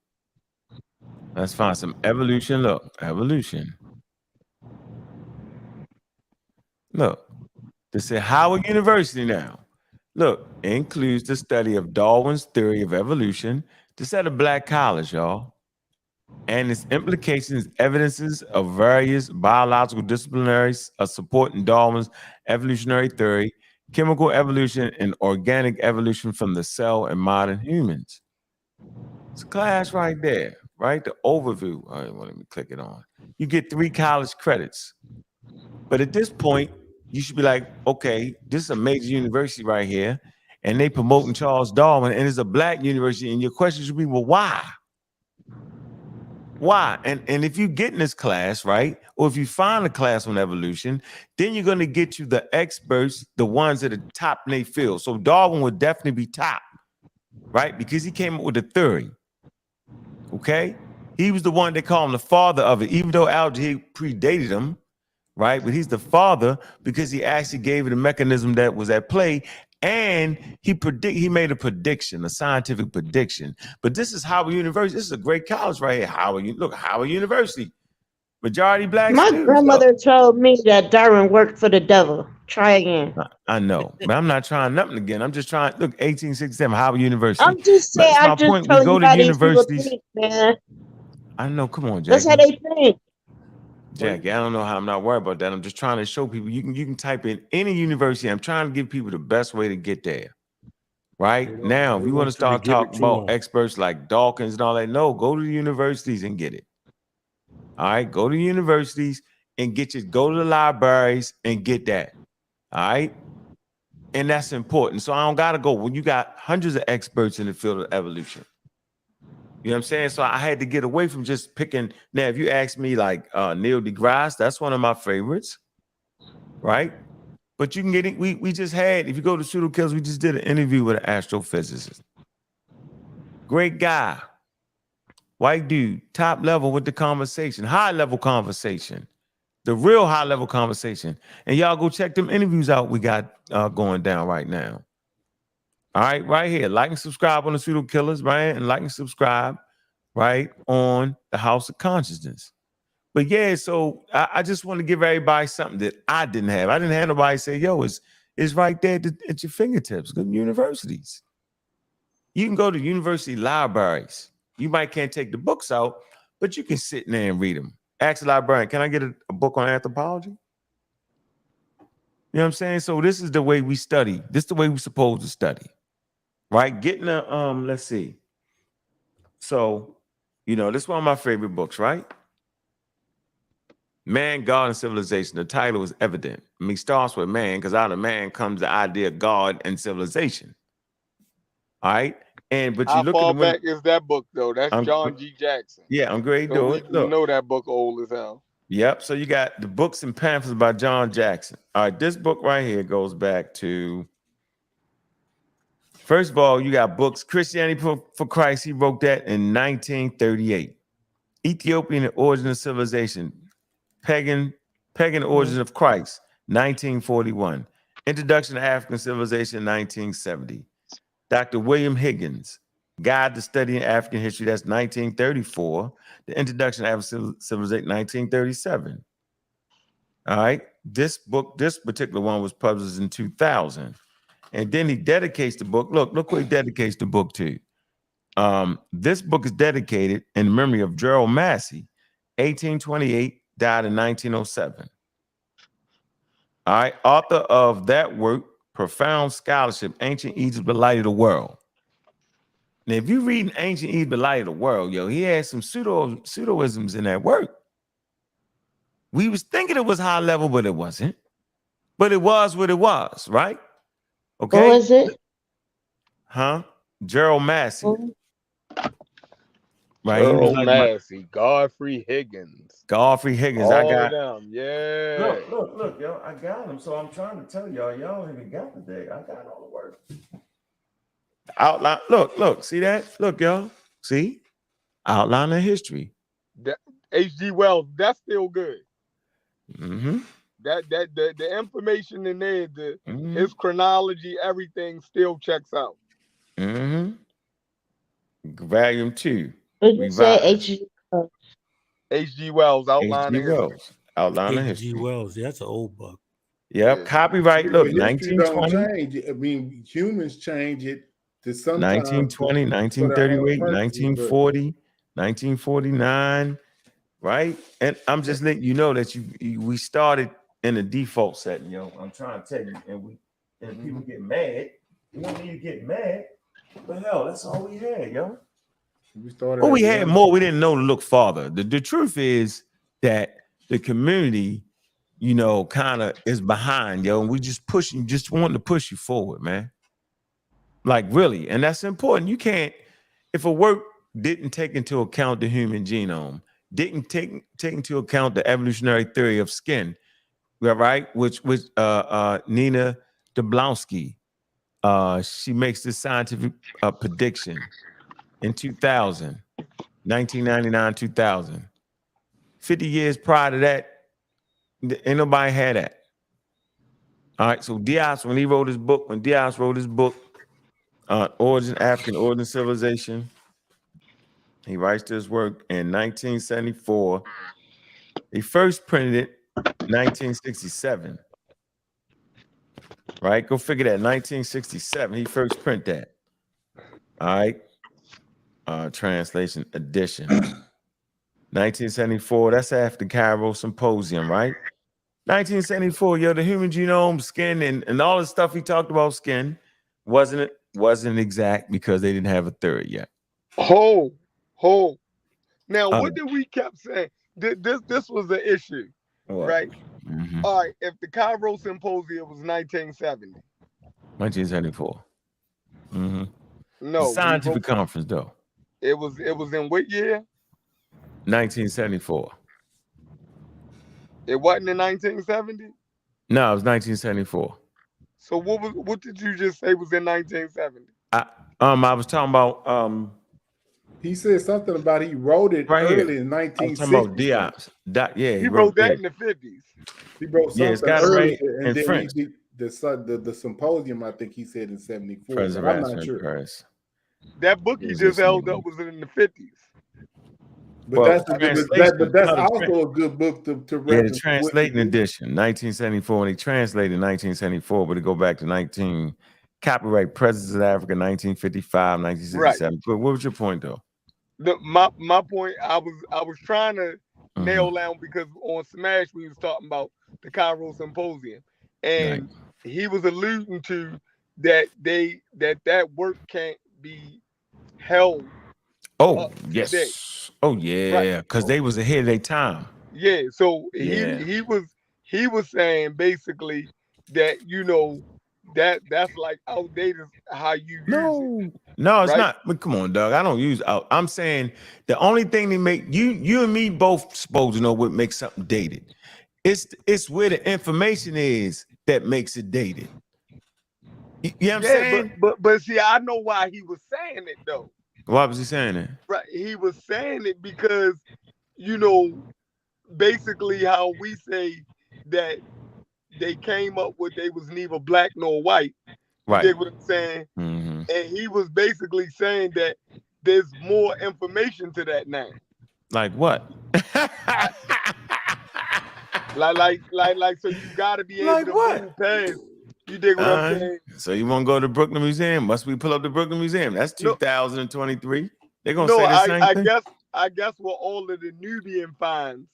Let's find some evolution. Look, evolution. Look, this is Howard University now. Look, it includes the study of Darwin's theory of evolution. This at a black college, y'all. And its implications, evidences of various biological disciplinaries of supporting Darwin's evolutionary theory, chemical evolution, and organic evolution from the cell and modern humans. It's a class right there, right? The overview. All right, well, let me click it on. You get 3 college credits. But at this point, you should be like, okay, this is a major university right here, and they promoting Charles Darwin, and it's a black university, and your question should be, well, why? Why? And if you get in this class, right, or if you find a class on evolution, then you're going to get you the experts, the ones that are top in their field. So Darwin would definitely be top, right, because he came up with a theory. Okay, he was the one they call him the father of it, even though algae predated him, right? But he's the father because he actually gave it a mechanism that was at play, and he made a prediction, a scientific prediction. But this is Howard University. This is a great college right here. Howard University, majority black My students. grandmother told me that Darwin worked for the devil. Try again. I know, but I'm not trying nothing again. I'm just trying. Look, 1867, Howard University. I'm just saying. That's my I'm just point. We telling go you to how these people universities. think, man. I know. Come on, That's how Jackie. they think. Jackie, I don't know how I'm not worried about that. I'm just trying to show people you can type in any university. I'm trying to give people the best way to get there. Right now, if you want to start talking about experts like Dawkins and all that, no, go to the universities and get it. All right, go to universities and go to the libraries and get that. All right. And that's important. So I don't gotta go when you got hundreds of experts in the field of evolution. You know what I'm saying? So I had to get away from just picking. Now, if you ask me like Neil deGrasse, that's one of my favorites, right? But you can get it. We just had, if you go to Pseudo Kills, we just did an interview with an astrophysicist. Great guy, white dude, top level with the conversation, high level conversation, the real high level conversation. And y'all go check them interviews out we got going down right now. All right, right here. Like and subscribe on the Pseudo Killers, right? And like and subscribe, right, on the House of Consciousness. But yeah, so I just want to give everybody something that I didn't have. I didn't have nobody say, yo, it's right there at your fingertips. Go to universities. You can go to university libraries. You might can't take the books out, but you can sit in there and read them. Ask the librarian, can I get a book on anthropology? You know what I'm saying? So this is the way we study. This is the way we're supposed to study. Right? Getting a, let's see. So, you know, this is one of my favorite books, right? Man, God, and Civilization. The title is evident. I mean, it starts with man, because out of man comes the idea of God and civilization. All right? And but you How look far at back is that book though? That's John G. Jackson. Yeah, I'm great So doing we it. Look. know that book old as hell. Yep. So you got the books and pamphlets by John Jackson. All right, this book right here goes back to, first of all, you got books, Christianity for Christ. He wrote that in 1938. Ethiopian Origin of Civilization, Pagan Origin of Christ, 1941. Introduction to African Civilization, 1970. Dr. William Higgins, Guide to Studying African History, that's 1934. The Introduction to African Civilization, 1937. All right. This book, this particular one was published in 2000. And then he dedicates the book. Look what he dedicates the book to. This book is dedicated in memory of Gerald Massey, 1828, died in 1907. All right. Author of that work, Profound Scholarship, Ancient Egypt, the Light of the World. Now, if you read Ancient Egypt, the Light of the World, yo, he had some pseudo-isms in that work. We was thinking it was high level, but it wasn't. But it was what it was, right? Okay. What was it? Huh? Gerald Massey. Right. Gerald Massey, Godfrey Higgins. Godfrey Higgins. All I got them. Yeah. Look, yo, I got them. So I'm trying to tell y'all haven't got the day. I got all the work. Outline. Look, see that? Look, y'all. See? Outline of history. H.G. Wells, that's still good. Mm-hmm. The information in there, his chronology, everything still checks out. Mm-hmm. Volume 2. What did you say, H.G. Wells, Outline H.G. of History. Wells, Outline of History. H.G. Wells, that's an old book. Yep. Yeah. Copyright. Look, History don't 1920. change. I mean, humans change it to sometimes 1920, 1938, 1940, 1949, right? And I'm just letting you know that we started in the default setting, yo. I'm trying to tell you, and people get mad. You don't need to get mad, but hell, that's all we had, yo. We had more. We didn't know to look farther. The truth is that the community, you know, kind of is behind, yo, and we just wanting to push you forward, man. Like really, and that's important. You can't, if a work didn't take into account the human genome, didn't take into account the evolutionary theory of skin, right? Which Nina Jablonski, she makes this scientific prediction in 2000, 1999, 2000. 50 years prior to that, ain't nobody had that. All right, so Diaz, when Diaz wrote his book, African Origin Civilization, he writes this work in 1974. He first printed it 1967. Right? Go figure that. 1967. He first printed that. All right. Translation edition. 1974. That's after Cairo Symposium, right? 1974. Yo, the human genome, skin, and all the stuff he talked about skin wasn't exact because they didn't have a theory yet. Now, what did we kept saying? this was the issue, What? right? Mm-hmm. All right, if the Cairo Symposium was 1970, 1974. Mm-hmm. no, Scientific conference though. it was in what year? 1974. It wasn't in 1970. No, it was 1974. So what did you just say was in 1970? I was talking about He said something about he wrote it right early here. in I'm talking 1960. about Diop's. Yeah, He wrote that it. in the 50s. He wrote something it's got it early, right and in then French. he did the symposium. I think he said in 74. But I'm Preservation not sure. Paris. That book he It was just just held me. up was in the 50s. But Well, that's translation, that's no, the also a good book to Yeah, the reference. translating edition, 1974, and he translated 1974, but it go back to 19 copyright Presidents of Africa, 1955, 1967. But what was your point though? My point, I was trying to nail down, because on Smash we was talking about the Cairo Symposium, and he was alluding to that that work can't be held. Oh yes. Today. Oh yeah, because they was ahead of their time. Yeah, so Yeah. he was saying basically that, you know, that's like outdated how you use it. No, it's right? not. But come on, Doug. I don't use out. I'm saying the only thing that make you and me both supposed to know what makes something dated. It's where the information is that makes it dated. You know what I'm saying? But see, I know why he was saying it though. Why was he saying that? Right, he was saying it because, you know, basically how we say that they came up with they was neither black nor white. You Right. get what I'm saying? Mm-hmm. And he was basically saying that there's more information to that now. Like what? like so you gotta be able Like to what? move past. You dig what I'm saying? So you want to go to the Brooklyn Museum? Must we pull up the Brooklyn Museum? That's 2023. They're gonna say the same thing. I guess with all of the Nubian finds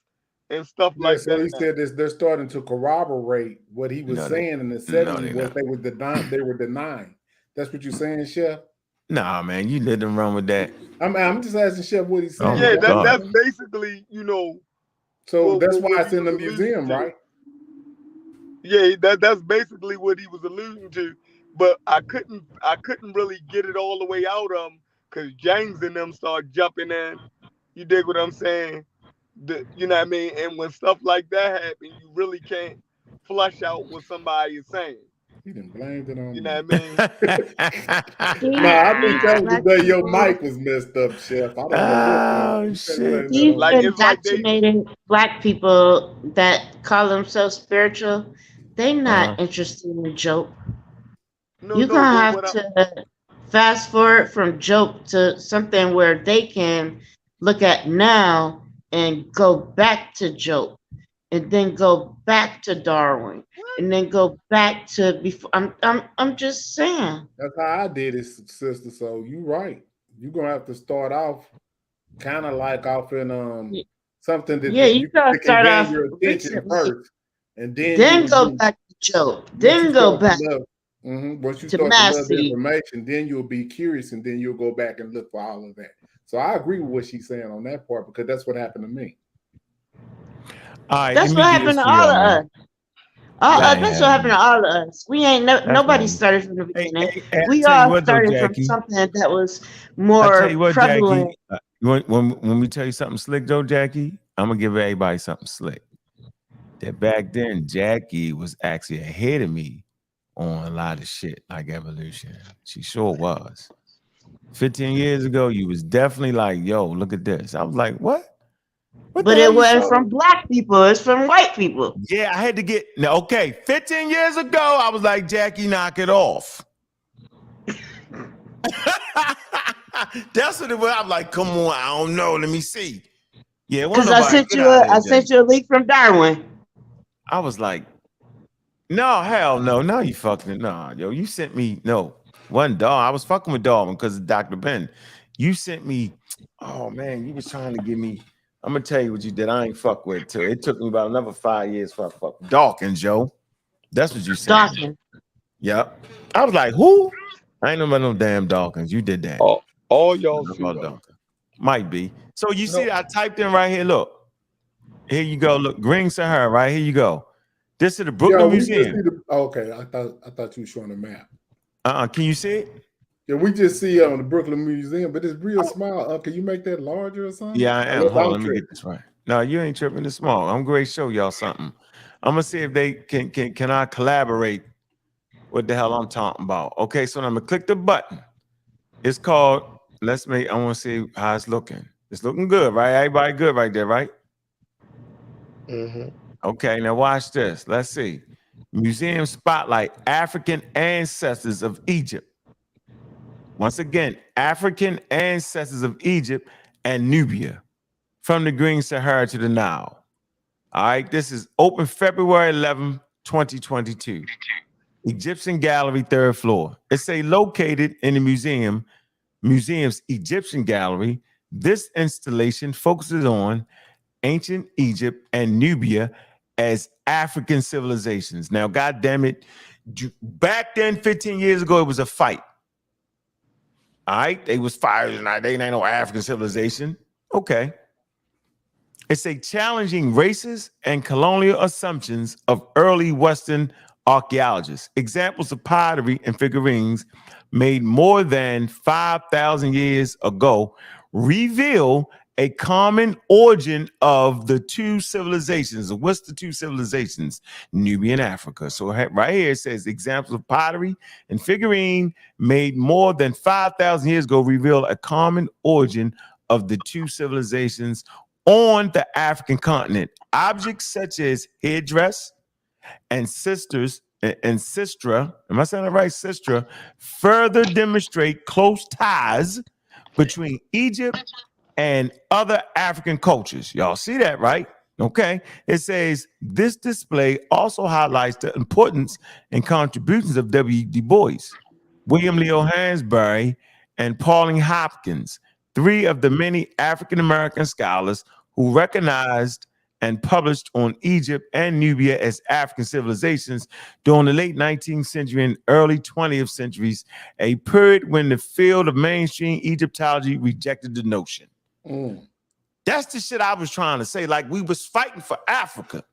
and stuff Yeah, like so that. he said this, they're starting to corroborate what he was saying in the 70s. What they were denying. That's what you're saying, Chef? Nah, man, you didn't run with that. I'm just asking Chef what he's saying. Yeah, that's basically, you know. So that's why it's in the museum, right? Yeah, that's basically what he was alluding to. But I couldn't really get it all the way out of him, because James and them start jumping in. You dig what I'm saying? You know what I mean? And when stuff like that happen, you really can't flush out what somebody is saying. He done blamed it on You know what I mean? Nah, I been telling you that your mic was messed up, Chef. I don't know what. Shit. He's indoctrinating black people that call themselves spiritual. They not interested in joke. You're gonna have to fast forward from joke to something where they can look at now and go back to joke, and then go back to Darwin, and then go back to before. I'm just saying. That's how I did it, sister. So you right. You're gonna have to start off kind of like off in something that you gotta can start gain off your attention first, and then go back to joke, then go back. Once you to start to love the mastery. information, then you'll be curious, and then you'll go back and look for all of that. So I agree with what she's saying on that part, because that's what happened to me. All right, That's what happened to all of us. That's what happened to all of us. We ain't nobody started from the beginning. We all started from something that was more prevalent. Jackie, when we tell you something slick, though, Jackie, I'm gonna give everybody something slick. That back then, Jackie was actually ahead of me on a lot of shit like evolution. She sure was. 15 years ago, you was definitely like, yo, look at this. I was like, what? But it wasn't from black people, it's from white people. Yeah, I had to get 15 years ago, I was like, Jackie, knock it off. That's what it was. I'm like, come on, I don't know. Let me see. Yeah, because I sent you a link from Darwin. I was like, no, hell no. No, you fucking no, yo. You sent me one dog. I was fucking with Darwin because of Dr. Ben. You sent me, oh man, you was trying to give me. I'm gonna tell you what you did. I ain't fuck with it too. It took me about another 5 years for I fuck with Dawkins, Joe. That's what you said. Dawkins. Yep. I was like, who? I ain't know about no damn Dawkins. You did that. All y'all see Dawkins. Might be. So you see, I typed in right here. Look, Here you go. Look, Green Sahara, right? Here you go. This is the Brooklyn Museum. Okay, I thought you were showing a map. Can you see it? Yeah, we just see it on the Brooklyn Museum, but it's real small. Can you make that larger or something? Yeah, I am. Hold on, let me get this right. No, you ain't tripping. It's small. I'm going to show y'all something. I'm gonna see if they can I collaborate. What the hell I'm talking about? Okay, so I'm gonna click the button. It's called. I want to see how it's looking. It's looking good, right? Everybody good right there, right? Mm-hmm. Okay, now watch this. Let's see. Museum Spotlight, African Ancestors of Egypt. Once again, African Ancestors of Egypt and Nubia, from the Green Sahara to the Nile. All right, this is open February 11, 2022. Egyptian Gallery, 3rd floor. It's located in the museum's Egyptian Gallery. This installation focuses on ancient Egypt and Nubia as African civilizations. Now, God damn it, back then, 15 years ago, it was a fight. All right, they was fired, and they ain't no African civilization. Okay. It's challenging races and colonial assumptions of early Western archaeologists. Examples of pottery and figurines made more than 5,000 years ago reveal a common origin of the two civilizations. What's the two civilizations? Nubia and Africa. So right here it says examples of pottery and figurine made more than 5,000 years ago reveal a common origin of the two civilizations on the African continent. Objects such as headdress and sistra, am I saying it right? Sistra, further demonstrate close ties between Egypt and other African cultures. Y'all see that, right? Okay. It says this display also highlights the importance and contributions of W. Du Bois, William Leo Hansberry, and Pauline Hopkins, 3 of the many African-American scholars who recognized and published on Egypt and Nubia as African civilizations during the late 19th century and early 20th centuries, a period when the field of mainstream Egyptology rejected the notion. That's the shit I was trying to say. Like, we was fighting for Africa.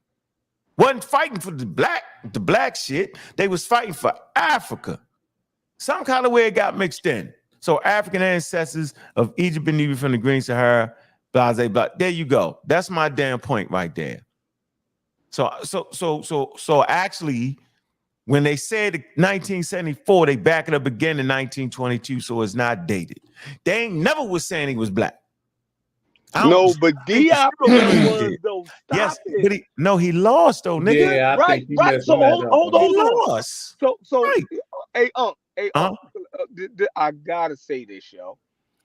Wasn't fighting for the black shit. They was fighting for Africa. Some kind of way it got mixed in. So African ancestors of Egypt and Nubia from the Green Sahara, blah, blah, blah. There you go. That's my damn point right there. So actually, when they said 1974, they back it up again in 1922, so it's not dated. They ain't never was saying he was black. No, but Diop was though. Yes, but he lost though, nigga. Yeah, right. So hold on. He lost. So right. Hey, I gotta say this, yo.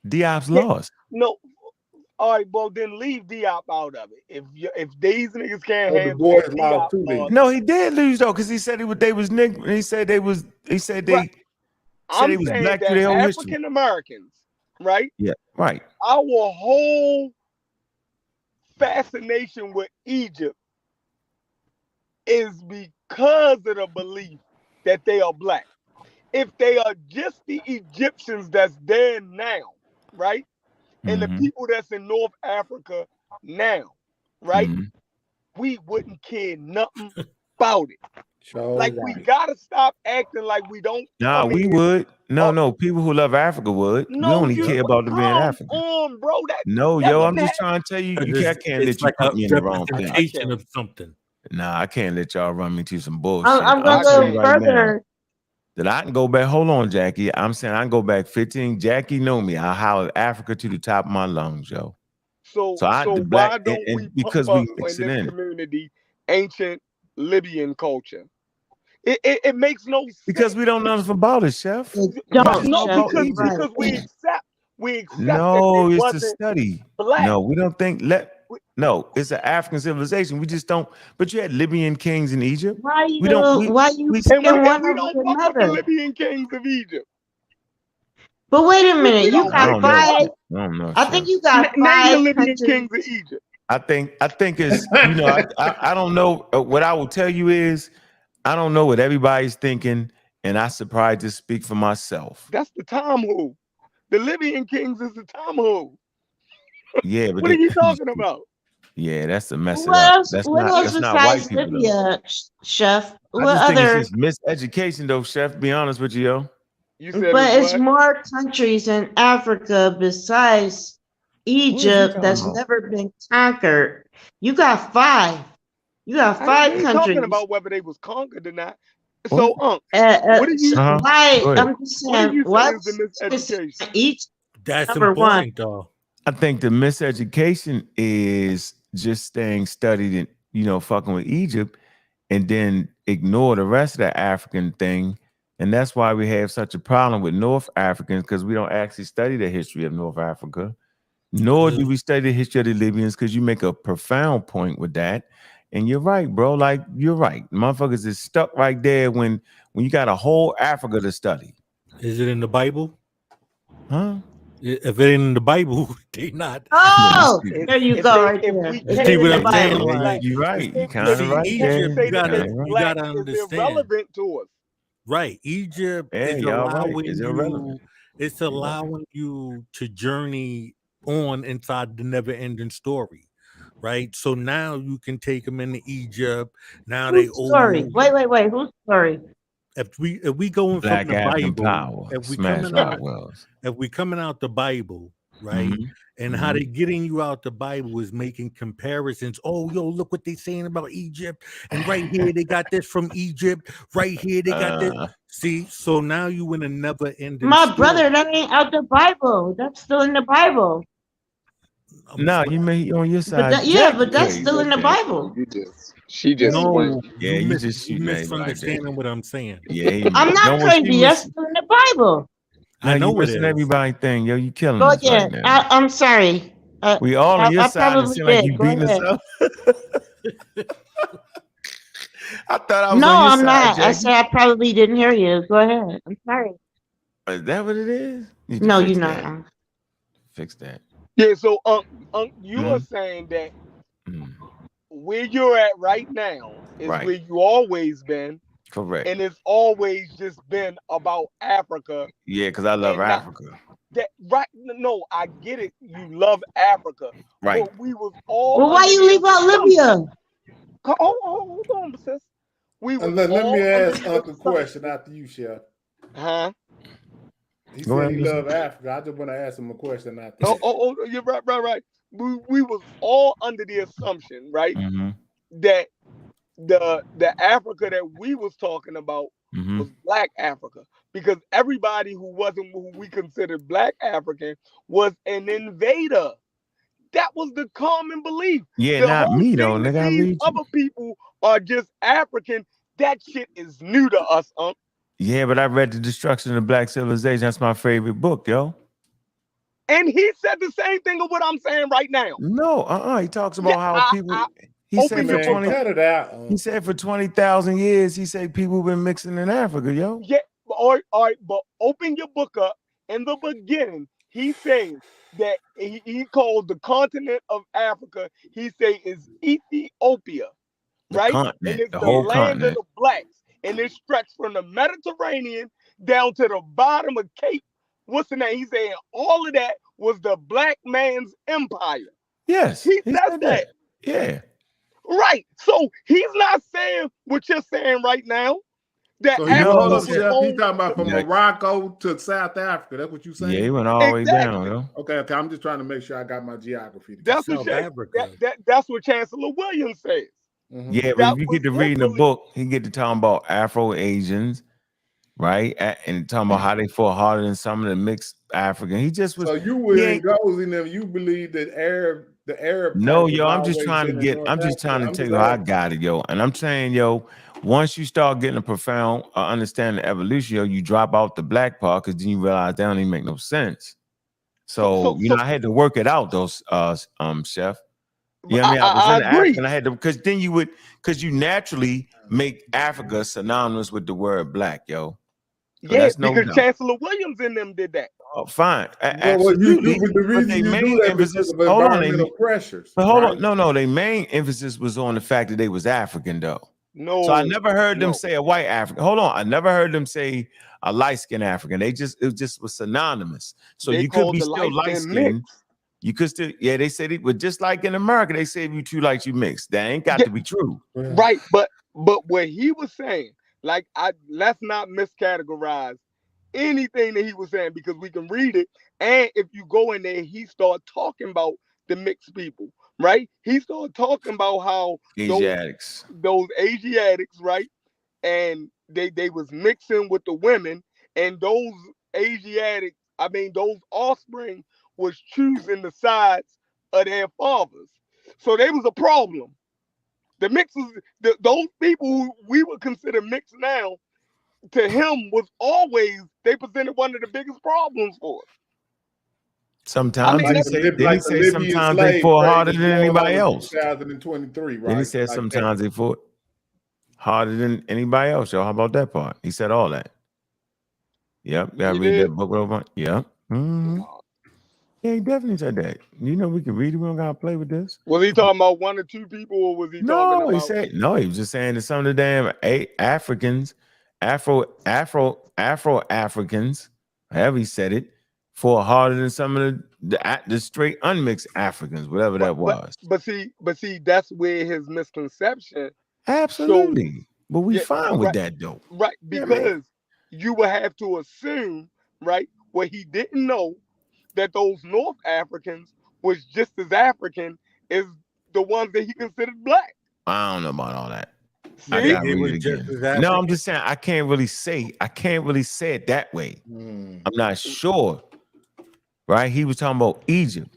Diop's lost. No. All right, well then leave Diop out of it. If these niggas can't handle the boys it, lost too. No, he did lose though, because he said they was niggas. He said they was black through their whole history. African Americans, right? Yeah, right. Our whole fascination with Egypt is because of the belief that they are black. If they are just the Egyptians that's there now, right? And the people that's in North Africa now, right? We wouldn't care nothing about it. Like, we gotta stop acting like we don't. Nah, we would. No, people who love Africa would. No, we only care about them being African. Bro, I'm just trying to tell you. I can't let you put me in the wrong thing. Of something. Nah, I can't let y'all run me to some bullshit. I'm gonna go further. That I can go back. Hold on, Jackie. I'm saying I can go back 15. Jackie know me. I holler Africa to the top of my lungs, yo. So why don't we because we mix it in community ancient Libyan culture? It makes no sense. Because we don't know nothing about it, Chef. Because we accept. No, it's a study. Black. No, we don't think. No, it's an African civilization. We just don't. But you had Libyan kings in Egypt. Why you picking one over another? Libyan kings of Egypt. But wait a minute, you got 5. I think you got 5 Libyan kings of Egypt. I think it's I don't know. What I will tell you is I don't know what everybody's thinking, and I'm surprised to speak for myself. That's the Tomhu. The Libyan kings is the Tomhu. Yeah, but what are you talking about? Yeah, that's to mess it What up. else? That's What else not white besides people though. Libya, Chef? I What just think it's other? just miseducation though, Chef. Be honest with you, yo. You said But it's it's what? more countries in Africa besides What is he Egypt talking that's about? never been conquered. You got 5. You got I 5 ain't talking countries. about whether they was conquered or not. What? So, what do you Why? Go ahead. I'm just what do saying. you say Why is the is miseducation? Egypt That's number 1? important, though. I think the miseducation is just staying studied and fucking with Egypt, and then ignore the rest of the African thing. And that's why we have such a problem with North Africans, because we don't actually study the history of North Africa, nor do we study the history of the Libyans, because you make a profound point with that. And you're right, bro. Like, you're right. Motherfuckers is stuck right there when you got a whole Africa to study. Is it in the Bible? Huh? If it ain't in the Bible, they not. Oh, there you If go, they- right if there. we It's See in what the I'm saying? Bible. Like, You're right. You kind if of right. Egypt, say you that gotta, it's you black gotta is understand. irrelevant to us. Right. Egypt Yeah, is y'all right. allowing It's you, irrelevant. it's allowing you to journey on inside the never ending story. Right. So now you can take them into Egypt. Now they Whose owe story? you. Wait. Whose story? If we going Black from the African Bible, power. if we Smash coming out, Rockwell's. if we coming out the Bible, right? Mhm. And how they getting you out the Bible is making comparisons. Oh, yo, look what they saying about Egypt. And right here, they got this from Egypt. Right here, they got this. See, so now you in a never ending My brother, that ain't out the Bible. That's still in the Bible. No, you may on your But side. that, yeah, Jackie but that's crazy. still in the Jackie. Bible. She just No, went. Yeah, you just you shooting at everybody, misunderstanding Jackie. what I'm saying. Yeah, I'm not crazy. That's still in the Bible. I know you it missing is. everybody thing, yo. You killing Go us right ahead. now. I'm sorry. We all on your I side and probably seem like did. you Go beating us ahead. up. I thought I was No, on your I'm side, not. I Jackie. said I probably didn't hear you. Go ahead. I'm sorry. Is that what it is? You need to No, fix you're that. not. Fix that. Yeah, so you are saying that where you're at right now is Right. where you always been, Correct. and it's always just been about Africa. Yeah, because I love and not- Africa. That right? No, I get it. You love Africa, Right. but we was all. Well, why under you the leave out assumption- Libya? Hold on, sis. We was Let all me under ask the Uncle a assumption- question after you, Chef. Huh? He Go said ahead, he Mr. loved Africa. I just want to ask him a question after that. Oh, you're right. We was all under the assumption, right, Mhm. that the Africa that we was talking about Mhm. was Black Africa, because everybody who wasn't who we considered Black African was an invader. That was the common belief. Yeah, The not whole me thing though, that nigga. I these read you. other people are just African, that shit is new to us, Yeah, but I read The Destruction of Black Civilization. That's my favorite book, yo. And he said the same thing of what I'm saying right now. No, he talks about how people. He said open for your book 20. up. Cut it out. He said for 20,000 years. He said people been mixing in Africa, yo. Yeah, all right, but open your book up. In the beginning, he says that he called the continent of Africa, he say is Ethiopia, The right? continent, And it's the the whole land continent. of the blacks. And it's stretched from the Mediterranean down to the bottom of Cape. What's the name? He's saying all of that was the black man's empire. Yes, He says said that. Yeah. Right. So he's not saying what you're saying right now. That So he Africa hold up, was Chef. He owned- talking about from Yeah. Morocco to South Africa. That's what you saying? Yeah, he went all the way down, yo. Okay. I'm just trying to make sure I got my geography. That's South what Africa. that's what Chancellor Williams says. Yeah, but That if you was get to his reading the belief. book, he get to talking about Afro-Asians, right? And talking about how they fought harder than some of the mixed African. He just was. So you he would ain't- goes in them. You believe that the Arab. No, type yo, has I'm just always trying to been in get. North I'm just trying to Africa? tell I'm you how I just got it, yo. And I'm saying, yo, once you start getting a profound understanding of evolution, yo, you drop out the black part because then you realize that don't even make no sense. So I had to work it out, those chef. You know what I mean? I was in agree. Africa and I had to, because you naturally make Africa synonymous with the word black, yo. So Yeah, that's no because doubt. Chancellor Williams and them did that. Oh, fine. Well, Absolutely. but the But reason they you main do that emphasis. because of Hold on, environmental pressures. but hold right? on. No, their main emphasis was on the fact that they was African, though. No. So I never heard them no. say a white African. Hold on. I never heard them say a light-skinned African. It just was synonymous. So They you could called be the still light-skinned light-skinned. mix. You could still, yeah, they said it, but just like in America, they say if you two likes you mix. That ain't got to be true. Right, but what he was saying, like, let's not miscategorize anything that he was saying, because we can read it, and if you go in there, he started talking about the mixed people, right? He started talking about how Asiatics, those Asiatics, right? And they was mixing with the women, and those Asiatics, I mean, those offspring was choosing the sides of their fathers. So there was a problem. The mixes, those people who we would consider mixed now, to him was always, they presented one of the biggest problems for us. Sometimes I mean, he say sometimes they fought harder than anybody else. 2023, right? Then he said sometimes they fought harder than anybody else, yo. How about that part? He said all that. Yep, gotta read that book over. Yep. Mm-hmm. Yeah, he definitely said that. You know, we can read it. We don't gotta play with this. Was he talking about one or two people, or was he talking about? He said no. He was just saying that some of the damn Africans, Afro-Africans, however he said it, fought harder than some of the straight unmixed Africans, whatever that was. But see, that's where his misconception. Absolutely, but we fine with that though, right? Because you would have to assume, right, what he didn't know, that those North Africans was just as African as the ones that he considered black. I don't know about all that. See? I gotta read it again. No, I'm just saying I can't really say it that way. I'm not sure. Right? He was talking about Egypt.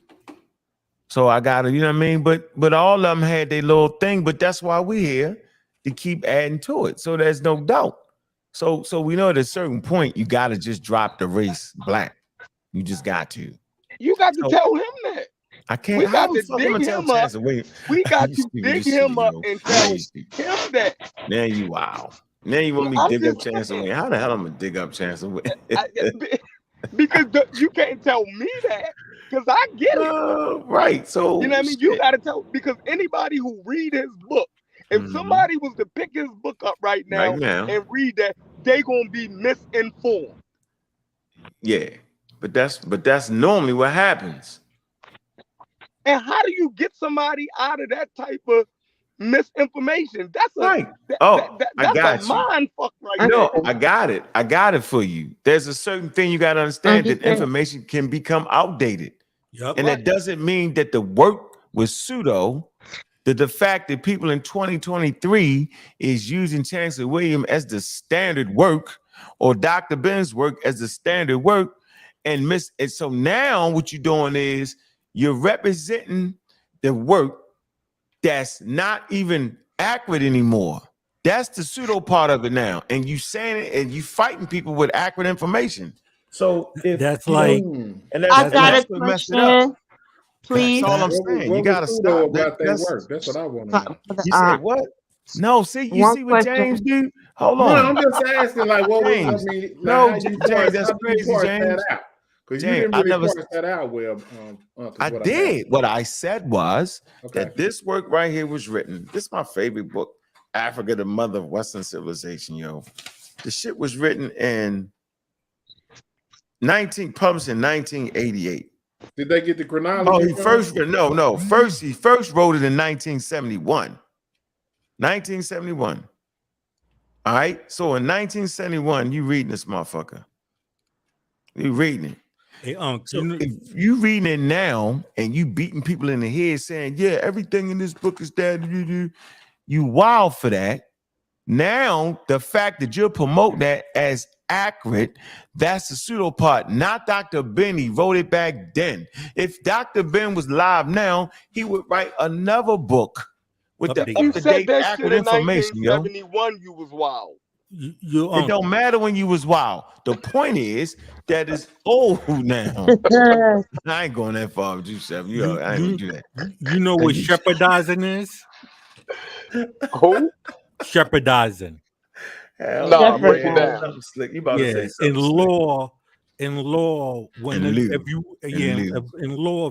So I gotta, you know what I mean? But all of them had their little thing, but that's why we're here to keep adding to it. So there's no doubt. So we know at a certain point you gotta just drop the race black. You just got to. You got to tell him that. I can't. We got to dig him up. We got to dig him up and tell him that. Now you wow. Now you want me to dig up Chance Away? How the hell I'm gonna dig up Chance Away? Because you can't tell me that, because I get it. Right. So you know what I mean? You got to tell, because anybody who read his book, if somebody was to pick his book up right now and read that, they gonna be misinformed. Yeah. But that's normally what happens. And how do you get somebody out of that type of misinformation? That's right. That's a mind fuck right there. No, I got it. I got it for you. There's a certain thing you got to understand, that information can become outdated. Yep. And that doesn't mean that the work was pseudo. The fact that people in 2023 is using Chancellor William as the standard work, or Dr. Ben's work as the standard work, and so now what you're doing is you're representing the work that's not even accurate anymore. That's the pseudo part of it now. And you saying it and you fighting people with accurate information. So if that's like, I got a question. Please. That's all I'm saying. You gotta stop about that work. That's what I want to know. You said what? No, see, you see what James do? Hold on. No, I'm just asking, like, what James. Was, I mean, no, like, James, that's crazy, James. Because you didn't really parse that out well. I did. What I said was that this work right here was written. This is my favorite book, Africa, the Mother of Western Civilization, yo. The shit was written in published in 1988. Did they get the chronology? Oh, he first wrote it in 1971. 1971. All right. So in 1971, you reading this motherfucker. You reading it. Hey, so if you reading it now and you beating people in the head saying, yeah, everything in this book is that, you wild for that. Now, the fact that you're promoting that as accurate, that's the pseudo part, not Dr. Ben. He wrote it back then. If Dr. Ben was live now, he would write another book with the up-to-date accurate information. In 1971, you was wild. It don't matter when you was wild. The point is that it's old now. I ain't going that far with you, Chef. I ain't gonna do that. You know what shepherdizing is? Who? Shepherdizing. No, break it down. You about to say something in law, if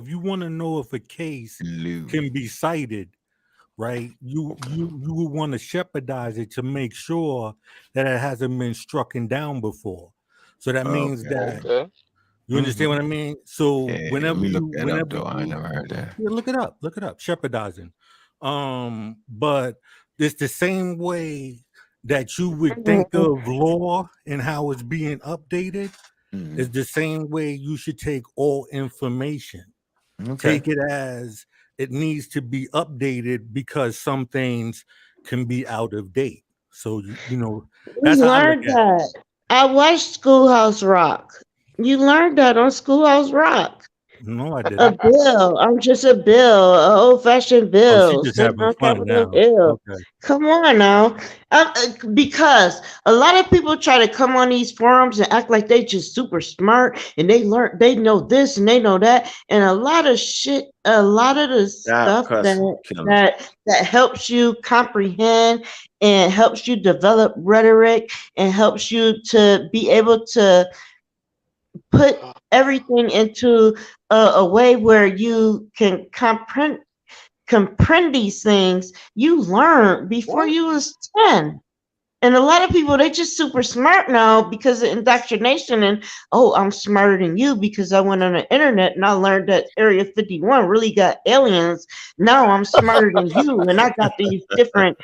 you want to know if a case can be cited, right? You would want to shepherdize it to make sure that it hasn't been struck down before. So that means that You understand what I mean? So Yeah, whenever let me look you, that up whenever though. I ain't you, never heard that. yeah, look it up, shepherdizing. But it's the same way that you would think of law and how it's being updated. Is the same way you should take all information. Okay. Take it as it needs to be updated because some things can be out of date. So you know We that's how I look learned at it. that. I watched Schoolhouse Rock. You learned that on Schoolhouse Rock. No, I A didn't. bill. I'm just a bill, an old-fashioned Oh, she bill just sitting having on fun Capitol now. Hill. Okay. Come on now. Because a lot of people try to come on these forums and act like they just super smart and they know this and they know that. And a lot of the Stop stuff cussing, killer. that helps you comprehend and helps you develop rhetoric and helps you to be able to put everything into a way where you can comprehend these things you learned before you was 10. And a lot of people, they just super smart now because of indoctrination and, oh, I'm smarter than you because I went on the internet and I learned that Area 51 really got aliens. Now I'm smarter than you and I got these different,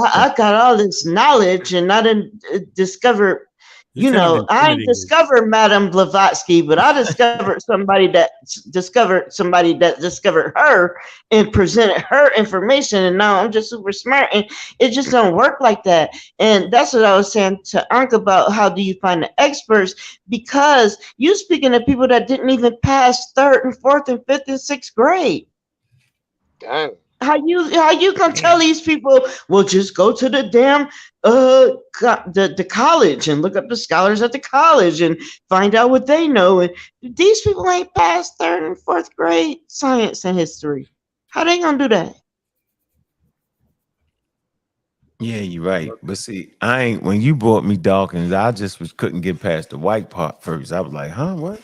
I got all this knowledge and I didn't discover, You sound I ain't intimidated. discovered Madame Blavatsky, but I discovered somebody that discovered her and presented her information. And now I'm just super smart. And it just don't work like that. And that's what I was saying to Ankh about how do you find the experts? Because you speaking to people that didn't even pass 3rd and 4th and 5th and 6th grade. Damn. How you gonna tell these people, well, just go to the damn the college and look up the scholars at the college and find out what they know? And these people ain't passed 3rd and 4th grade science and history. How they gonna do that? Yeah, you're right. But see, when you brought me Dawkins, I just couldn't get past the white part first. I was like, huh, what?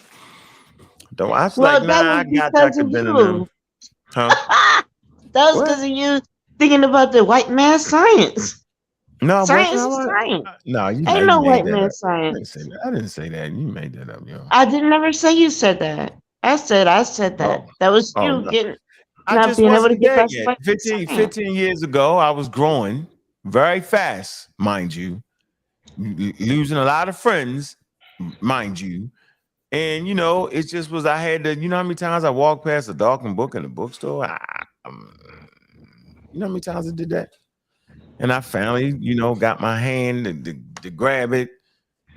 Don't I was Well, like, that nah, was I got because Dr. of Ben and them. you. Huh? That was What? because of you thinking about the white man science. No, it Science wasn't. is science. No, you Ain't you no made white that man up. I didn't science. say that. I didn't say that. You made that up, yo. I didn't never say you said that. I said that. Oh. That was Oh you no. getting I not just being able to wasn't get there past yet. white man 15 years ago, I was growing very fast, mind you, losing a lot of friends, mind you. And it just was, I had to, how many times I walked past a darkened book in the bookstore? You know how many times I did that? And I finally, got my hand to grab it,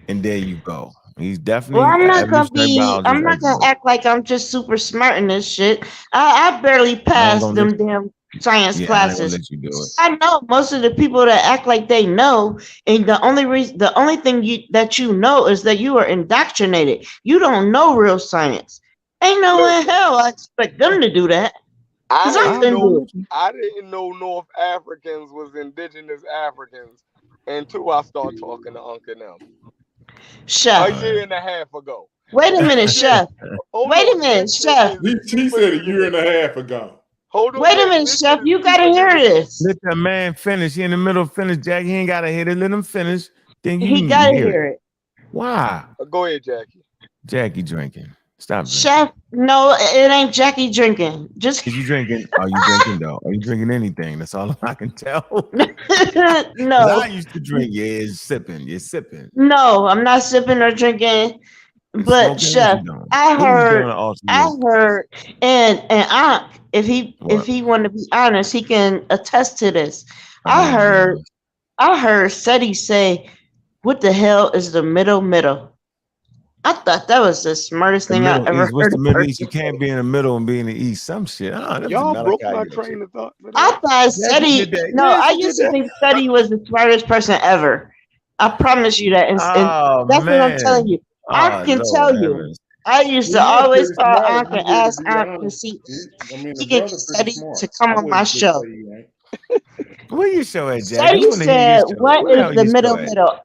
and there you go. He's definitely Well, an evolutionary biologist I'm not gonna expert. act like I'm just super smart in this shit. I barely I ain't passed gonna them let damn science Yeah, I ain't gonna classes. let you do it. I know most of the people that act like they know, and the only thing that you know is that you are indoctrinated. You don't know real science. Ain't no way in Listen, hell I expect them to do that. Because I I couldn't do it. didn't know North Africans was indigenous Africans until I started talking to Uncle now. Chef. A year and a half ago. Wait a minute, This shit, Chef. hold Wait a on. minute, This shit Chef. is She deeper said a than year this. and a half ago. Hold on. Wait a minute, This Chef. shit is You gotta deeper hear than this. Let that man finish. He in the middle of finish, Jack. He ain't gotta hit it. Let him finish. Then you He can gotta hear hear it. it. Why? Go ahead, Jackie. Jackie drinking. Stop drinking. Chef, no, it ain't Jackie drinking. Just Is you drinking? Are you drinking though? Are you drinking anything? That's all I can tell. 'Cause no, I used to drink. Yeah, it's sipping. You're sipping. no, I'm not sipping or drinking. You But smoking? What Chef, you doing? I What you doing? I heard, and if What? he want to be honest, he can attest to this. Oh, goodness. I heard Seti say, "What the hell is the middle?" I thought that was the smartest The thing I Middle ever East. What's heard the a Middle East? You person can't say. be in the middle and be in the East. Some shit. That was Y'all broke Malachi my York train shit. of thought for I that. thought Jackie did Seti. that. No, Yeah, I she did used to that. think Seti was the smartest person ever. I promise you that, and Oh that's what I'm telling man. you. I Oh can Lord tell you. heavens. I used to He is always pretty call smart if Unc you and really ask be Unc to honest. see The he can get brother pretty Seti to smart. come I on my wouldn't just show. say he ain't. Where you show at, Jackie? We Seti want to hear your said, show. "What Where the is hell the you show at? middle?"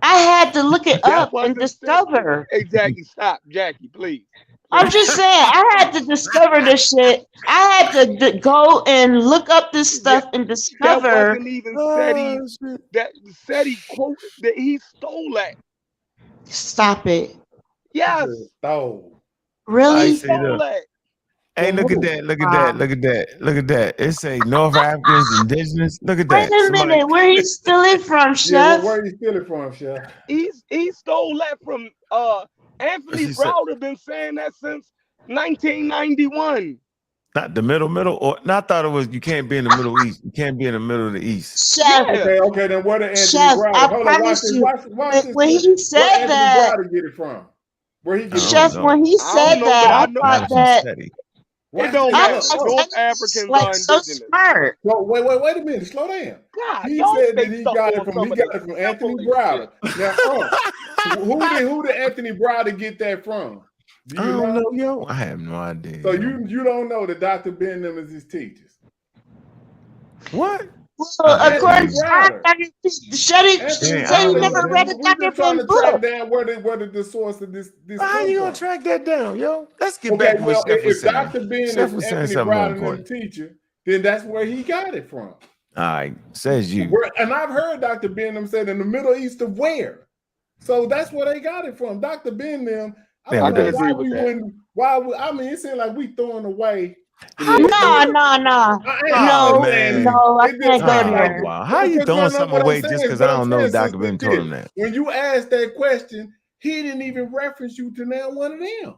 I had to look it That up and wasn't said. discover. Hey, Jackie, stop. Jackie, please. I'm just saying, I had to discover this shit. I had to go and look up this stuff and That discover. wasn't even Oh, SETI. shit. That SETI quote that he stole that. Stop it. Yes. Stole. Really? say, look. Hey, look at that! Look at Wow. that! Look at that! Look at that! It say North Africans, indigenous. Look at Wait that! a minute, where he steal it from, Yeah, Chef? where you steal it from, Chef? He stole that from Anthony She said- Browder. Been saying that since 1991. Not the middle, or not. I thought it was. You can't be in the Middle East. You can't be in the middle of the East. Chef, Okay, then where did Anthony Chef, Browder? I Hold on, watch promise this. you, Watch this. when he Where said Anthony that, Browder get it from? Where he get it Chef, from? when he I said don't know, that, but I I know thought that it don't I matter. was North Africans like are so indigenous. smart. So, wait a minute. Slow down. God, He y'all said stay that he stuck got on it from some of this Anthony simple Browder. shit. Now, who did Anthony Browder get that from? Do I you don't know? know, yo. I have no idea. So yo. you don't know that Dr. Ben them is his teachers. What? Well, according to Browder. Shut it, Anthony say you Browder, never read a we Dr. just trying Ben to track book. down where the source of this How comes you gonna from. track that down, yo? Let's get Okay, back to well, what Chef was if saying. Dr. Ben Chef is was saying Anthony something more Browder and important. the teacher, then that's where he got it from. All right, says you. And I've heard Dr. Ben them said in the Middle East of where. So that's where they got it from. Dr. Ben them. I Yeah, don't but know that's- why we wouldn't. I mean, it seems like we throwing away. No, No, man. I can't go sound there. Wow. How you throwing something away just because I don't know Dr. Ben told him that? When you asked that question, he didn't even reference you to now one of them.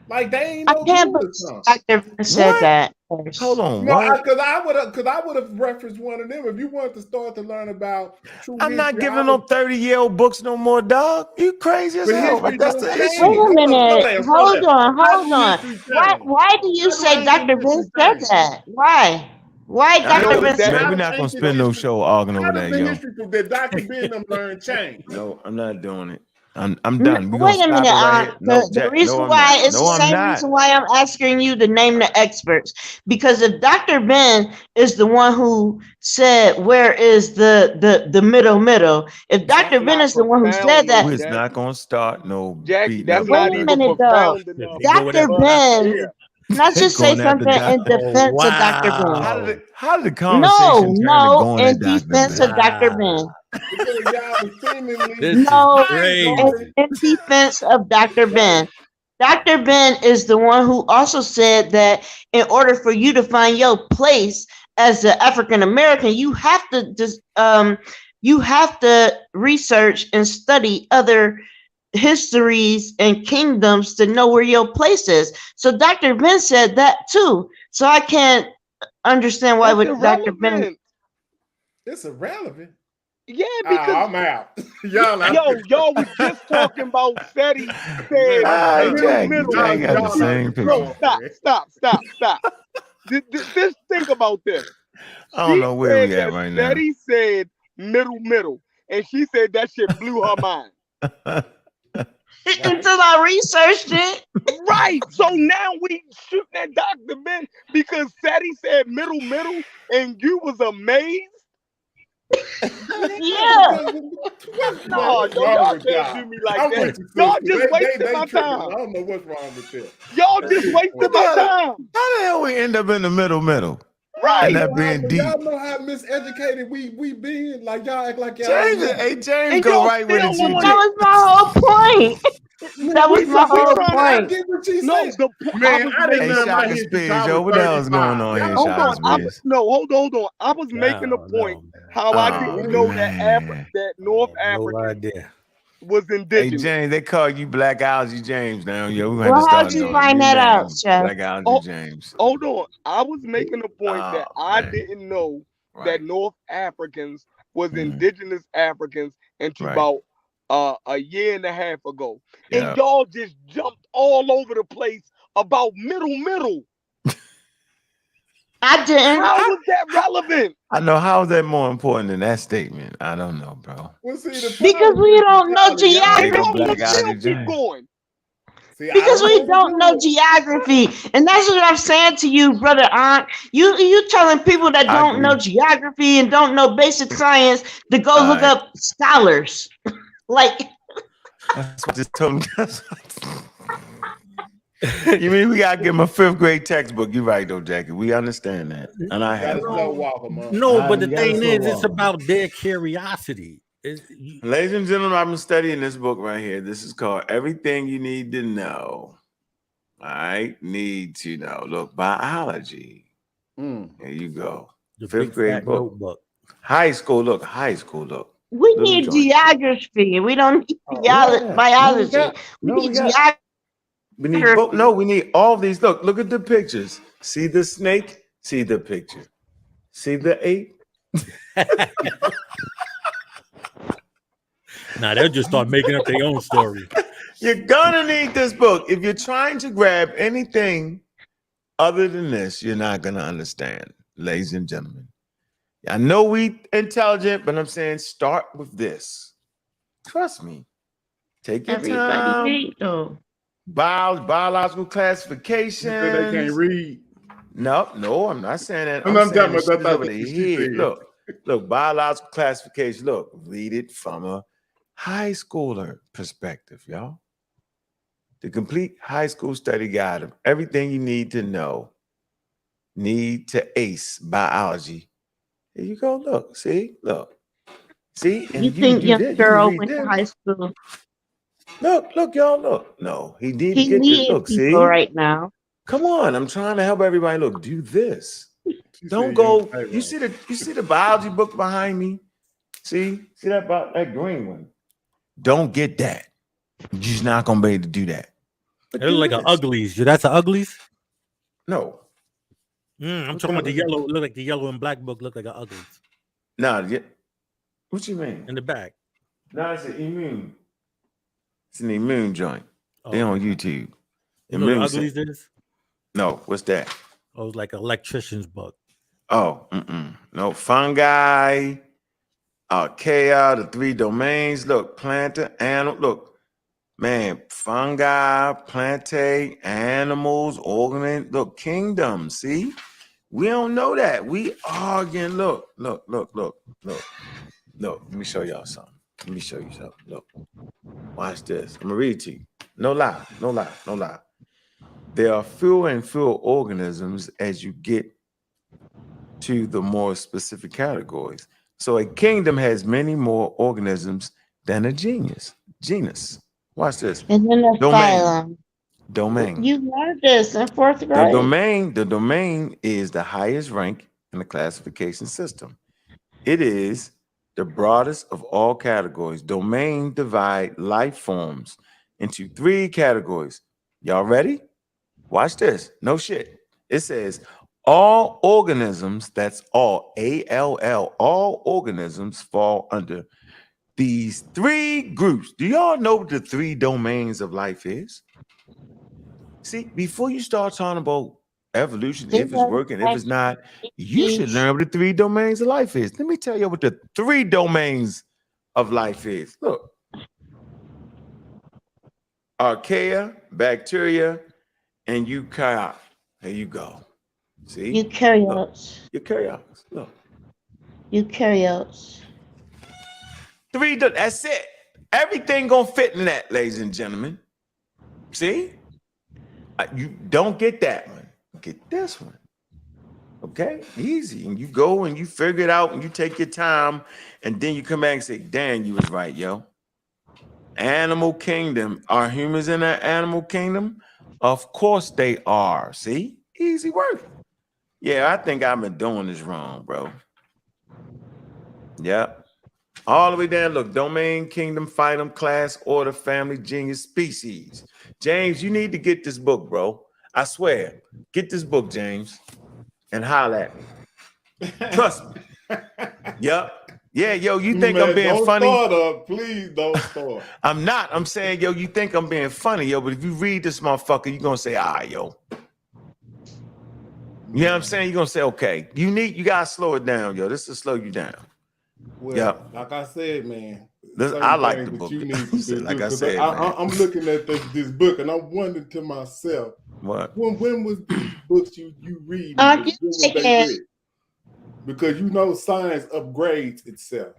Like they ain't I no can't good or believe something. Dr. Ben said that. Hold on, No, what? because I would have referenced one of them if you wanted to start to learn about true I'm not history. giving no 30-year-old books no more, dog. You crazy as But hell. history Like, that's don't the change. issue. Wait a minute. Slow Hold down. on. Why do you say Dr. Ben said that? Why? Why Dr. Ben said Man, we're that? not gonna spend no show arguing How over does that, the yo. history that Dr. Ben them learn change? No, I'm not doing it. I'm done. We Wait gonna a minute, stop it right here. No, the Jack, reason no, I'm why not. it's No, the I'm same not. reason why I'm asking you to name the experts. Because if Dr. Ben is the one who said where is the middle, if Dr. Ben is the one who said that, We're not gonna start no Jackie, beating that's up not wait a even minute though. profound enough. Dr. Ben, let's just say Going after something in Dr. defense of Dr. Ben. How did the conversation turn to going in at Dr. defense Ben? of Dr. Ben. Because y'all was seemingly In defense of Dr. Ben. Dr. Ben is the one who also said that in order for you to find your place as an African American, you have to research and study other histories and kingdoms to know where your place is. So Dr. Ben said that too. So I can't understand why would Dr. Ben. It's irrelevant. Yeah, because I'm out. y'all was just talking about SETI said middle. I got the same picture. No, stop. Just think about this. I don't know where we at right now. SETI said middle, and she said that shit blew her mind. Until I researched it. Right. So now we shooting at Dr. Ben because SETI said middle, and you was amazed. Yeah. No, y'all can't do me like that. Y'all just wasted my time. I don't know what's wrong with this. Y'all just wasted my time. How the hell we end up in the middle? Right. And that being deep. Y'all know how miseducated we been. Like y'all act like y'all. James go right with it. That was my whole point. That was my whole point. Hey, Shaka Spears, yo, what the hell is going on here, Shaka Spears? Hold on. I was making a point how I didn't know that North Africa was indigenous. Hey, James, they call you Black Algae James now. Yo, we Well, how'd you find that out, Chef? Black Algae James. Hold on. I was making a point that I didn't know that North Africans was indigenous Africans until about a year and a half ago. And y'all just jumped all over the place about middle. I didn't. How was that relevant? I know. How is that more important than that statement? I don't know, bro. Because we don't know geography. Keep going. Because we don't know geography. And that's what I'm saying to you, brother Aunt. You telling people that don't know geography and don't know basic science to go look up scholars. Like that's what just told me. You mean we gotta give him a 5th grade textbook? You're right though, Jackie. We understand that. And I have no, but the thing is, it's about their curiosity. Ladies and gentlemen, I've been studying this book right here. This is called Everything You Need to Know. I need to know. Look, biology. There you go. The Fifth big grade fat book. notebook. High school. Look, high school. Look. We Little need joint. geography. We don't need Yeah. biology. No, We we need got. geography. We need both. No, we need all these. Look at the pictures. See the snake? See the picture. See the ape? Now they'll just start making up their own story. You're gonna need this book. If you're trying to grab anything other than this, you're not gonna understand, ladies and gentlemen. I know we intelligent, but I'm saying start with this. Trust me. Take your Everybody time. read though. Biological classification. They can't read. No, I'm not saying that. I'm I'm saying talking this about shit that over what the she head. said. Look, biological classification. Look, read it from a high schooler perspective, y'all. The complete high school study guide of everything you need to know, need to ace biology. Here you go. Look, see, and You think young you girl read went to this. high school? Look, y'all, look. No, he need to He get this. leading Look, people see. right now. Come on, I'm trying to help everybody. Look, do this. Don't go. You see the biology book behind me? See that green one? Don't get that. You're just not gonna be able to do that. It look like an uglies. That's an uglies. No. I'm talking about the yellow. Look like the yellow and black book. Look like an uglies. Nah, what you mean? In the back. No, it's an immune. It's an immune joint. Oh, They on YouTube. You know what uglies is? No, what's that? Oh, it's like an electrician's book. Oh, no, fungi, archaea, the 3 domains. Look, planta, animal. Look, man, fungi, plantae, animals, organ. Look, kingdoms. See, we don't know that. We arguing. Look. Let me show y'all something. Look, watch this. I'm gonna read it to you. No lie. There are fewer and fewer organisms as you get to the more specific categories. So a kingdom has many more organisms than a genus. Watch this. And then the phylum. Domain. You learned this in 4th grade. The domain is the highest rank in the classification system. It is the broadest of all categories. Domain divide life forms into 3 categories. Y'all ready? Watch this. No shit. It says all organisms, that's all, A-L-L, all organisms fall under these 3 groups. Do y'all know what the 3 domains of life is? See, before you start talking about evolution, if it's working, if it's not, you should learn what the 3 domains of life is. Let me tell you what the 3 domains of life is. Look. Archaea, bacteria, and eukaryote. There you go. See? Eukaryotes. Eukaryotes. Look. Eukaryotes. 3, that's it. Everything gonna fit in that, ladies and gentlemen. See? You don't get that one. Get this one. Okay? Easy. And you go and you figure it out and you take your time and then you come back and say, damn, you was right, yo. Animal kingdom. Are humans in that animal kingdom? Of course they are. See? Easy work. Yeah, I think I've been doing this wrong, bro. Yep. All the way down. Look, domain, kingdom, phylum, class, order, family, genus, species. James, you need to get this book, bro. I swear. Get this book, James, and holler at me. Trust me. Yep. Yeah, yo, you think I'm being funny? Please don't start. I'm not. I'm saying, yo, you think I'm being funny, yo, but if you read this motherfucker, you're going to say, yo. You know what I'm saying? You're going to say, okay. You got to slow it down, yo. This will slow you down. Well, like I said, man. I like the book. You need to do, like I said, I'm looking at this book and I'm wondering to myself, what? When was these books you read? Because you know science upgrades itself.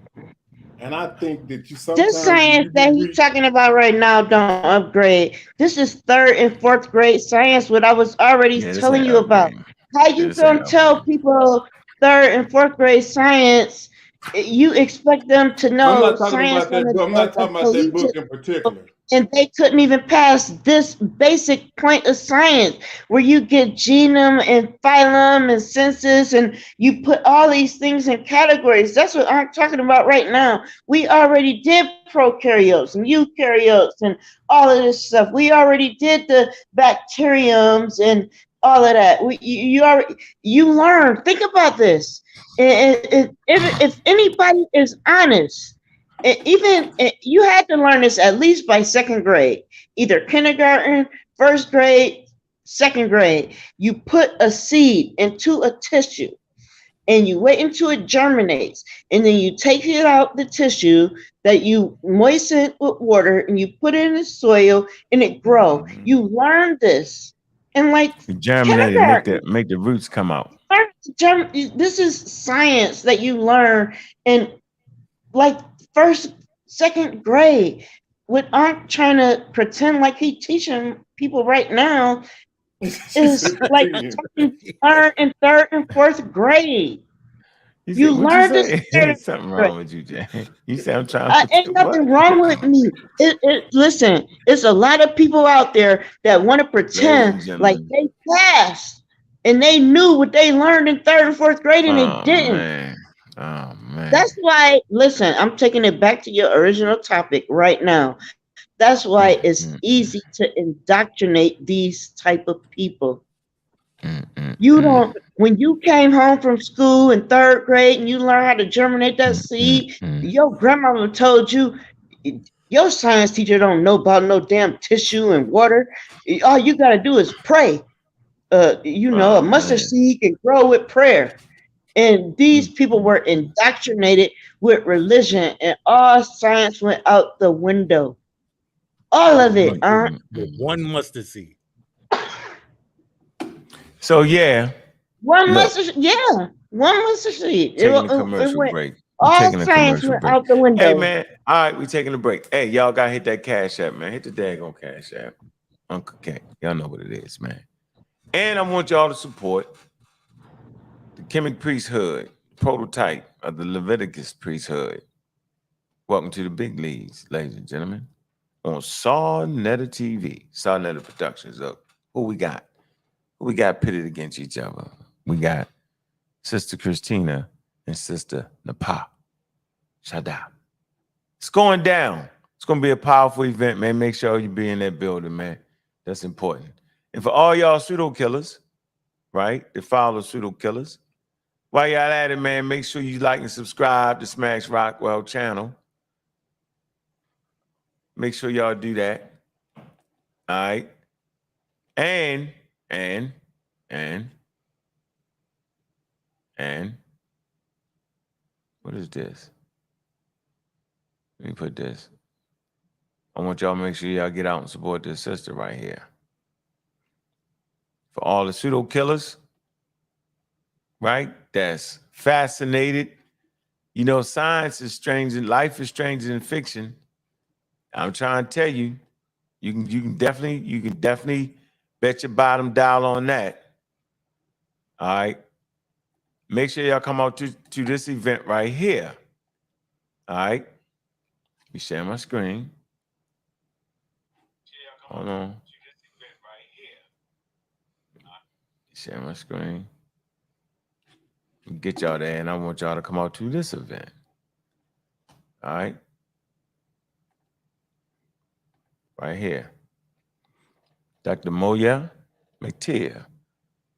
And I think that you sometimes this science that he's talking about right now don't upgrade. This is 3rd and 4th grade science, what I was already telling you about. How you gonna tell people 3rd and 4th grade science? You expect them to know I'm not talking about that book in particular. And they couldn't even pass this basic point of science where you get genome and phylum and census and you put all these things in categories. That's what I'm talking about right now. We already did prokaryotes and eukaryotes and all of this stuff. We already did the bacteriums and all of that. You learn. Think about this. If anybody is honest, you had to learn this at least by second grade, either kindergarten, first grade, second grade. You put a seed into a tissue and you wait until it germinates, and then you take it out the tissue that you moisten with water and you put it in the soil and it grow. You learn this in like Germinate and make the roots come out. This is science that you learn in like first, second grade. What I'm trying to pretend like he teaching people right now is like you learn in third and fourth grade. You learn this. Something wrong with you, Jay. You say I'm trying to. Ain't nothing wrong with me. Listen, it's a lot of people out there that want to pretend like they passed and they knew what they learned in third and fourth grade and they didn't. Man. Oh man. That's why, listen, I'm taking it back to your original topic right now. That's why it's easy to indoctrinate these type of people. You don't, when you came home from school in third grade and you learned how to germinate that seed, your grandmama told you your science teacher don't know about no damn tissue and water. All you got to do is pray. A mustard seed can grow with prayer. And these people were indoctrinated with religion, and all science went out the window. All of it. One mustard seed. So yeah. One mustard seed. Taking a commercial break. All science went out the window. Hey man, all right, we taking a break. Hey, y'all gotta hit that Cash App, man. Hit the daggone Cash App. Uncle K. Y'all know what it is, man. And I want y'all to support the Chemic priesthood, prototype of the Leviticus priesthood. Welcome to the big leagues, ladies and gentlemen. On Sarnetta TV, Sarnetta Productions. Up. Who we got? Who we got pitted against each other? We got Sister Christina and Sister Napa. Shada. It's going down. It's going to be a powerful event, man. Make sure you be in that building, man. That's important. And for all y'all pseudo killers, right? The follow pseudo killers. While y'all at it, man, make sure you like and subscribe to Smash Rockwell channel. Make sure y'all do that. All right. And what is this? Let me put this. I want y'all to make sure y'all get out and support this sister right here. For all the pseudo killers, right? That's fascinated. You know, science is strange and life is stranger than fiction. I'm trying to tell you, you can definitely bet your bottom dollar on that. All right. Make sure y'all come out to this event right here. All right. You share my screen. Hold on. Share my screen. Get y'all there, and I want y'all to come out to this event. All right. Right here. Dr. Moya McTeer.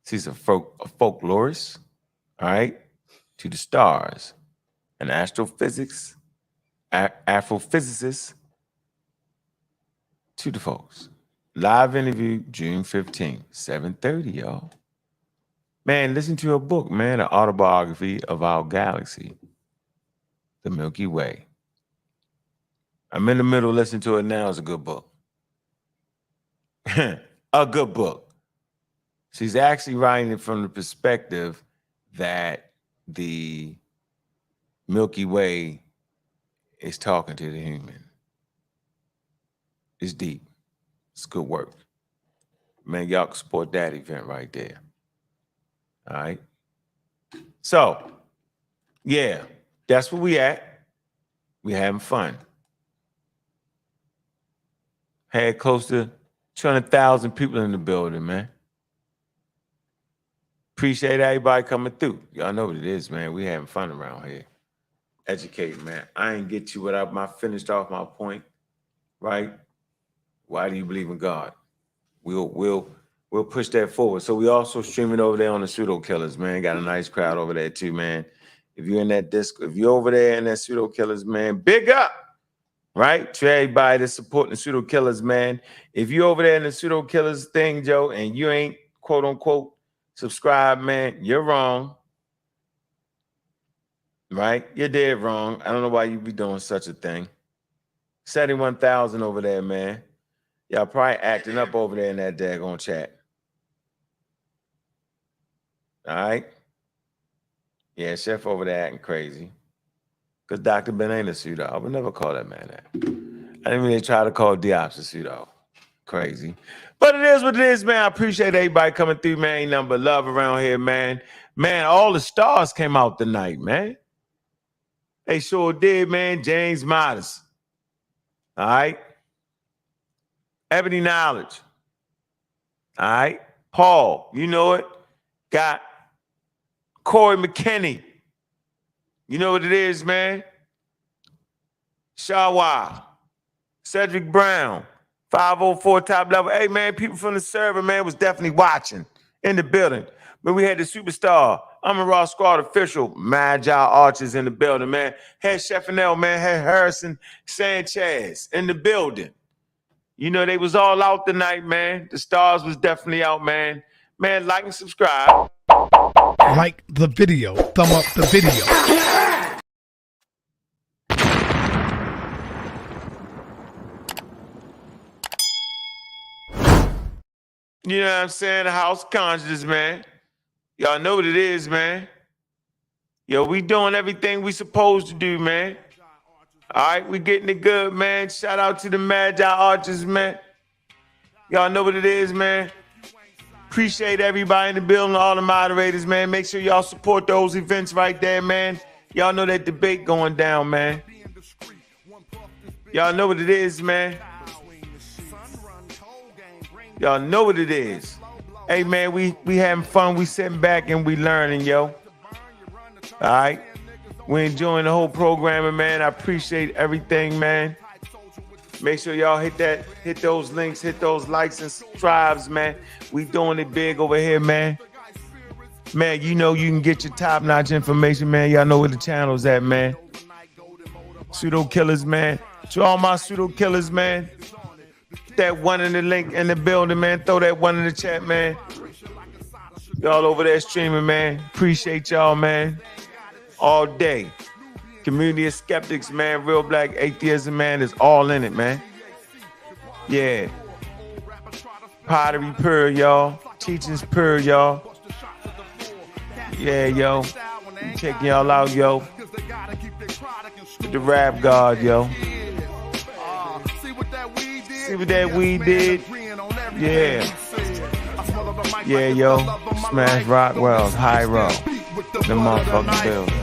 She's a folklorist, all right, to the stars, an astrophysicist to the folks. Live interview June 15th, 7:30, y'all. Man, listen to her book, man, an autobiography of our galaxy, the Milky Way. I'm in the middle listening to it now. It's a good book. A good book. She's actually writing it from the perspective that the Milky Way is talking to the human. It's deep. It's good work. Man, y'all can support that event right there. All right. So, yeah, that's where we at. We having fun. Had close to 200,000 people in the building, man. Appreciate everybody coming through. Y'all know what it is, man. We having fun around here. Educating, man. I ain't get you without my finished off my point, right? Why do you believe in God? We'll push that forward. So we also streaming over there on the Pseudo Killers, man. Got a nice crowd over there too, man. If you're in that disc, if you're over there in that Pseudo Killers, man, big up, right? To everybody that's supporting the Pseudo Killers, man. If you're over there in the Pseudo Killers thing, Joe, and you ain't quote unquote subscribe, man, you're wrong. Right? You're dead wrong. I don't know why you be doing such a thing. 71,000 over there, man. Y'all probably acting up over there in that daggone chat. All right? Yeah, Chef over there acting crazy. Because Dr. Ben ain't a pseudo. I would never call that man that. I didn't really try to call Diop's a pseudo. Crazy. But it is what it is, man. I appreciate everybody coming through, man. Ain't nothing but love around here, man. Man, all the stars came out tonight, man. They sure did, man. James Modest. All right. Ebony Knowledge. All right. Paul, you know it. Got Corey McKinney. You know what it is, man. Shawa. Cedric Brown. 504 top level. Hey, man, people from the server, man, was definitely watching in the building. But we had the superstar, I'm a Raw Squad official, Magi Archers in the building, man. Had Cheffinel, man, had Harrison Sanchez in the building. You know, they was all out tonight, man. The stars was definitely out, man. Man, like and subscribe. Like the video. Thumb up the video. You know what I'm saying? The house conscious, man. Y'all know what it is, man. Yo, we doing everything we supposed to do, man. All right, we getting it good, man. Shout out to the Magi Archers, man. Y'all know what it is, man. Appreciate everybody in the building, all the moderators, man. Make sure y'all support those events right there, man. Y'all know that debate going down, man. Y'all know what it is, man. Y'all know what it is. Hey, man, we having fun. We sitting back and we learning, yo. All right? We enjoying the whole programming, man. I appreciate everything, man. Make sure y'all hit those links, hit those likes and subscribes, man. We doing it big over here, man. Man, you know you can get your top-notch information, man. Y'all know where the channel's at, man. Pseudo Killers, man. To all my Pseudo Killers, man. That one in the link in the building, man. Throw that one in the chat, man. Y'all over there streaming, man. Appreciate y'all, man. All day. Community of skeptics, man. Real black atheism, man, is all in it, man. Yeah. Pottery pure, y'all. Teachings pure, y'all. Yeah, yo. I'm checking y'all out, yo. The rap god, yo. See what that weed did? Yeah. Yeah, yo. Smash Rock World, High Row. The motherfucking building.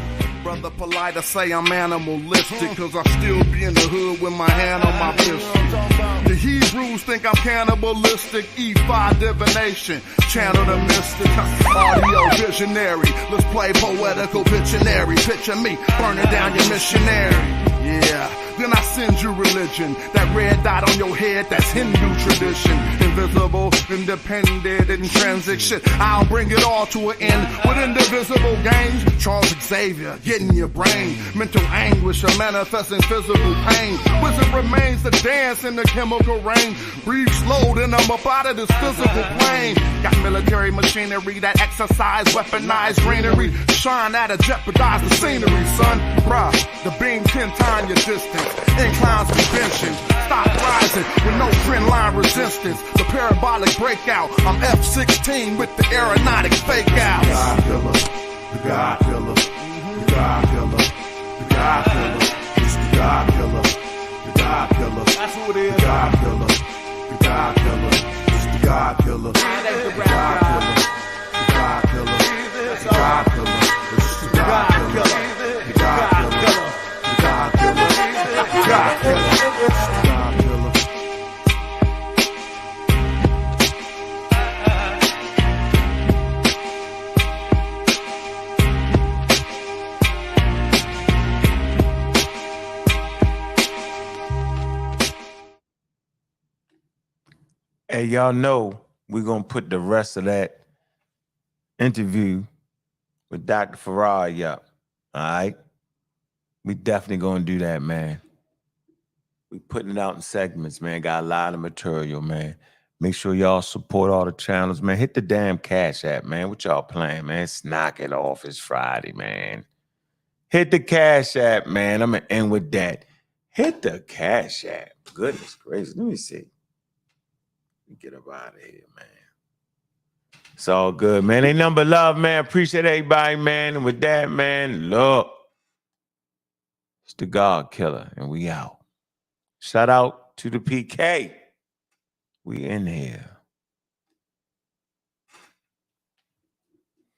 Brother polite, I say I'm animalistic, cause I still be in the hood with my hand on my pistol. The Hebrews think I'm cannibalistic, E5 divination, channel the mystic, audio visionary. Let's play poetical Pictionary. Picture me burning down your missionary. Yeah. Then I send you religion. That red dot on your head, that's Hindu tradition. Invisible, independent, intrinsic shit. I'll bring it all to an end with indivisible gains. Charles Xavier, getting your brain. Mental anguish or manifesting physical pain. Wizard remains to dance in the chemical rain. Breathe slow, then I'm up out of this physical plane. Got military machinery that exercise weaponized greenery. Shine at a jeopardize the scenery, son. Bruh, the beam 10 times your distance. Inclines convention, stop rising with no trend line resistance. The parabolic breakout, I'm F-16 with the aeronautic fake out. God killer, the God killer, the God killer, the God killer, it's the God killer, the God killer, that's who it is. The God killer, the God killer, it's the God killer, the God killer, the God killer, the God killer, it's the God killer, the God killer, the God killer. God killer. God killer. Hey, y'all know we're gonna put the rest of that interview with Dr. Farad up. All right. We definitely gonna do that, man. We putting it out in segments, man. Got a lot of material, man. Make sure y'all support all the channels, man. Hit the damn Cash App, man. What y'all playing, man? Let's knock it off. It's Friday, man. Hit the Cash App, man. I'm gonna end with that. Hit the Cash App. Goodness gracious. Let me see. Let me get up out of here, man. It's all good, man. Ain't number love, man. Appreciate everybody, man. And with that, man, look. It's the God Killer, and we out. Shout out to the PK. We in here.